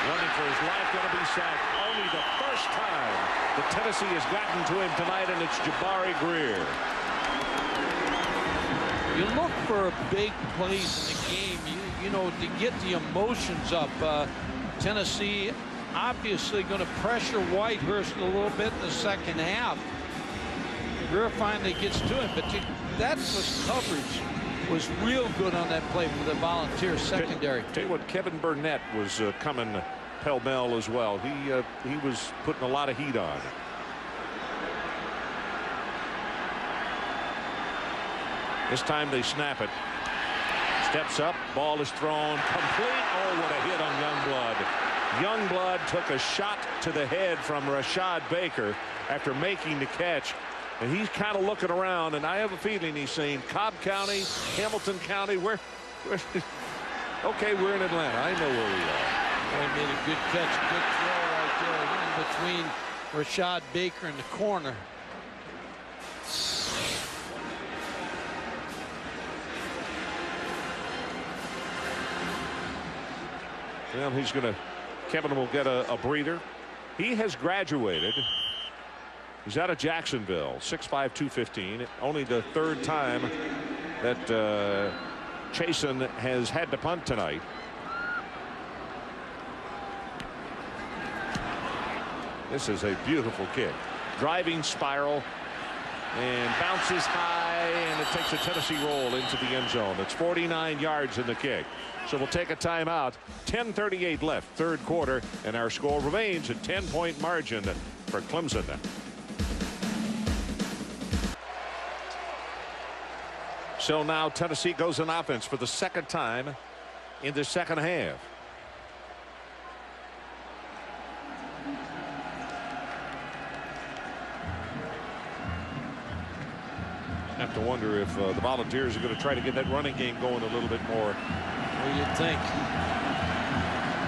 running for his life, going to be sacked. Only the first time that Tennessee has gotten to him tonight, and it's Jabari Greer. You look for big plays in the game, you know, to get the emotions up. Tennessee obviously going to pressure Whitehurst a little bit in the second half. Greer finally gets to him, but that was coverage was real good on that play for the Volunteer secondary. Tell you what, Kevin Burnett was coming pell-mell as well. He was putting a lot of heat on. This time they snap it. Steps up, ball is thrown, complete. Oh, what a hit on Youngblood. Youngblood took a shot to the head from Rashad Baker after making the catch. And he's kind of looking around, and I have a feeling he's saying, Cobb County, Hamilton County, Okay, we're in Atlanta. I know where we are. Boy, made a good catch, good throw right there in between Rashad Baker in the corner. Well, Kevin will get a breather. He has graduated. He's out of Jacksonville, 6'5", 215. Only the third time that Chasen has had to punt tonight. This is a beautiful kick. Driving spiral and bounces high, and it takes a Tennessee roll into the end zone. It's 49 yards in the kick. So we'll take a timeout. 10:38 left, third quarter, and our score remains a 10-point margin for Clemson. So now Tennessee goes on offense for the second time in the second half. Have to wonder if the Volunteers are going to try to get that running game going a little bit more. What do you think?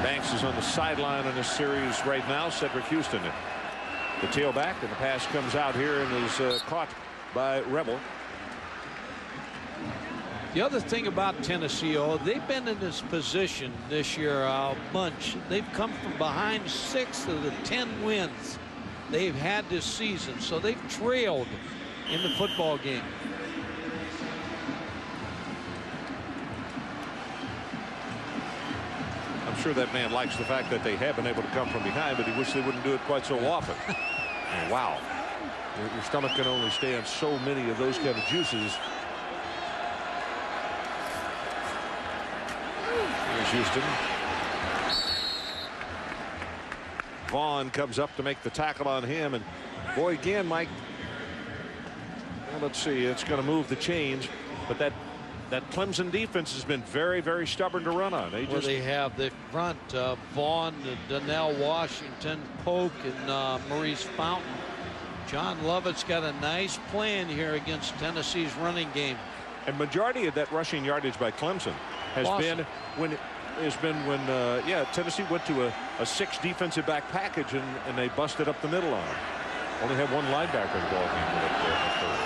Banks is on the sideline in this series right now. Cedric Houston, the tailback, and the pass comes out here and is caught by Rebel. The other thing about Tennessee, they've been in this position this year a bunch. They've come from behind 6 of the 10 wins they've had this season, so they've trailed in the football game. I'm sure that man likes the fact that they have been able to come from behind, but he wishes they wouldn't do it quite so often. Wow. Your stomach can only stand so many of those kind of juices. Here's Houston. Vaughn comes up to make the tackle on him, and boy, again, Mike, well, let's see, it's going to move the chains, but that Clemson defense has been very, very stubborn to run on. They have the front, Vaughn, Donnell Washington, Polk, and Maurice Fountain. John Lovett's got a nice plan here against Tennessee's running game. And majority of that rushing yardage by Clemson has been when Tennessee went to a 6 defensive back package and they busted up the middle on them. Only had one linebacker in the ball game.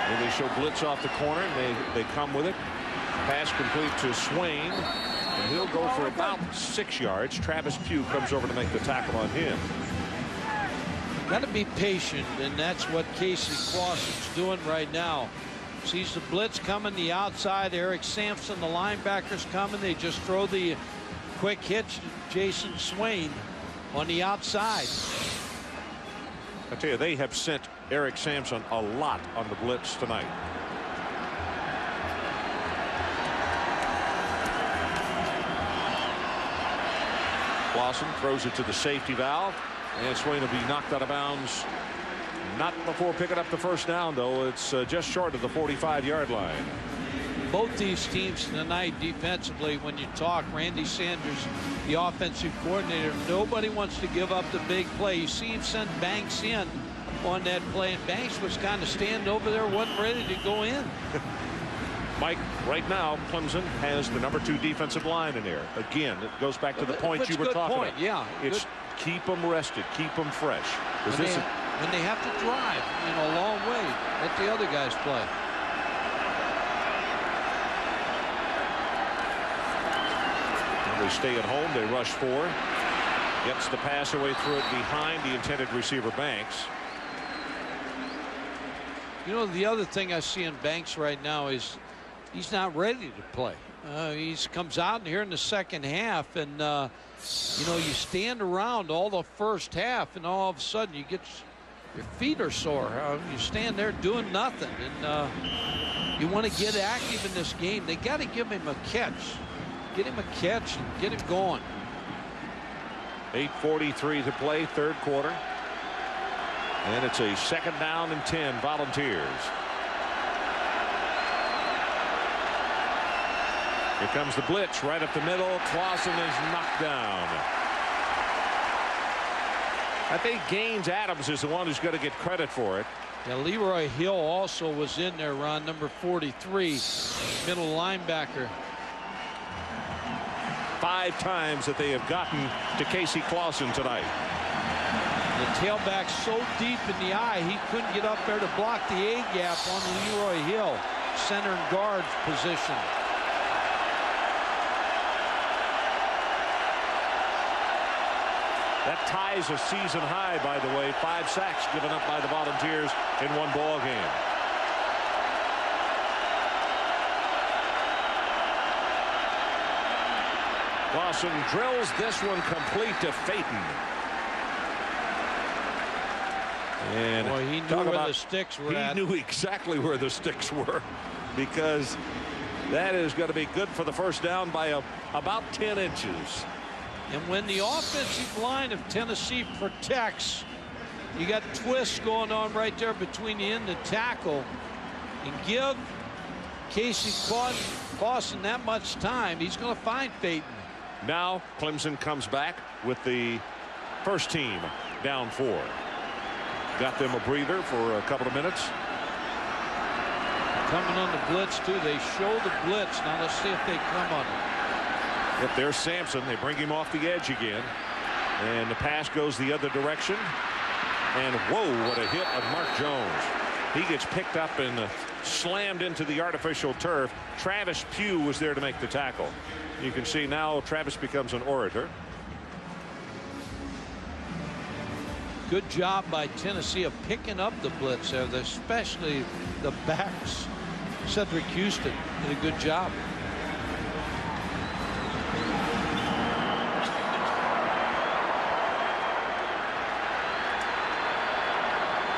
And they show blitz off the corner, and they come with it. Pass complete to Swain, and he'll go for about 6 yards. Travis Pugh comes over to make the tackle on him. Got to be patient, and that's what Casey Clausen's doing right now. Sees the blitz coming, the outside. Eric Sampson, the linebacker's coming. They just throw the quick hitch to Jason Swain on the outside. I tell you, they have sent Eric Sampson a lot on the blitz tonight. Clausen throws it to the safety valve, and Swain will be knocked out of bounds. Not before picking up the first down, though. It's just short of the 45-yard line. Both these teams tonight defensively, when you talk, Randy Sanders, the offensive coordinator, nobody wants to give up the big play. You see him send Banks in on that play, and Banks was kind of standing over there, wasn't ready to go in. Mike, right now, Clemson has the number 2 defensive line in there. Again, it goes back to the point you were talking about. Yeah, it's keep them rested, keep them fresh. When they have to drive, a long way, let the other guys play. They stay at home. They rush 4. Gets the pass away, threw it behind the intended receiver, Banks. The other thing I see in Banks right now is he's not ready to play. He comes out here in the second half, and you stand around all the first half, and all of a sudden your feet are sore. You stand there doing nothing, and you want to get active in this game. They got to give him a catch. Get him a catch and get him going. 8:43 to play, third quarter. And it's a 2nd down and 10, Volunteers. Here comes the blitz right up the middle. Clausen is knocked down. I think Gaines Adams is the one who's going to get credit for it. Yeah, Leroy Hill also was in there, Ron, number 43, middle linebacker. 5 times that they have gotten to Casey Clausen tonight. The tailback so deep in the eye, he couldn't get up there to block the A-gap on Leroy Hill, center and guard position. That ties a season high, by the way. 5 sacks given up by the Volunteers in one ball game. Clausen drills this one complete to Phaeton. And boy, he knew where the sticks were at. He knew exactly where the sticks were, because that is going to be good for the first down by about 10 inches. And when the offensive line of Tennessee protects, you got twists going on right there between the end and tackle, and give Casey Clausen that much time, he's going to find Phaeton. Now Clemson comes back with the first team down 4. Got them a breather for a couple of minutes. Coming on the blitz too. They show the blitz. Now let's see if they come on it. If there's Sampson, they bring him off the edge again, and the pass goes the other direction. And whoa, what a hit of Mark Jones. He gets picked up and slammed into the artificial turf. Travis Pugh was there to make the tackle. You can see now Travis becomes an orator. Good job by Tennessee of picking up the blitz there, especially the backs. Cedric Houston did a good job.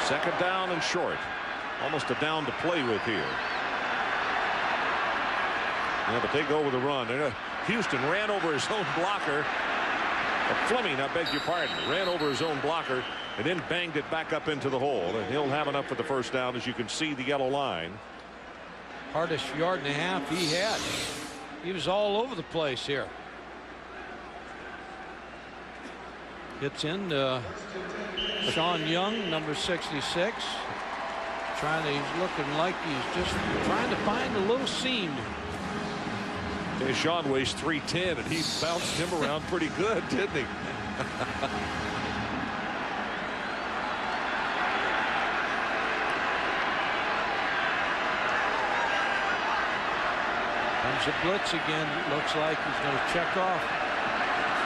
Second down and short. Almost a down to play with here. Yeah, but they go with a run. Houston ran over his own blocker. Fleming, I beg your pardon, ran over his own blocker and then banged it back up into the hole. And he'll have enough for the first down. As you can see, the yellow line. Hardest yard and a half he had. He was all over the place here. Gets in Sean Young, number 66. He's looking like he's just trying to find a little seam. Hey, Sean weighs 310, and he bounced him around pretty good, didn't he? Comes a blitz again. Looks like he's going to check off.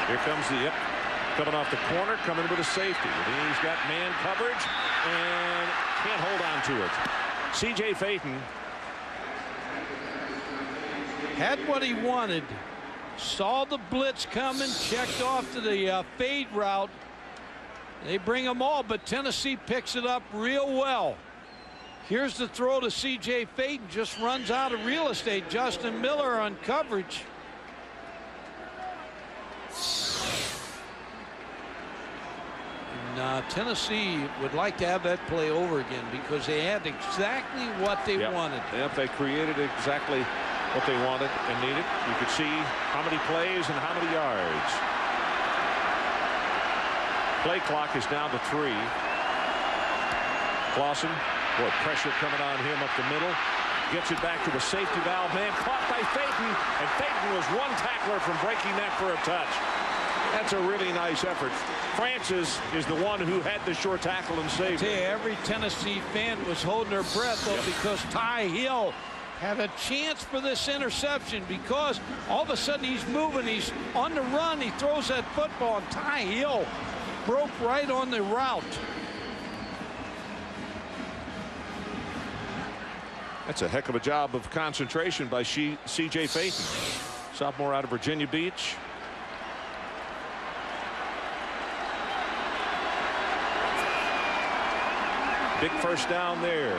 Here comes the coming off the corner, coming with a safety. He's got man coverage and can't hold on to it. C.J. Phaeton had what he wanted, saw the blitz coming, checked off to the fade route. They bring them all, but Tennessee picks it up real well. Here's the throw to C.J. Phaeton, just runs out of real estate. Justin Miller on coverage. And, Tennessee would like to have that play over again because they had exactly what they wanted. Yep, they created exactly what they wanted and needed. You could see how many plays and how many yards. Play clock is down to 3. Clausen, boy, pressure coming on him up the middle. Gets it back to the safety valve man, caught by Phaeton, and Phaeton was one tackler from breaking that for a touch. That's a really nice effort. Francis is the one who had the short tackle and saved it. Every Tennessee fan was holding their breath though, because Ty Hill had a chance for this interception, because all of a sudden he's moving, he's on the run, he throws that football, and Ty Hill broke right on the route. That's a heck of a job of concentration by C.J. Phaeton, sophomore out of Virginia Beach. Big first down there.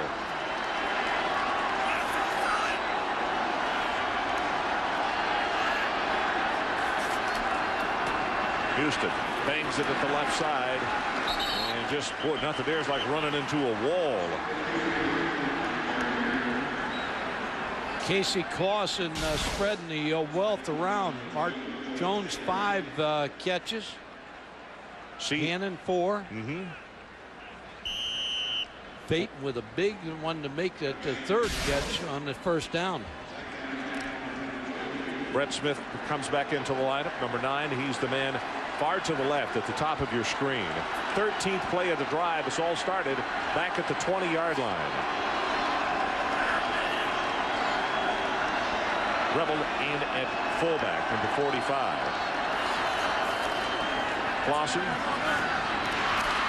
Houston bangs it at the left side, and just, boy, nothing there is like running into a wall. Casey Clausen spreading the wealth around. Mark Jones 5 catches. Cannon 4. Peyton with a big one to make the third catch on the first down. Brett Smith comes back into the lineup. Number 9. He's the man far to the left at the top of your screen. 13th play of the drive. It's all started back at the 20-yard line. Rebel in at fullback, number 45. Clausen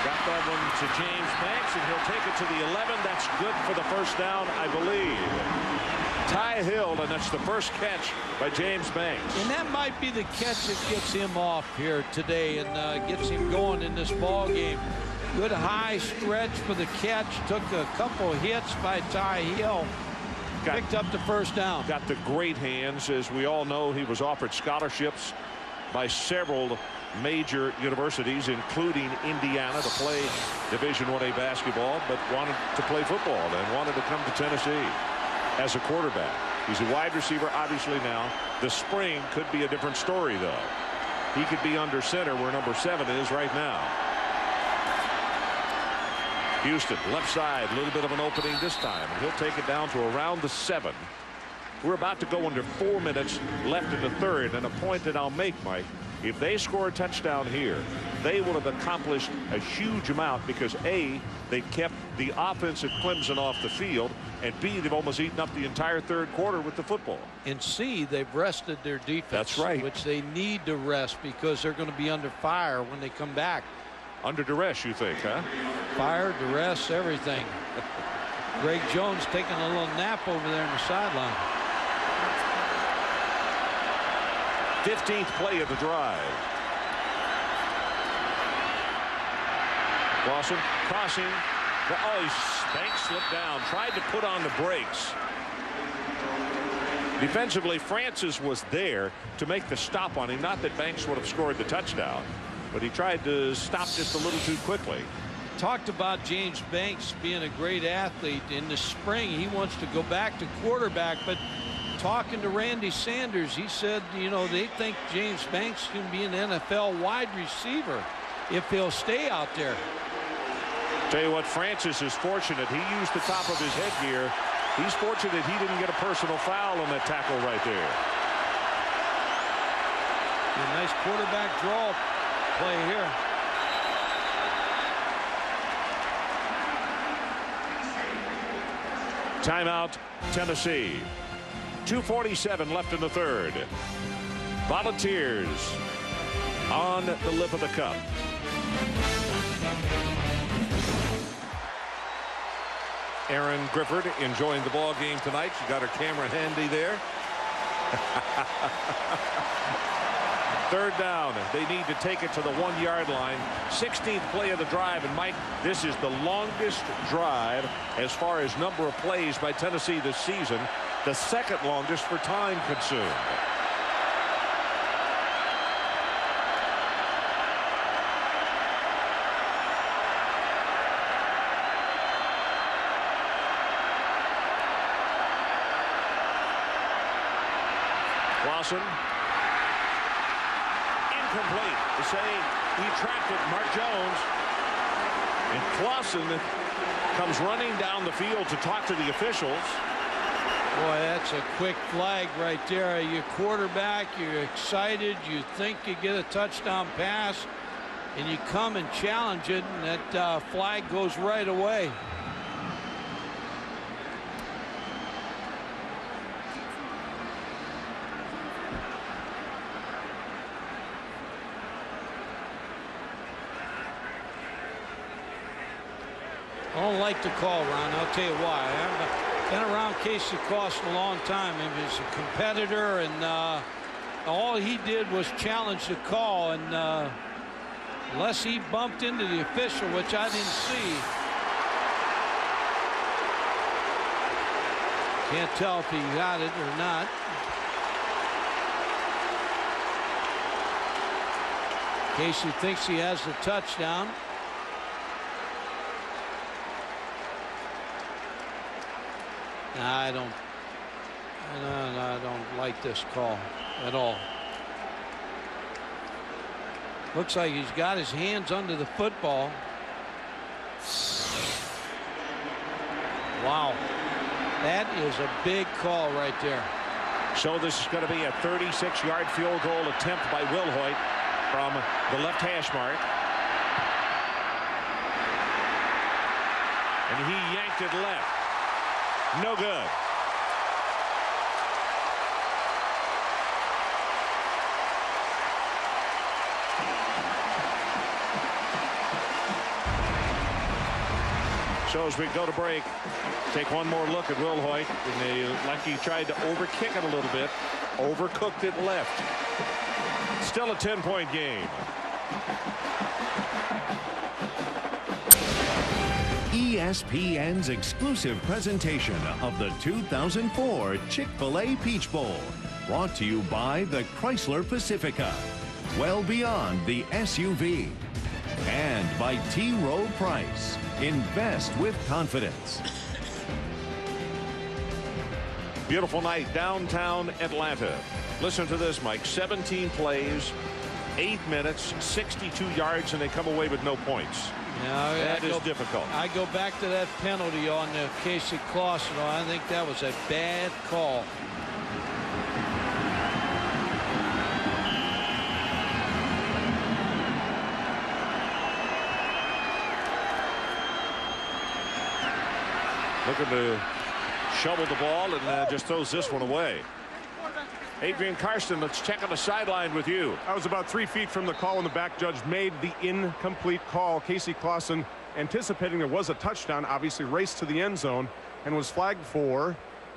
got that one to James Banks, and he'll take it to the 11. That's good for the first down, I believe. Ty Hill, and that's the first catch by James Banks. And that might be the catch that gets him off here today and gets him going in this ball game. Good high stretch for the catch. Took a couple hits by Ty Hill. Picked up the first down. Got the great hands. As we all know, he was offered scholarships by several major universities, including Indiana, to play Division I-A basketball, but wanted to play football and wanted to come to Tennessee as a quarterback. He's a wide receiver, obviously. Now the spring could be a different story, though. He could be under center where number 7 is right now. Houston, left side, a little bit of an opening this time, and he'll take it down to around the 7. We're about to go under 4 minutes left in the third, and a point that I'll make, Mike, if they score a touchdown here, they will have accomplished a huge amount because A, they kept the offense at Clemson off the field, and B, they've almost eaten up the entire third quarter with the football. And C, they've rested their defense. That's right. Which they need to rest because they're going to be under fire when they come back. Under duress, you think, huh? Fire, duress, everything. Greg Jones taking a little nap over there on the sideline. 15th play of the drive. Clausen crossing. Oh, Banks slipped down. Tried to put on the brakes. Defensively, Francis was there to make the stop on him. Not that Banks would have scored the touchdown, but he tried to stop just a little too quickly. Talked about James Banks being a great athlete. In the spring, he wants to go back to quarterback, but talking to Randy Sanders, he said, you know, they think James Banks can be an NFL wide receiver if he'll stay out there. Tell you what, Francis is fortunate. He used the top of his headgear. He's fortunate he didn't get a personal foul on that tackle right there. A nice quarterback draw play here. Timeout, Tennessee. 2:47 left in the third. Volunteers on the lip of the cup. Aaron Grifford enjoying the ball game tonight. She got her camera handy there. Third down. They need to take it to the 1-yard line. 16th play of the drive. And Mike, this is the longest drive as far as number of plays by Tennessee this season. The second longest for time consumed. Clausen. Incomplete. They say he tracked it. Mark Jones. And Clausen comes running down the field to talk to the officials. Boy, that's a quick flag right there. You're quarterback, you're excited, you think you get a touchdown pass, and you come and challenge it, and that flag goes right away. I don't like the call, Ron. I'll tell you why. I've been around Casey Clausen a long time. He was a competitor, and all he did was challenge the call. And unless he bumped into the official, which I didn't see, can't tell if he got it or not. Casey thinks he has the touchdown. I don't like this call at all. Looks like he's got his hands under the football. Wow. That is a big call right there. So this is going to be a 36-yard field goal attempt by Wilhoit from the left hash mark. And he yanked it left. No good. So as we go to break, take one more look at Wilhoit. Like he tried to overkick it a little bit. Overcooked it left. Still a 10-point game. ESPN's exclusive presentation of the 2004 Chick-fil-A Peach Bowl. Brought to you by the Chrysler Pacifica. Well beyond the SUV. And by T. Rowe Price. Invest with confidence. Beautiful night downtown Atlanta. Listen to this, Mike. 17 plays, 8 minutes, 62 yards, and they come away with no points. That is difficult. I go back to that penalty on Casey Clausen. I think that was a bad call. Looking to shovel the ball and just throws this one away. Adrian Karsten, let's check on the sideline with you. I was about 3 feet from the call when the back judge made the incomplete call. Casey Clausen, anticipating there was a touchdown, obviously raced to the end zone and was flagged for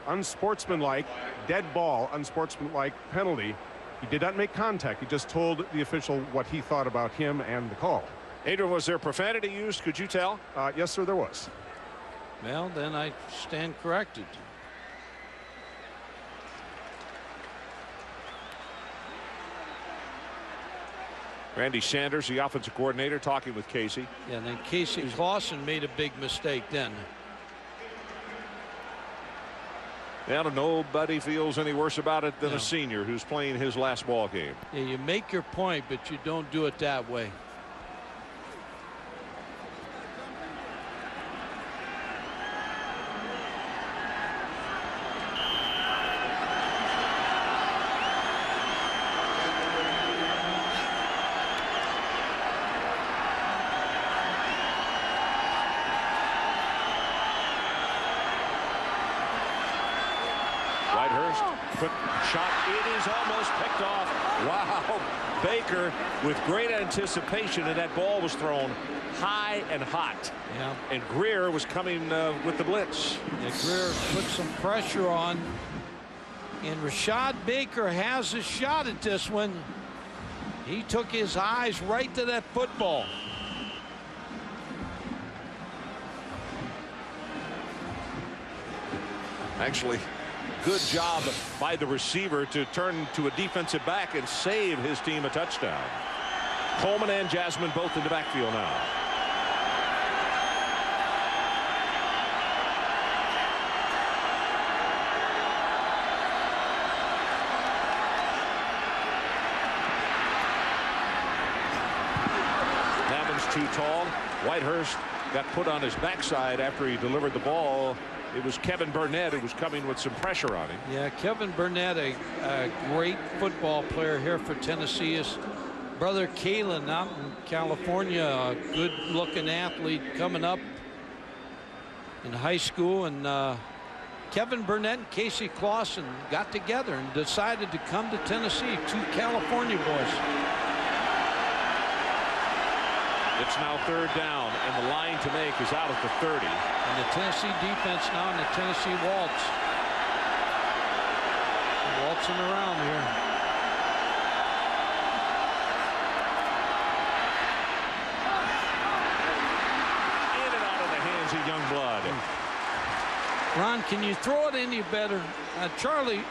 unsportsmanlike, dead ball, unsportsmanlike penalty. He did not make contact. He just told the official what he thought about him and the call. Adrian, was there profanity used? Could you tell? Yes, sir, there was. Well, then I stand corrected. Randy Sanders, the offensive coordinator, talking with Casey. Yeah, and then Casey Clausen made a big mistake then. Yeah, nobody feels any worse about it than a senior who's playing his last ball game. Yeah, you make your point, but you don't do it that way. Quick shot. It is almost picked off. Wow. Baker with great anticipation, and that ball was thrown high and hot. Yeah. And Greer was coming with the blitz. Yeah, Greer put some pressure on. And Rashad Baker has a shot at this one. He took his eyes right to that football. Actually, good job by the receiver to turn to a defensive back and save his team a touchdown. Coleman and Jasmine both in the backfield now. Hammond's too tall. Whitehurst got put on his backside after he delivered the ball. It was Kevin Burnett who was coming with some pressure on him. Yeah, Kevin Burnett, a great football player here for Tennessee. His brother Kalen out in California, a good-looking athlete coming up in high school. And Kevin Burnett and Casey Clausen got together and decided to come to Tennessee, two California boys. It's now third down, and the line to make is out at the 30. And the Tennessee defense now in the Tennessee waltz. Waltzing around here. In and out of the hands of Youngblood. Ron, can you throw it any better? Charlie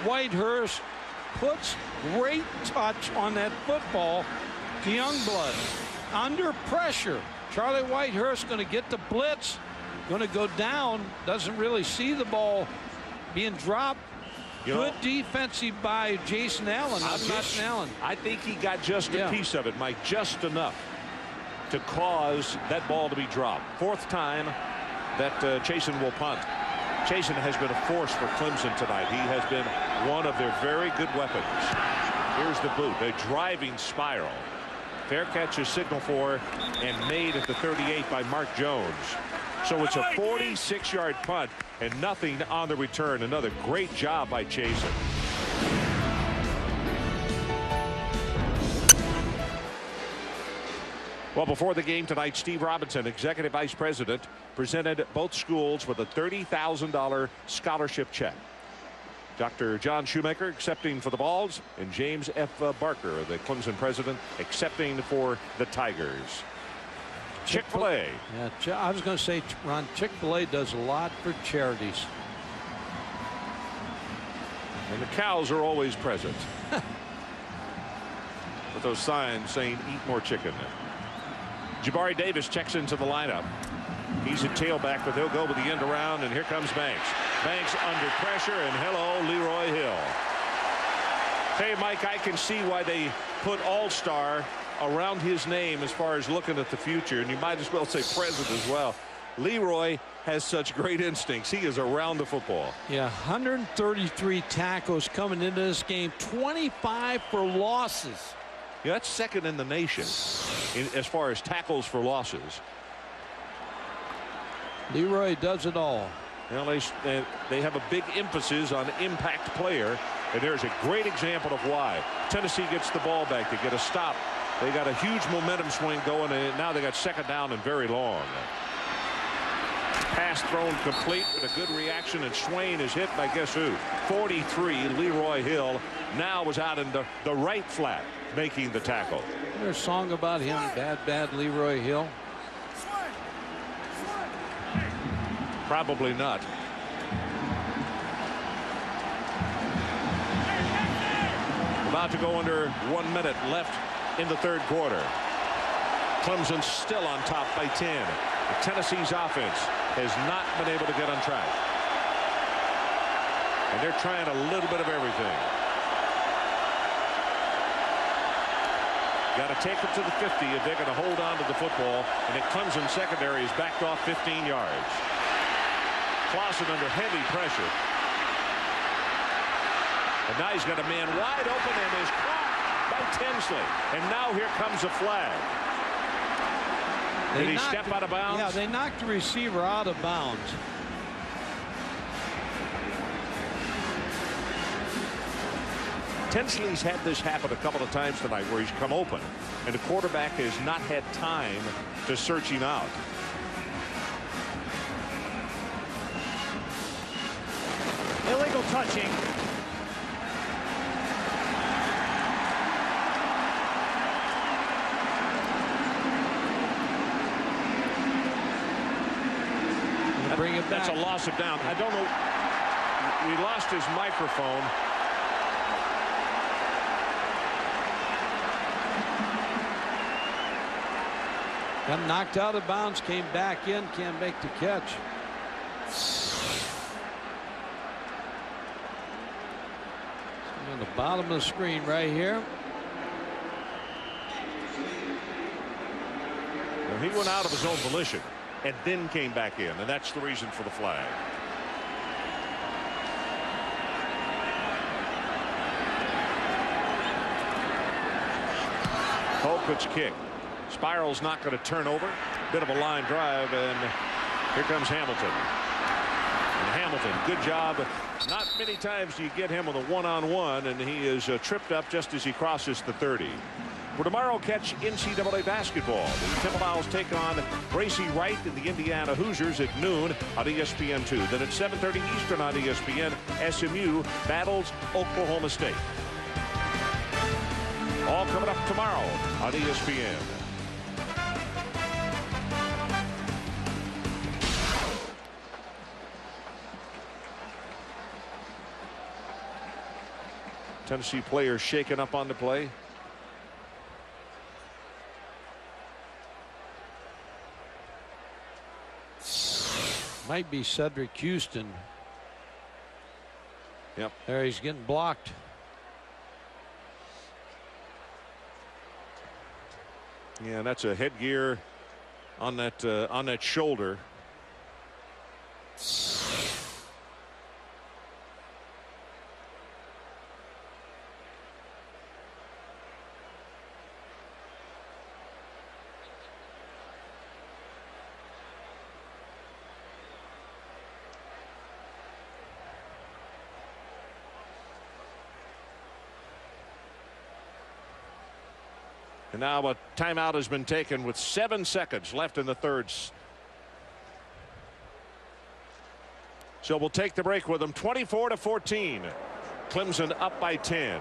Whitehurst puts great touch on that football to Youngblood. Under pressure. Charlie Whitehurst going to get the blitz, going to go down, doesn't really see the ball being dropped. Good defensive by Jason Allen, not Matt Allen. I think he got just a piece of it, Mike, just enough to cause that ball to be dropped. Fourth time that Chasen will punt. Chasen has been a force for Clemson tonight. He has been one of their very good weapons. Here's the boot. A driving spiral. Fair catch is signaled for and made at the 38 by Mark Jones. So it's a 46-yard punt and nothing on the return. Another great job by Chasen. Well, before the game tonight, Steve Robinson, Executive Vice President, presented both schools with a $30,000 scholarship check. Dr. John Shoemaker accepting for the Vols, and James F. Barker, the Clemson president, accepting for the Tigers. Chick-fil-A. Yeah, I was going to say, Ron, Chick-fil-A does a lot for charities. And the cows are always present. With those signs saying, eat more chicken. Jabari Davis checks into the lineup. He's a tailback, but they'll go with the end around, and here comes Banks. Banks under pressure, and hello, Leroy Hill. Hey, Mike, I can see why they put All-Star around his name as far as looking at the future, and you might as well say present as well. Leroy has such great instincts. He is around the football. Yeah, 133 tackles coming into this game, 25 for losses. Yeah, that's second in the nation as far as tackles for losses. Leroy does it all. Well, they have a big emphasis on impact player, and there's a great example of why. Tennessee gets the ball back. They get a stop. They got a huge momentum swing going, and now they got second down and very long. Pass thrown complete with a good reaction, and Swain is hit by guess who? 43, Leroy Hill, now was out in the right flat, making the tackle. There's a song about him, bad Leroy Hill. Probably not. About to go under 1 minute left in the third quarter. Clemson still on top by 10. Tennessee's offense has not been able to get on track. And they're trying a little bit of everything. Got to take it to the 50 if they're going to hold on to the football. And the Clemson secondary is backed off 15 yards. Clausen under heavy pressure. And now he's got a man wide open and is caught by Tinsley. And now here comes a flag. Did he step out of bounds? Yeah, they knocked the receiver out of bounds. Tinsley's had this happen a couple of times tonight where he's come open, and the quarterback has not had time to search him out. Illegal touching. Bring it back. That's a loss of down. I don't know. We lost his microphone. Got knocked out of bounds, came back in, can't make the catch. On the bottom of the screen right here. Well, he went out of his own volition and then came back in, and that's the reason for the flag. Colquitt's kick. Spiral's not going to turn over. Bit of a line drive, and here comes Hamilton. And Hamilton, good job. Not many times do you get him with a one-on-one, and he is tripped up just as he crosses the 30. For tomorrow, catch NCAA basketball. The Temple Owls take on Gracie Wright and the Indiana Hoosiers at noon on ESPN2. Then at 7:30 Eastern on ESPN, SMU battles Oklahoma State. All coming up tomorrow on ESPN. Tennessee players shaken up on the play. Might be Cedric Houston. Yep. There, he's getting blocked. Yeah, that's a headgear on that shoulder. And now a timeout has been taken with 7 seconds left in the third. So we'll take the break with them. 24-14. Clemson up by 10.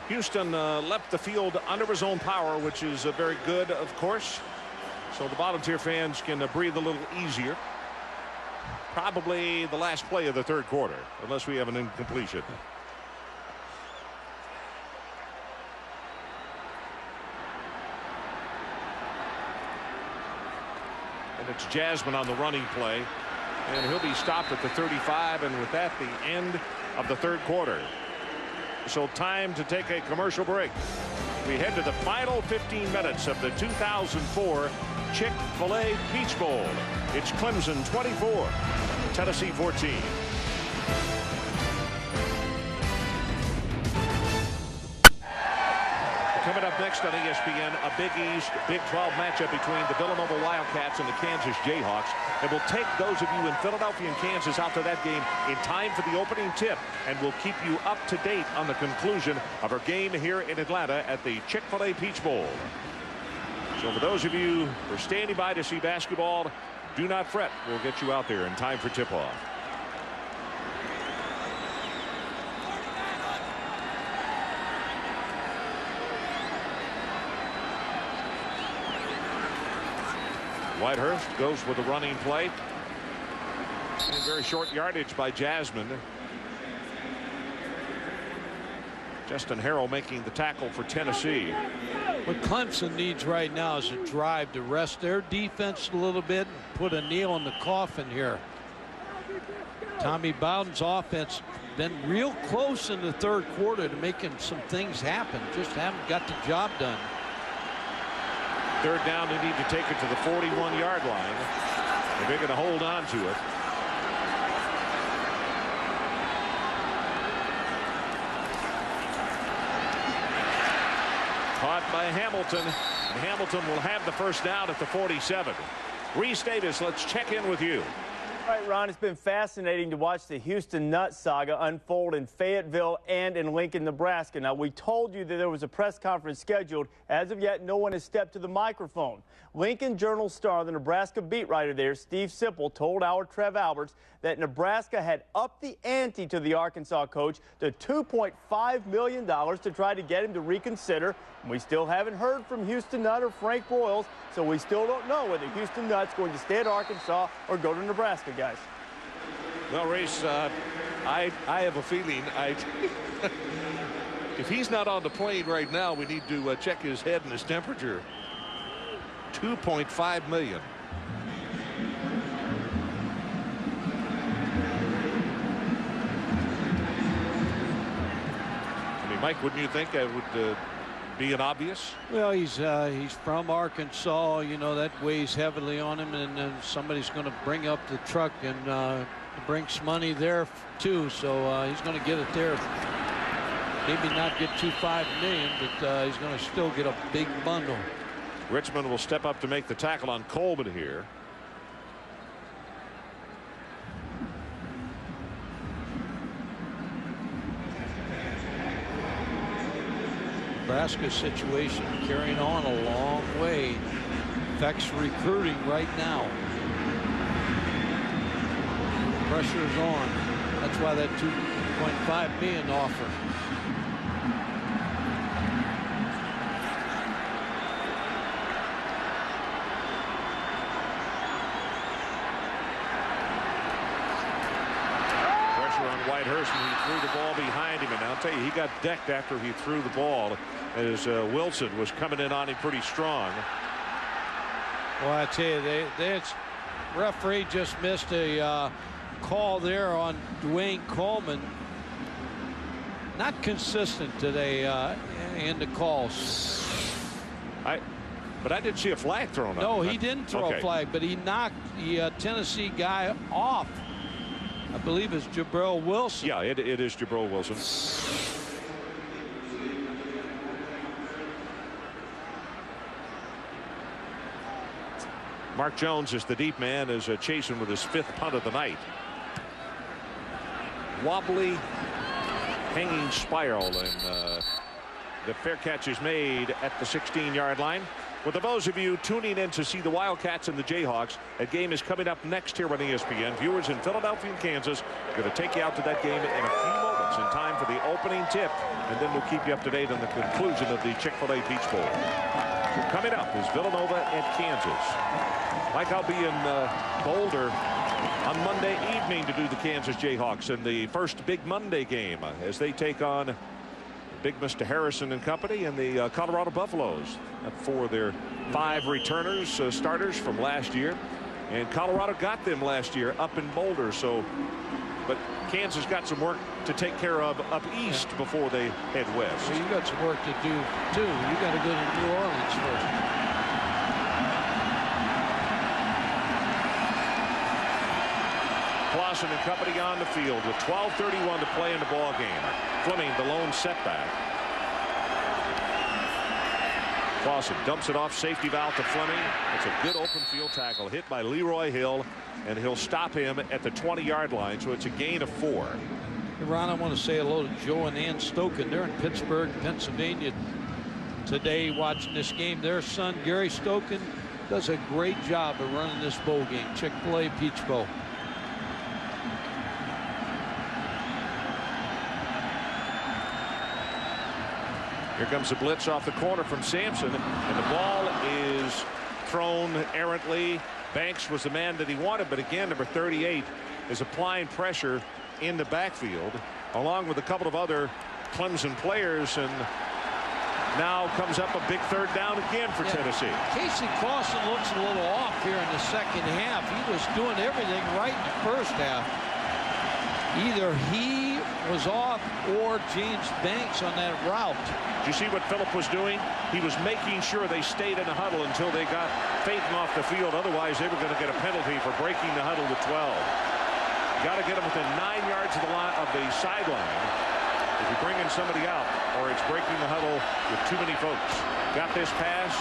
Houston left the field under his own power, which is very good, of course. So the Volunteer fans can breathe a little easier. Probably the last play of the third quarter, unless we have an incompletion. And it's Jasmine on the running play, and he'll be stopped at the 35, and with that, the end of the third quarter. So time to take a commercial break. We head to the final 15 minutes of the 2004 Chick-fil-A Peach Bowl. It's Clemson 24, Tennessee 14. Coming up next on ESPN, a Big East, Big 12 matchup between the Villanova Wildcats and the Kansas Jayhawks. And we'll take those of you in Philadelphia and Kansas out to that game in time for the opening tip. And we'll keep you up to date on the conclusion of our game here in Atlanta at the Chick-fil-A Peach Bowl. So for those of you who are standing by to see basketball, do not fret. We'll get you out there in time for tip-off. Whitehurst goes with a running play. And very short yardage by Jasmine. Justin Harrell making the tackle for Tennessee. What Clemson needs right now is a drive to rest their defense a little bit and put a nail in the coffin here. Tommy Bowden's offense been real close in the third quarter to making some things happen. Just haven't got the job done. Third down, they need to take it to the 41-yard line. And they're going to hold on to it. Caught by Hamilton. And Hamilton will have the first down at the 47. Reese Davis, let's check in with you. All right, Ron, it's been fascinating to watch the Houston Nutt saga unfold in Fayetteville and in Lincoln, Nebraska. Now, we told you that there was a press conference scheduled. As of yet, no one has stepped to the microphone. Lincoln Journal-Star, the Nebraska beat writer there, Steve Sipple, told our Trev Alberts that Nebraska had upped the ante to the Arkansas coach to $2.5 million to try to get him to reconsider. And we still haven't heard from Houston Nutt or Frank Broyles, so we still don't know whether Houston Nutt's going to stay at Arkansas or go to Nebraska, guys. Well, Reese, I have a feeling if he's not on the plane right now, we need to check his head and his temperature. $2.5 million. I mean, Mike, wouldn't you think that would be an obvious? Well, he's from Arkansas. You know, that weighs heavily on him, and somebody's going to bring up the truck and bring some money there too. So he's going to get it there. Maybe not get $2.5 million, but he's going to still get a big bundle. Richmond will step up to make the tackle on Coleman here. Nebraska's situation carrying on a long way. Affects recruiting right now. Pressure's on. That's why that $2.5 million offer. Whitehurst, and he threw the ball behind him, and I'll tell you, he got decked after he threw the ball as Wilson was coming in on him pretty strong. Well, I tell you, referee just missed a call there on Dwayne Coleman. Not consistent today in the calls. But I didn't see a flag thrown up. No, he didn't throw a flag, but he knocked the Tennessee guy off. I believe it's Jabril Wilson. Yeah, it is Jabril Wilson. Mark Jones is the deep man, is chasing with his 5th punt of the night. Wobbly, hanging spiral, and the fair catch is made at the 16-yard line. Well, for those of you tuning in to see the Wildcats and the Jayhawks, that game is coming up next here on ESPN. Viewers in Philadelphia and Kansas are going to take you out to that game in a few moments in time for the opening tip, and then we'll keep you up to date on the conclusion of the Chick-fil-A Peach Bowl. Coming up is Villanova at Kansas. Mike, I'll be in Boulder on Monday evening to do the Kansas Jayhawks in the first big Monday game as they take on Big Mr. Harrison and company and the Colorado Buffaloes for their 5 returners, starters from last year. And Colorado got them last year up in Boulder. But Kansas got some work to take care of up east before they head west. Well, you got some work to do, too. You got to go to New Orleans first. Clausen and company on the field with 12:31 to play in the ball game. Fleming, the lone setback. Clausen dumps it off, safety valve to Fleming. It's a good open field tackle hit by Leroy Hill, and he'll stop him at the 20-yard line, so it's a gain of 4. Hey, Ron, I want to say hello to Joe and Ann Stoken. They're in Pittsburgh, Pennsylvania today watching this game. Their son, Gary Stoken, does a great job of running this bowl game, Chick-fil-A Peach Bowl. Here comes the blitz off the corner from Sampson, and the ball is thrown errantly. Banks was the man that he wanted, but again, number 38 is applying pressure in the backfield along with a couple of other Clemson players, and now comes up a big 3rd down again for Tennessee. Casey Clausen looks a little off here in the second half. He was doing everything right in the first half. Either he was off or James Banks on that route. Did you see what Phillip was doing? He was making sure they stayed in the huddle until they got Peyton off the field. Otherwise, they were going to get a penalty for breaking the huddle to 12. Got to get them within 9 yards of the line of the sideline if you bring in somebody out, or it's breaking the huddle with too many folks. Got this pass.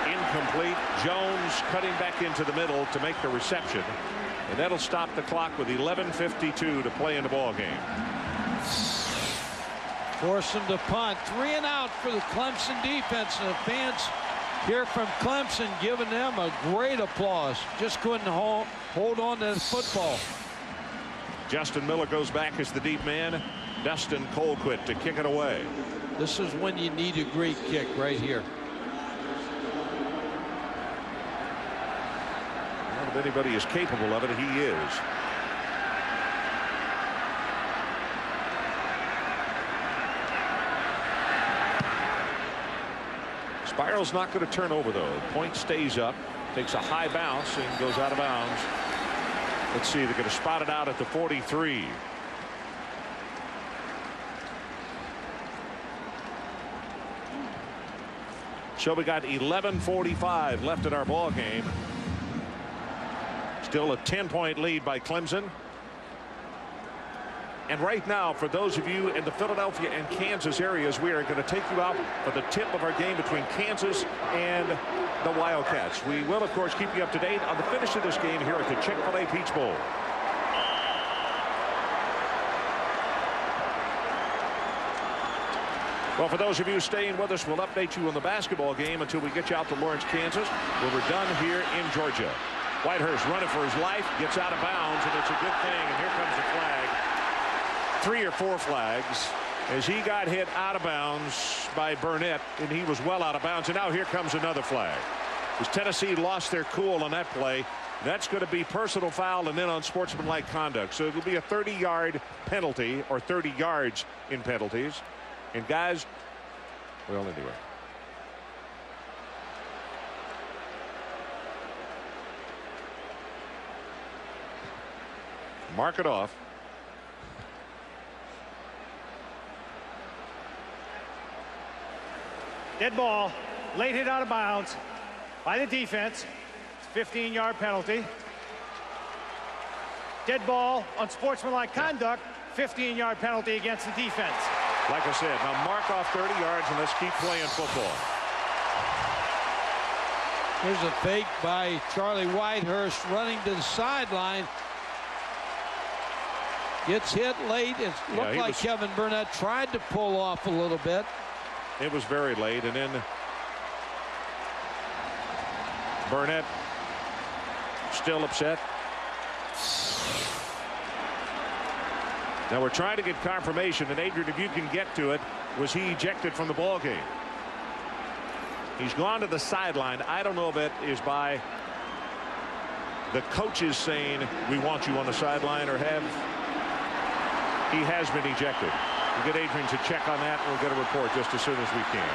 Incomplete. Jones cutting back into the middle to make the reception. And that'll stop the clock with 11:52 to play in the ball game. Force them to punt. 3 and out for the Clemson defense. And the fans here from Clemson giving them a great applause. Just couldn't hold on to the football. Justin Miller goes back as the deep man. Dustin Colquitt to kick it away. This is when you need a great kick right here. If anybody is capable of it, he is. Spiral's not going to turn over, though. Point stays up, takes a high bounce, and goes out of bounds. Let's see, they're going to spot it out at the 43. So we got 11:45 left in our ball game. Still a 10-point lead by Clemson. And right now, for those of you in the Philadelphia and Kansas areas, we are going to take you out for the tip of our game between Kansas and the Wildcats. We will, of course, keep you up to date on the finish of this game here at the Chick-fil-A Peach Bowl. Well, for those of you staying with us, we'll update you on the basketball game until we get you out to Lawrence, Kansas, where we're done here in Georgia. Whitehurst running for his life, gets out of bounds, and it's a good thing. And here comes the flag. 3 or 4 flags as he got hit out of bounds by Burnett, and he was well out of bounds. And now here comes another flag. As Tennessee lost their cool on that play, that's going to be personal foul and then on sportsmanlike conduct. So it'll be a 30-yard penalty, or 30 yards in penalties. And guys, well, anyway. Mark it off. Dead ball. late hit out of bounds by the defense. 15-yard penalty. Dead ball, unsportsmanlike conduct, 15-yard penalty against the defense. Like I said, now mark off 30 yards and let's keep playing football. Here's a fake by Charlie Whitehurst running to the sideline. Gets hit late. It looked like Kevin Burnett tried to pull off a little bit. It was very late, and then Burnett still upset. Now we're trying to get confirmation, and Adrian, if you can get to it, was he ejected from the ball game? He's gone to the sideline. I don't know if it is by the coaches saying we want you on the sideline, or he has been ejected. We'll get Adrian to check on that. We'll get a report just as soon as we can.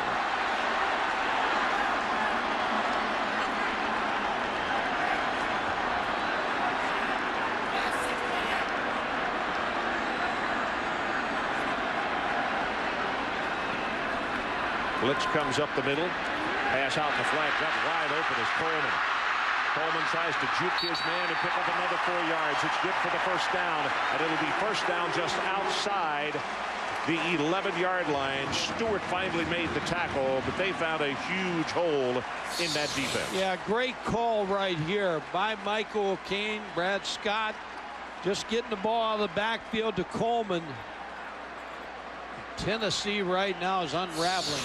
Blitz comes up the middle. Pass out in the flat. Got wide open is Coleman. Coleman tries to juke his man and pick up another 4 yards. It's good for the first down. And it'll be first down just outside the 11-yard line. Stewart finally made the tackle, but they found a huge hole in that defense. Yeah, great call right here by Michael O'Kane. Brad Scott just getting the ball out of the backfield to Coleman. Tennessee right now is unraveling.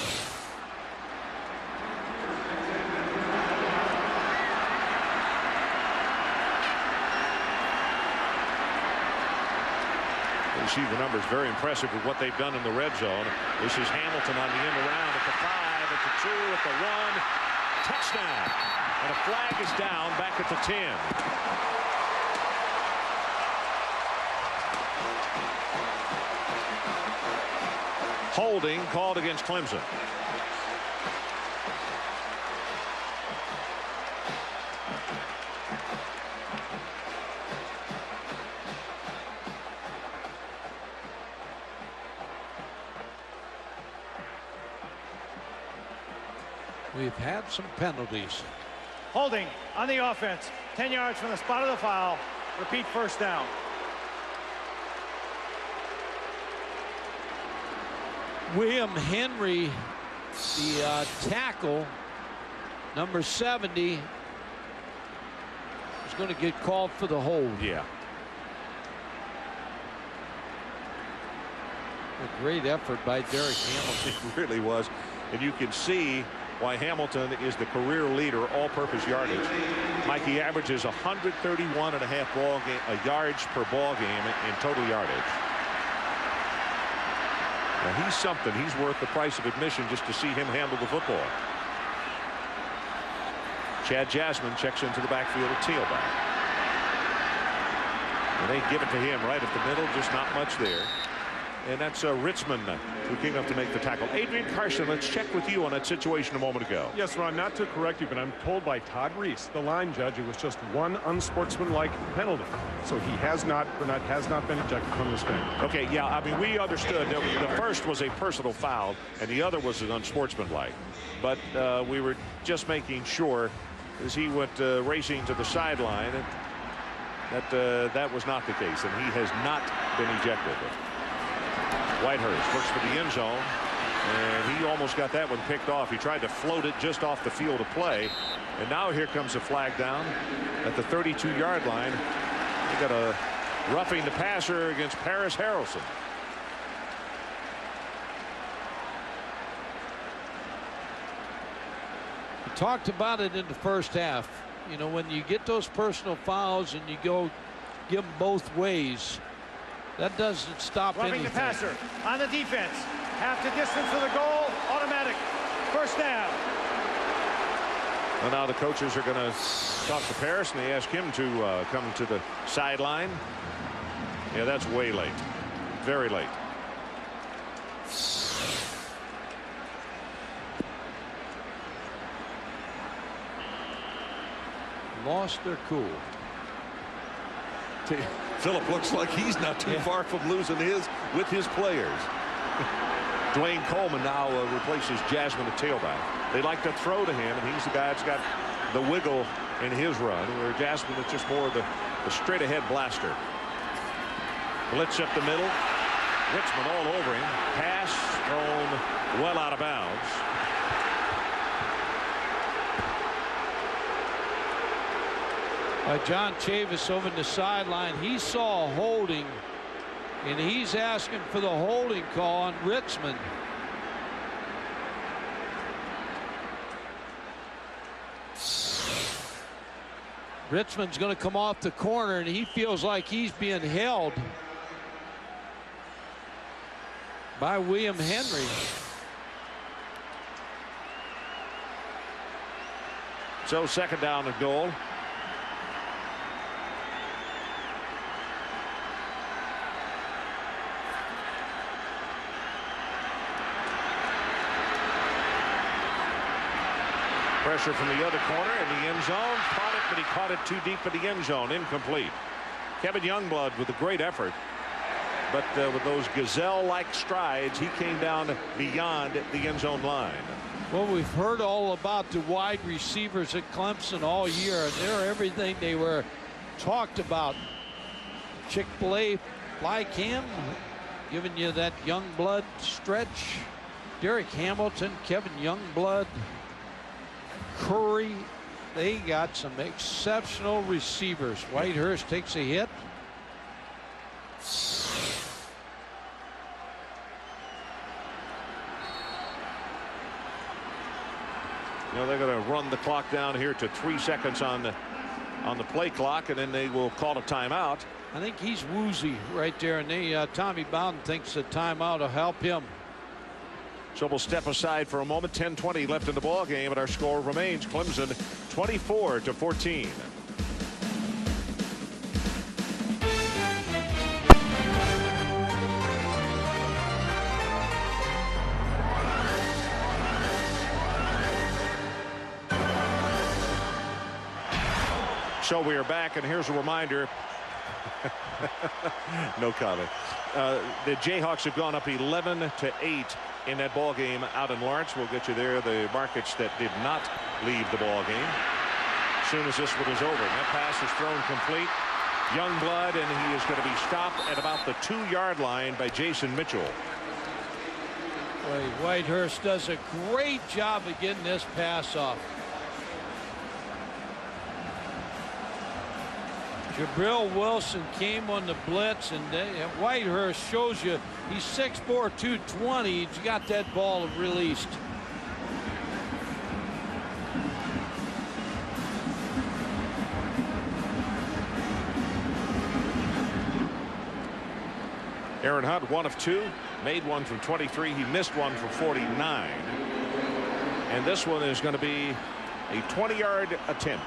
You see the numbers, very impressive with what they've done in the red zone. This is Hamilton on the end around at the 5, at the 2, at the 1. Touchdown. And a flag is down back at the 10. Holding called against Clemson. We've had some penalties. Holding on the offense. 10 yards from the spot of the foul. Repeat first down. William Henry, the tackle, number 70, is going to get called for the hold. Yeah. A great effort by Derek Hamilton. It really was. And you can see why Hamilton is the career leader all-purpose yardage. Mikey averages 131.5 yards per ball game in total yardage. Now he's something. He's worth the price of admission just to see him handle the football. Chad Jasmine checks into the backfield at tailback. And they give it to him right at the middle, just not much there. And that's Ritzman who came up to make the tackle. Adrian Carson, let's check with you on that situation a moment ago. Yes, Ron, not to correct you, but I'm told by Todd Reese, the line judge, it was just one unsportsmanlike penalty. So he has not been ejected from this game. Okay, yeah, I mean, we understood that the first was a personal foul and the other was an unsportsmanlike. But we were just making sure as he went racing to the sideline that that was not the case, and he has not been ejected. Whitehurst looks for the end zone, and he almost got that one picked off. He tried to float it just off the field of play, and now here comes a flag down at the 32-yard line. They got a roughing the passer against Paris Harrelson. We talked about it in the first half. You know, when you get those personal fouls and you go give them both ways, that doesn't stop anything. Roughing the passer on the defense. Half the distance to the goal. Automatic. First down. Well, now the coaches are going to talk to Paris, and they ask him to come to the sideline. Yeah, that's way late. Very late. Lost their cool. Philip looks like he's not too far from losing his with his players. Dwayne Coleman now replaces Jasmine at tailback. They like to throw to him, and he's the guy that's got the wiggle in his run, where Jasmine is just more of the straight-ahead blaster. Blitz up the middle. Richmond all over him. Pass thrown well out of bounds. John Chavis over the sideline. He saw a holding, and he's asking for the holding call on Richmond. Richmond's going to come off the corner, and he feels like he's being held by William Henry. So second down and goal. Pressure from the other corner in the end zone. Caught it, but he caught it too deep in the end zone. Incomplete. Kevin Youngblood with a great effort. But with those gazelle-like strides, he came down beyond the end zone line. Well, we've heard all about the wide receivers at Clemson all year. They're everything they were talked about. Chick-fil-A like him, giving you that Youngblood stretch. Derek Hamilton, Kevin Youngblood, Curry. They got some exceptional receivers. Whitehurst takes a hit. You know, they're going to run the clock down here to 3 seconds on the play clock, and then they will call a timeout. I think he's woozy right there, and Tommy Bowden thinks the timeout will help him. So we'll step aside for a moment. 10:20 left in the ball game, and our score remains Clemson 24-14. So we are back, and here's a reminder. No comment. The Jayhawks have gone up 11-8 in that ball game out in Lawrence. We'll get you there. The markets that did not leave the ball game as soon as this one is over. That pass is thrown complete. Youngblood, and he is going to be stopped at about the 2-yard line by Jason Mitchell. Boy, Whitehurst does a great job of getting this pass off. Jabril Wilson came on the blitz, and Whitehurst shows you he's 6'4", 220. He's got that ball released. Aaron Hunt, 1 of 2, made one from 23. He missed one from 49. And this one is going to be a 20-yard attempt.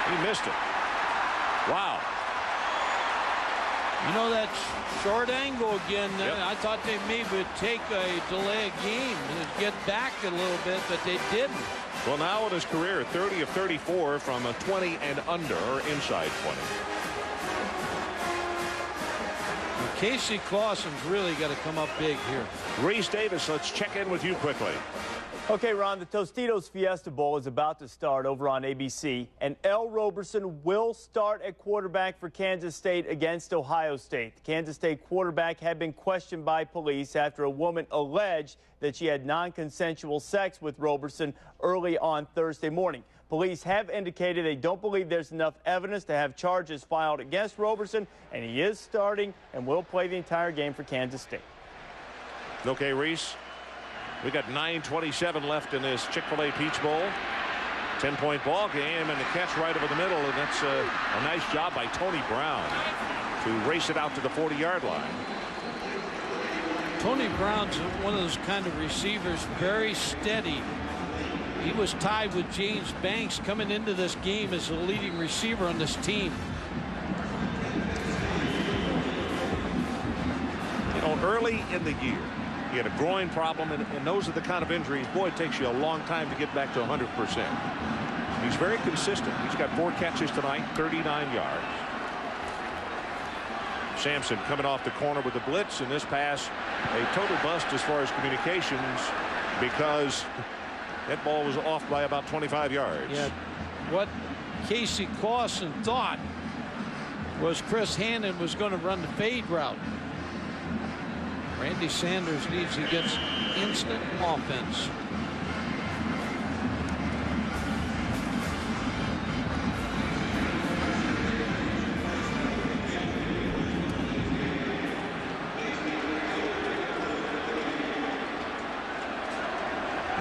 He missed it. Wow. You know, that short angle again. Yep. I thought they maybe would take a delay of game and get back a little bit, but they didn't. Well, now in his career, 30 of 34 from a 20 and under, or inside 20. Well, Casey Clausen's really got to come up big here. Reese Davis, let's check in with you quickly. Okay, Ron, the Tostitos Fiesta Bowl is about to start over on ABC, and L. Roberson will start at quarterback for Kansas State against Ohio State. The Kansas State quarterback had been questioned by police after a woman alleged that she had non-consensual sex with Roberson early on Thursday morning. Police have indicated they don't believe there's enough evidence to have charges filed against Roberson, and he is starting and will play the entire game for Kansas State. Okay, Reese. We got 9:27 left in this Chick-fil-A Peach Bowl. 10-point ball game, and the catch right over the middle, and that's a nice job by Tony Brown to race it out to the 40-yard line. Tony Brown's one of those kind of receivers, very steady. He was tied with James Banks coming into this game as the leading receiver on this team. You know, early in the year, he had a groin problem, and those are the kind of injuries, boy, it takes you a long time to get back to 100%. He's very consistent. He's got 4 catches tonight, 39 yards. Sampson coming off the corner with the blitz, and this pass a total bust as far as communications because that ball was off by about 25 yards. Yeah, what Casey Clausen thought was Chris Hannon was going to run the fade route. Randy Sanders needs to get instant offense.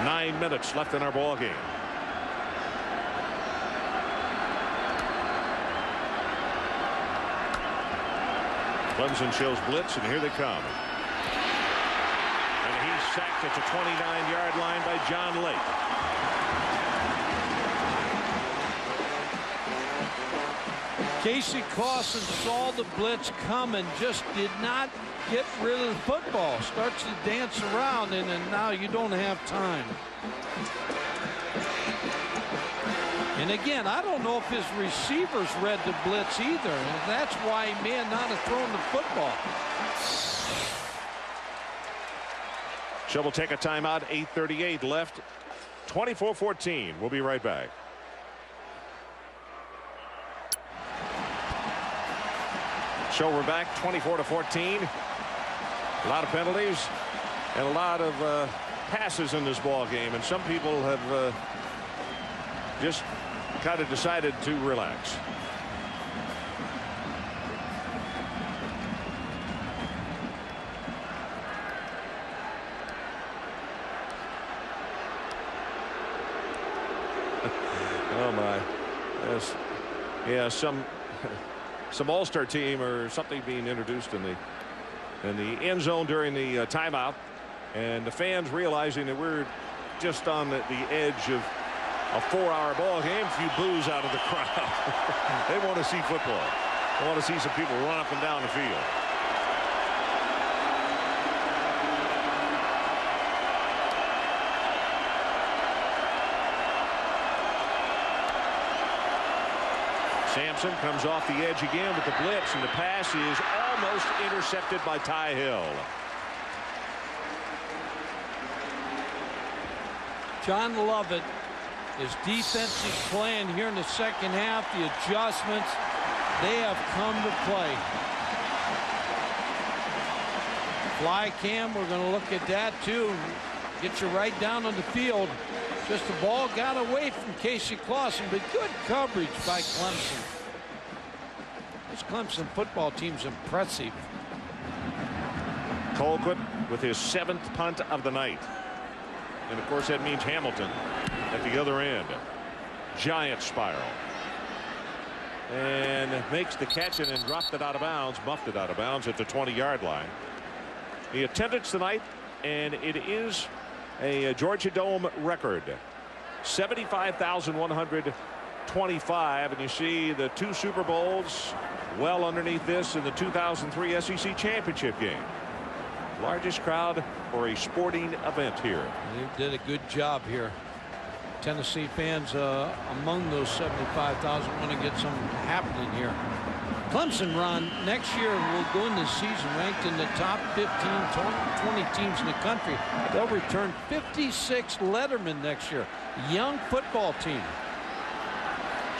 Nine minutes left in our ball game. Clemson shows blitz, and here they come. And he's sacked at the 29-yard line by John Lake. Casey Clausen saw the blitz coming, just did not get rid of the football. Starts to dance around, and then now you don't have time. And again, I don't know if his receivers read the blitz either. And that's why he may not have thrown the football. So we'll take a timeout. 8:38 left. 24-14. We'll be right back. So we're back 24-14. A lot of penalties and a lot of passes in this ball game, and some people have just kind of decided to relax. Oh my. Yes. Yeah, some all-star team or something being introduced in the end zone during the timeout, and the fans realizing that we're just on the edge of a 4-hour ball game. A few boos out of the crowd. They want to see football. They want to see some people run up and down the field. Sampson comes off the edge again with the blitz, and the pass is almost intercepted by Ty Hill. John Lovett, his defensive plan here in the second half, the adjustments, they have come to play. Fly cam, we're going to look at that too. Get you right down on the field. Just the ball got away from Casey Clausen, but good coverage by Clemson. This Clemson football team's impressive. Colquitt with his 7th punt of the night. And of course that means Hamilton at the other end. Giant spiral. And makes the catch and then dropped it out of bounds, muffed it out of bounds at the 20-yard line. The attendance tonight, and it is a Georgia Dome record. 75,125, and you see the 2 Super Bowls well underneath this in the 2003 SEC championship game. Largest crowd for a sporting event here. They did a good job here. Tennessee fans among those 75,000 want to get something happening here. Clemson, Ron, next year will go in the season ranked in the top 15, 20 teams in the country. They'll return 56 Letterman next year. Young football team.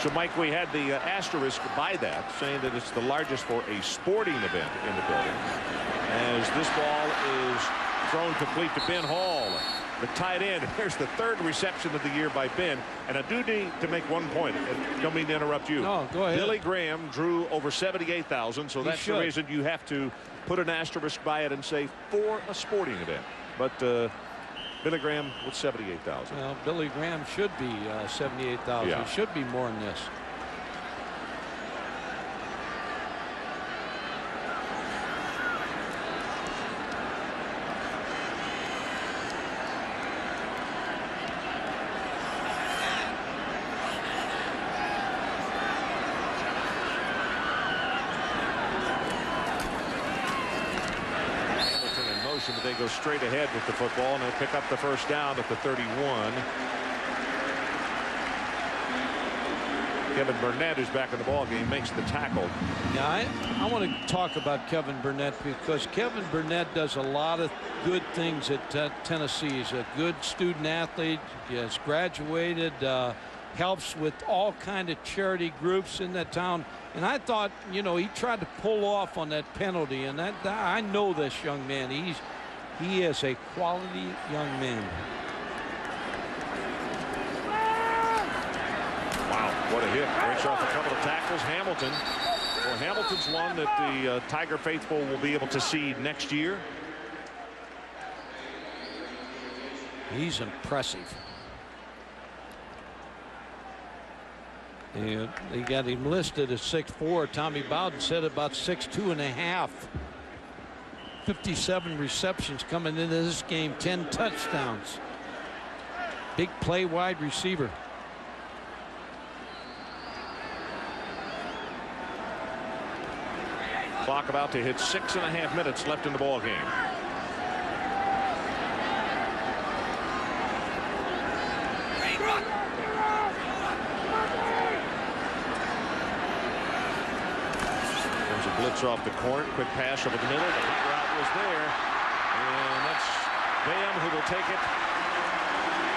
So, Mike, we had the asterisk by that, saying that it's the largest for a sporting event in the building. As this ball is thrown complete to Ben Hall, the tight end. There's the 3rd reception of the year by Ben. And I do need to make one point. I don't mean to interrupt you. No, go ahead. Billy Graham drew over 78,000, so that's the reason you have to put an asterisk by it and say for a sporting event. But Billy Graham with 78,000. Well, Billy Graham should be 78,000. Yeah. It should be more than this. But they go straight ahead with the football, and they pick up the first down at the 31. Kevin Burnett, who's back in the ball game, makes the tackle. Yeah, I want to talk about Kevin Burnett because Kevin Burnett does a lot of good things at Tennessee. He's a good student athlete. He has graduated, helps with all kind of charity groups in that town. And I thought, you know, he tried to pull off on that penalty. And that I know this young man. He is a quality young man. Wow, what a hit. Breaks off a couple of tackles. Hamilton. Well, Hamilton's one that the Tiger faithful will be able to see next year. He's impressive. And they got him listed at 6'4". Tommy Bowden said about 6'2.5". 57 receptions coming into this game, 10 touchdowns. Big play wide receiver. Clock about to hit 6.5 minutes left in the ball game. There's a blitz off the court. Quick pass over the middle. The hot route was there. And that's Bam who will take it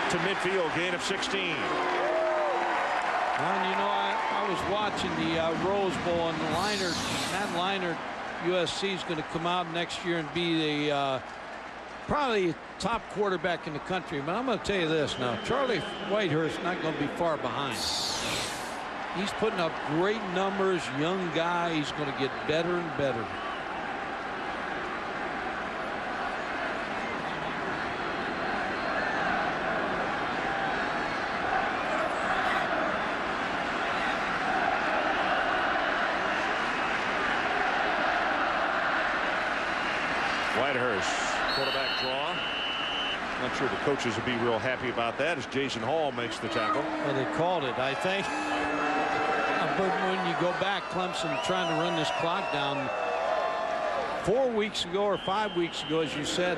to midfield. Gain of 16. And you know, I was watching the Rose Bowl, and Matt Leinart, USC is going to come out next year and be the probably top quarterback in the country. But I'm going to tell you this now, Charlie Whitehurst not going to be far behind. He's putting up great numbers, young guy. He's going to get better and better. Whitehurst, quarterback draw. Not sure the coaches would be real happy about that as Jason Hall makes the tackle. Well, they called it, I think. But when you go back, Clemson trying to run this clock down 4 weeks ago or 5 weeks ago, as you said,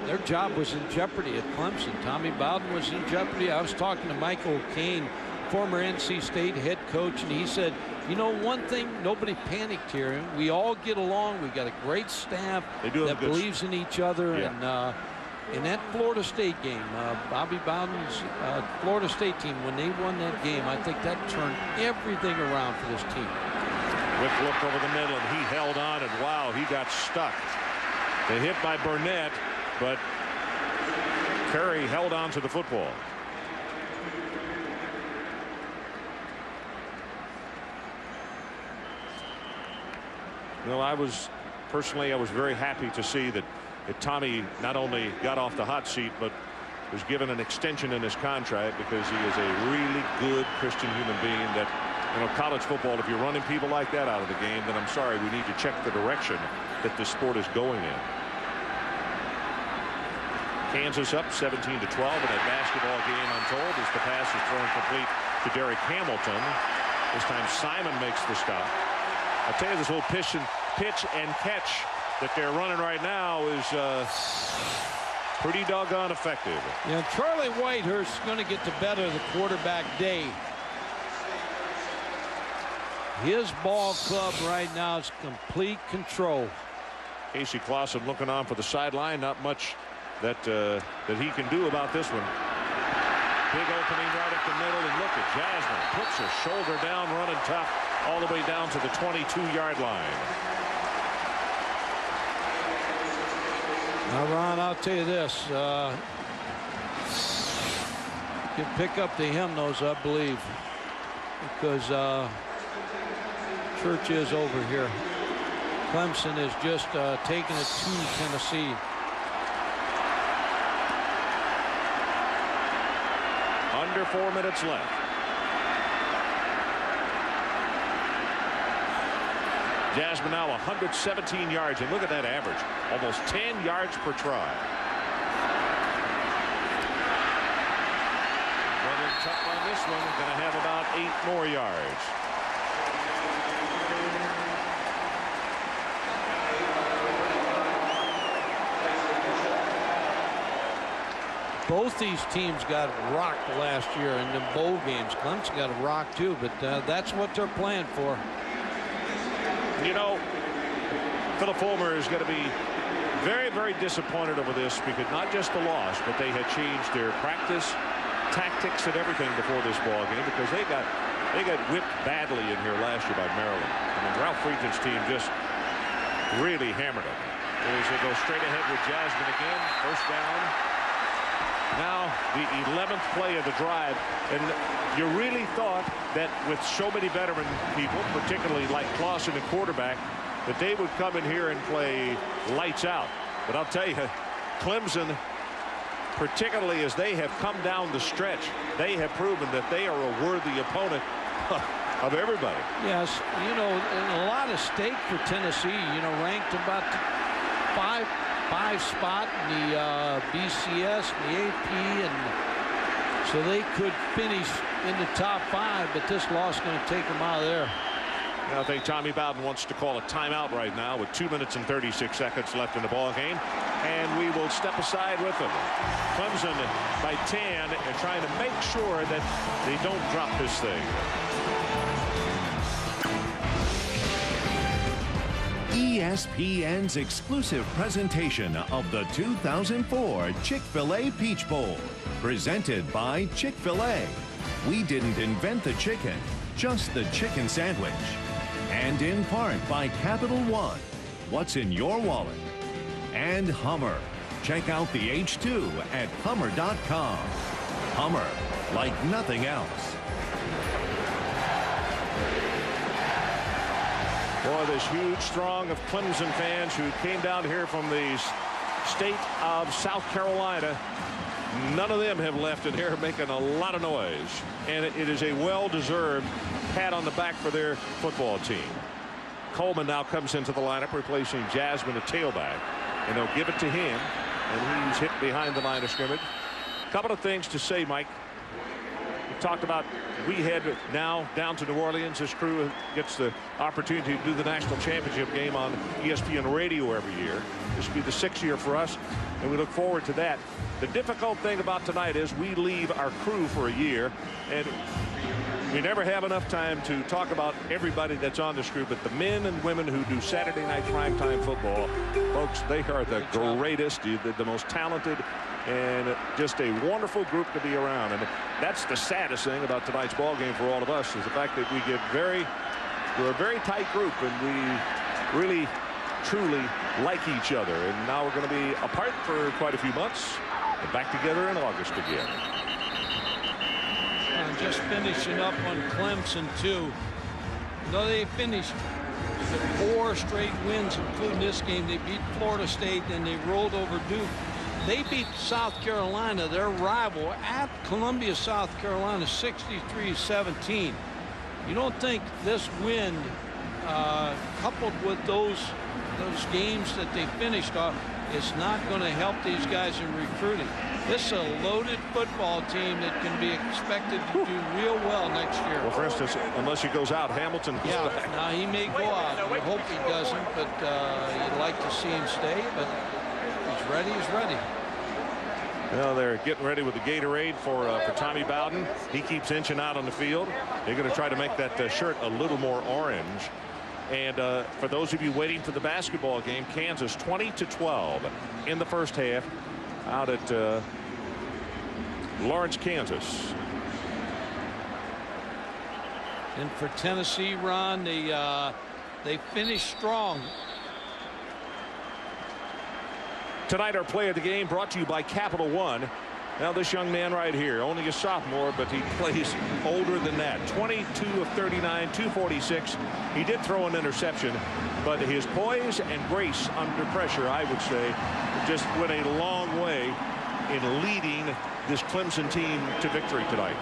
their job was in jeopardy at Clemson. Tommy Bowden was in jeopardy. I was talking to Michael Cain, former NC State head coach, and he said, you know, one thing, nobody panicked here. We all get along. We got a great staff that believes in each other. Yeah. And in that Florida State game, Bobby Bowden's Florida State team, when they won that game, I think that turned everything around for this team. Quick look over the middle, and he held on, and wow, he got stuck. The hit by Burnett, but Curry held on to the football. Well, I was very happy to see that Tommy not only got off the hot seat, but was given an extension in his contract because he is a really good Christian human being that, you know, college football, if you're running people like that out of the game, then I'm sorry, we need to check the direction that this sport is going in. Kansas up 17-12 in a basketball game, I'm told, as the pass is thrown complete to Derek Hamilton. This time Simon makes the stop. I'll tell you, this whole pitch and catch that they're running right now is pretty doggone effective. Yeah, Charlie Whitehurst is going to get the better of the quarterback day. His ball club right now is complete control. Casey Clausen looking on for the sideline. Not much that he can do about this one. Big opening right up the middle, and look at Jasmine puts her shoulder down, running tough all the way down to the 22-yard line. Now, Ron, I'll tell you this. You can pick up the hymnals, I believe, because church is over here. Clemson is just taking it to Tennessee. Under 4 minutes left. Jasmine now 117 yards, and look at that average, almost 10 yards per try. Running tough on this one, going to have about 8 more yards. both these teams got rocked last year in the bowl games. Clemson got a rock too, but that's what they're playing for. You know, Philip Fulmer is going to be very, very disappointed over this, because not just the loss, but they had changed their practice, tactics, and everything before this ball game, because they got whipped badly in here last year by Maryland. I mean, Ralph Friedgen's team just really hammered them. As they go straight ahead with Jasmine again, first down. Now the 11th play of the drive, and you really thought that with so many veteran people, particularly like Clausen at quarterback, that they would come in here and play lights out. But I'll tell you, Clemson, particularly as they have come down the stretch, they have proven that they are a worthy opponent of everybody. Yes, you know, a lot of stake for Tennessee, you know, ranked about five spot in the BCS, the AP, and so they could finish in the top 5, but this loss is going to take them out of there. I think Tommy Bowden wants to call a timeout right now with 2 minutes and 36 seconds left in the ball game, and we will step aside with them. Clemson by 10 and trying to make sure that they don't drop this thing. ESPN's exclusive presentation of the 2004 Chick-fil-A Peach Bowl, presented by Chick-fil-A. We didn't invent the chicken, just the chicken sandwich. And in part by Capital One, what's in your wallet? And Hummer. Check out the H2 at Hummer.com. Hummer, like nothing else. Boy, this huge throng of Clemson fans who came down here from the state of South Carolina, none of them have left in here making a lot of noise. And it is a well-deserved pat on the back for their football team. Coleman now comes into the lineup, replacing Jasmine at tailback. And they'll give it to him, and he's hit behind the line of scrimmage. A couple of things to say, Mike. We talked about we head now down to New Orleans. This crew gets the opportunity to do the national championship game on ESPN radio every year. This will be the 6th year for us, and we look forward to that. The difficult thing about tonight is we leave our crew for a year, and we never have enough time to talk about everybody that's on this crew, but the men and women who do Saturday night primetime football, folks, they are the greatest, the most talented, and just a wonderful group to be around. And that's the saddest thing about tonight's ball game for all of us, is the fact that we're a very tight group, and we really truly like each other. And now we're going to be apart for quite a few months and back together in August again. And just finishing up on Clemson too. Though they finished 4 straight wins, including this game. They beat Florida State and they rolled over Duke. They beat South Carolina, their rival, at Columbia, South Carolina, 63-17. You don't think this win, coupled with those games that they finished off, is not going to help these guys in recruiting? This is a loaded football team that can be expected to do real well next year. Well, for instance, unless he goes out, Hamilton is back. Now he may go out. We hope he doesn't, but you'd like to see him stay. But he's ready. He's ready. Well, they're getting ready with the Gatorade for Tommy Bowden. He keeps inching out on the field. They're going to try to make that shirt a little more orange. And for those of you waiting for the basketball game, Kansas 20-12 in the first half out at Lawrence, Kansas. And for Tennessee, Ron, they finished strong. Tonight, our play of the game brought to you by Capital One. Now, this young man right here, only a sophomore, but he plays older than that. 22 of 39, 246. He did throw an interception, but his poise and grace under pressure, I would say, just went a long way in leading this Clemson team to victory tonight.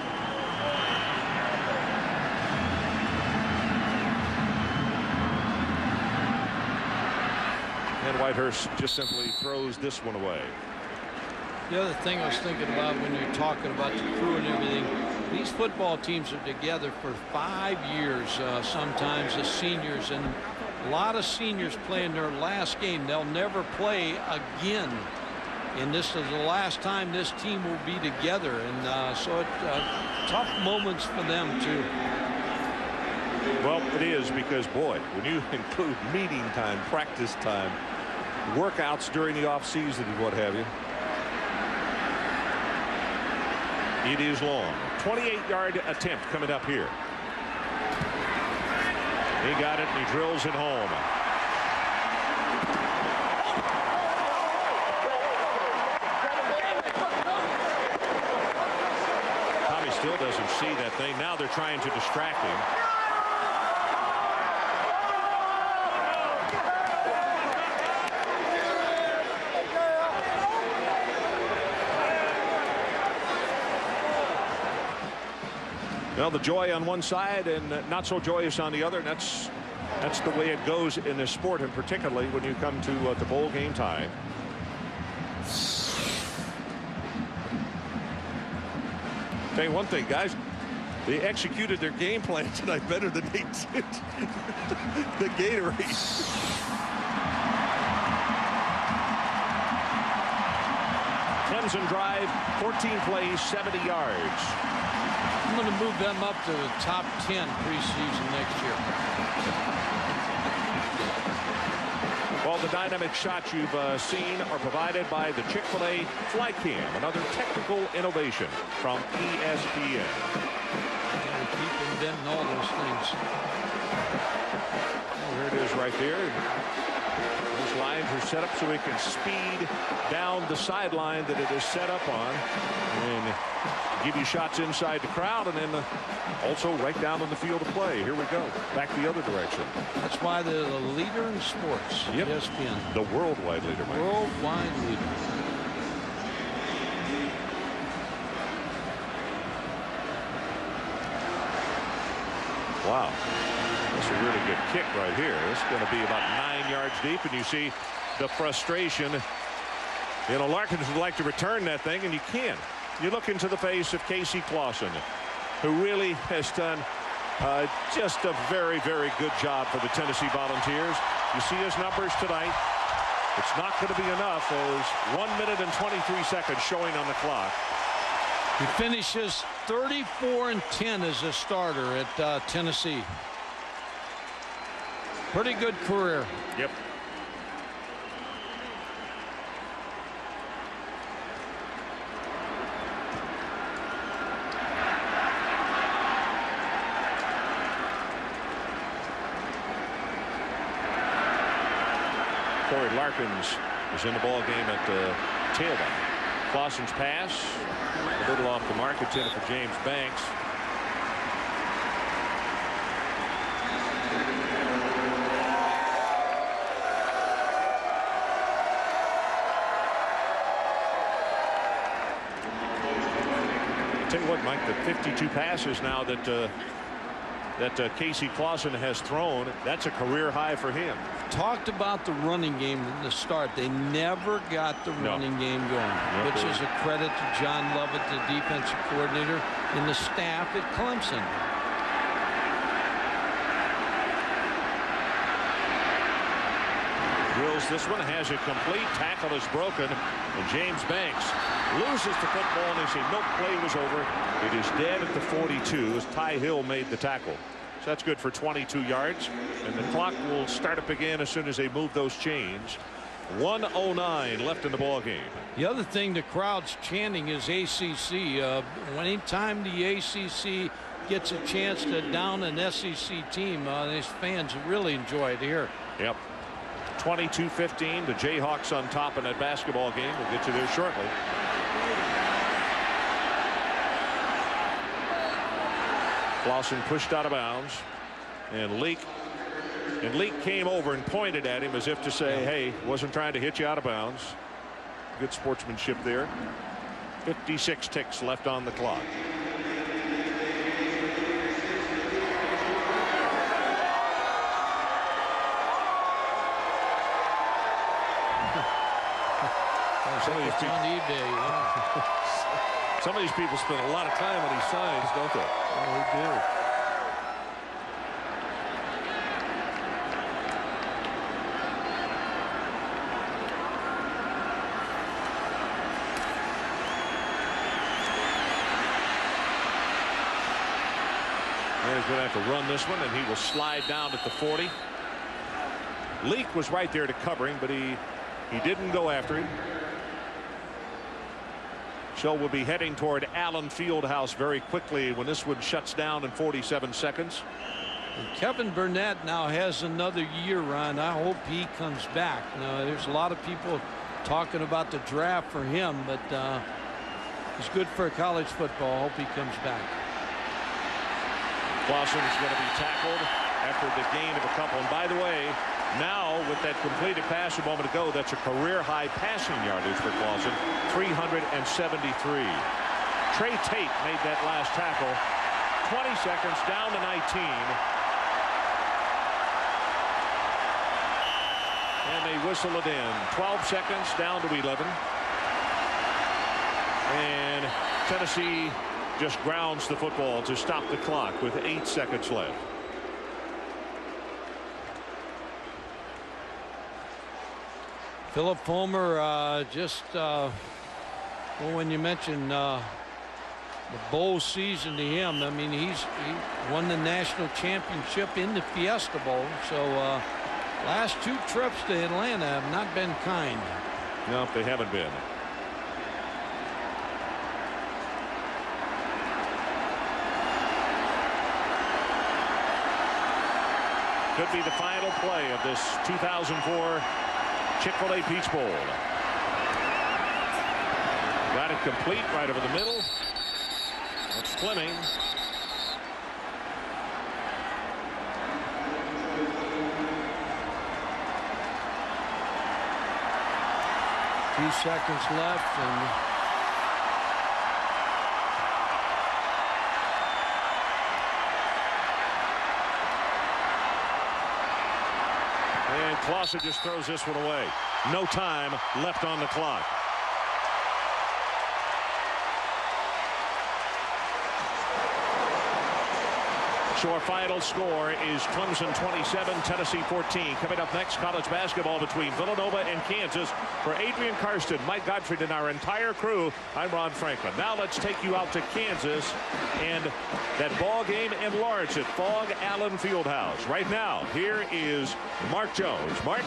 And Whitehurst just simply throws this one away. The other thing I was thinking about when you're talking about the crew and everything, these football teams are together for 5 years, sometimes as seniors, and a lot of seniors playing their last game. They'll never play again And this is the last time this team will be together. And so tough moments for them, too. Well, it is because, boy, when you include meeting time, practice time, workouts during the offseason and what have you, it is long. 28-yard attempt coming up here. He got it, and he drills it home. Tommy still doesn't see that thing. Now they're trying to distract him. Well, the joy on one side and not so joyous on the other. And that's the way it goes in this sport, and particularly when you come to the bowl game time. Tell you one thing, guys, they executed their game plan tonight better than they did the Gatorade. Clemson drive, 14 plays, 70 yards. I'm going to move them up to the top 10 preseason next year. Well, the dynamic shots you've seen are provided by the Chick-fil-A Fly Cam, another technical innovation from ESPN. Yeah, keep inventing all those things. Well, here it is right there. Those lines are set up so it can speed down the sideline that it is set up on and give you shots inside the crowd, and then also right down on the field of play. Here we go. Back the other direction. That's why they're the leader in sports. Yep. ESPN. The worldwide leader, Mike. Worldwide leader. Wow. That's a really good kick right here. It's going to be about 9 yards deep, and you see the frustration. You know, Larkins would like to return that thing, and you can't. You look into the face of Casey Clausen, who really has done just a very, very good job for the Tennessee Volunteers. You see his numbers tonight. It's not going to be enough, as 1 minute and 23 seconds showing on the clock. He finishes 34-10 as a starter at Tennessee. Pretty good career. Yep. Corey Larkins is in the ball game at the tailback. Clausen's pass a little off the mark, intended for James Banks. Tell you what, Mike, the 52 passes now that Casey Clausen has thrown, that's a career high for him. Talked about the running game at the start. They never got the running game going, which is a credit to John Lovett, the defensive coordinator, and the staff at Clemson. Drills this one, has it complete. Tackle is broken, and James Banks loses the football, and they say no play was over. It is dead at the 42 as Ty Hill made the tackle. So that's good for 22 yards, and the clock will start up again as soon as they move those chains. 1:09 left in the ball game. The other thing the crowd's chanting is ACC. Anytime the ACC gets a chance to down an SEC team, these fans really enjoy it here. Yep. 22-15, the Jayhawks on top in that basketball game. We'll get you there shortly. Clausen pushed out of bounds, and Leak came over and pointed at him as if to say, hey, wasn't trying to hit you out of bounds. Good sportsmanship there. 56 ticks left on the clock. Some of these people spend a lot of time on these signs, don't they? Oh, they do. going to have to run this one, and he will slide down at the 40. Leak was right there to cover him, but he didn't go after him. So we'll be heading toward Allen Fieldhouse very quickly when this one shuts down in 47 seconds. And Kevin Burnett now has another year, Ron. I hope he comes back. Now, there's a lot of people talking about the draft for him, but he's good for college football. I hope he comes back. Clausen's going to be tackled after the gain of a couple. And by the way, now with that completed pass a moment ago, that's a career high passing yardage for Clausen, 373. Trey Tate made that last tackle. 20 seconds down to 19. And they whistle it in. 12 seconds down to 11. And Tennessee just grounds the football to stop the clock with 8 seconds left. Philip Fulmer well, when you mention the bowl season to him, I mean, he won the national championship in the Fiesta Bowl. So last 2 trips to Atlanta have not been kind. No, they haven't been. Could be the final play of this 2004 Chick-fil-A Peach Bowl. Got it complete right over the middle. That's Fleming. Few seconds left, and Clausen just throws this one away. No time left on the clock. So our final score is Clemson 27, Tennessee 14. Coming up next, college basketball between Villanova and Kansas. For Adrian Karsten, Mike Gottfried, and our entire crew, I'm Ron Franklin. Now let's take you out to Kansas and that ball game in Lawrence at Fogg Allen Fieldhouse. Right now, here is Mark Jones. Mark?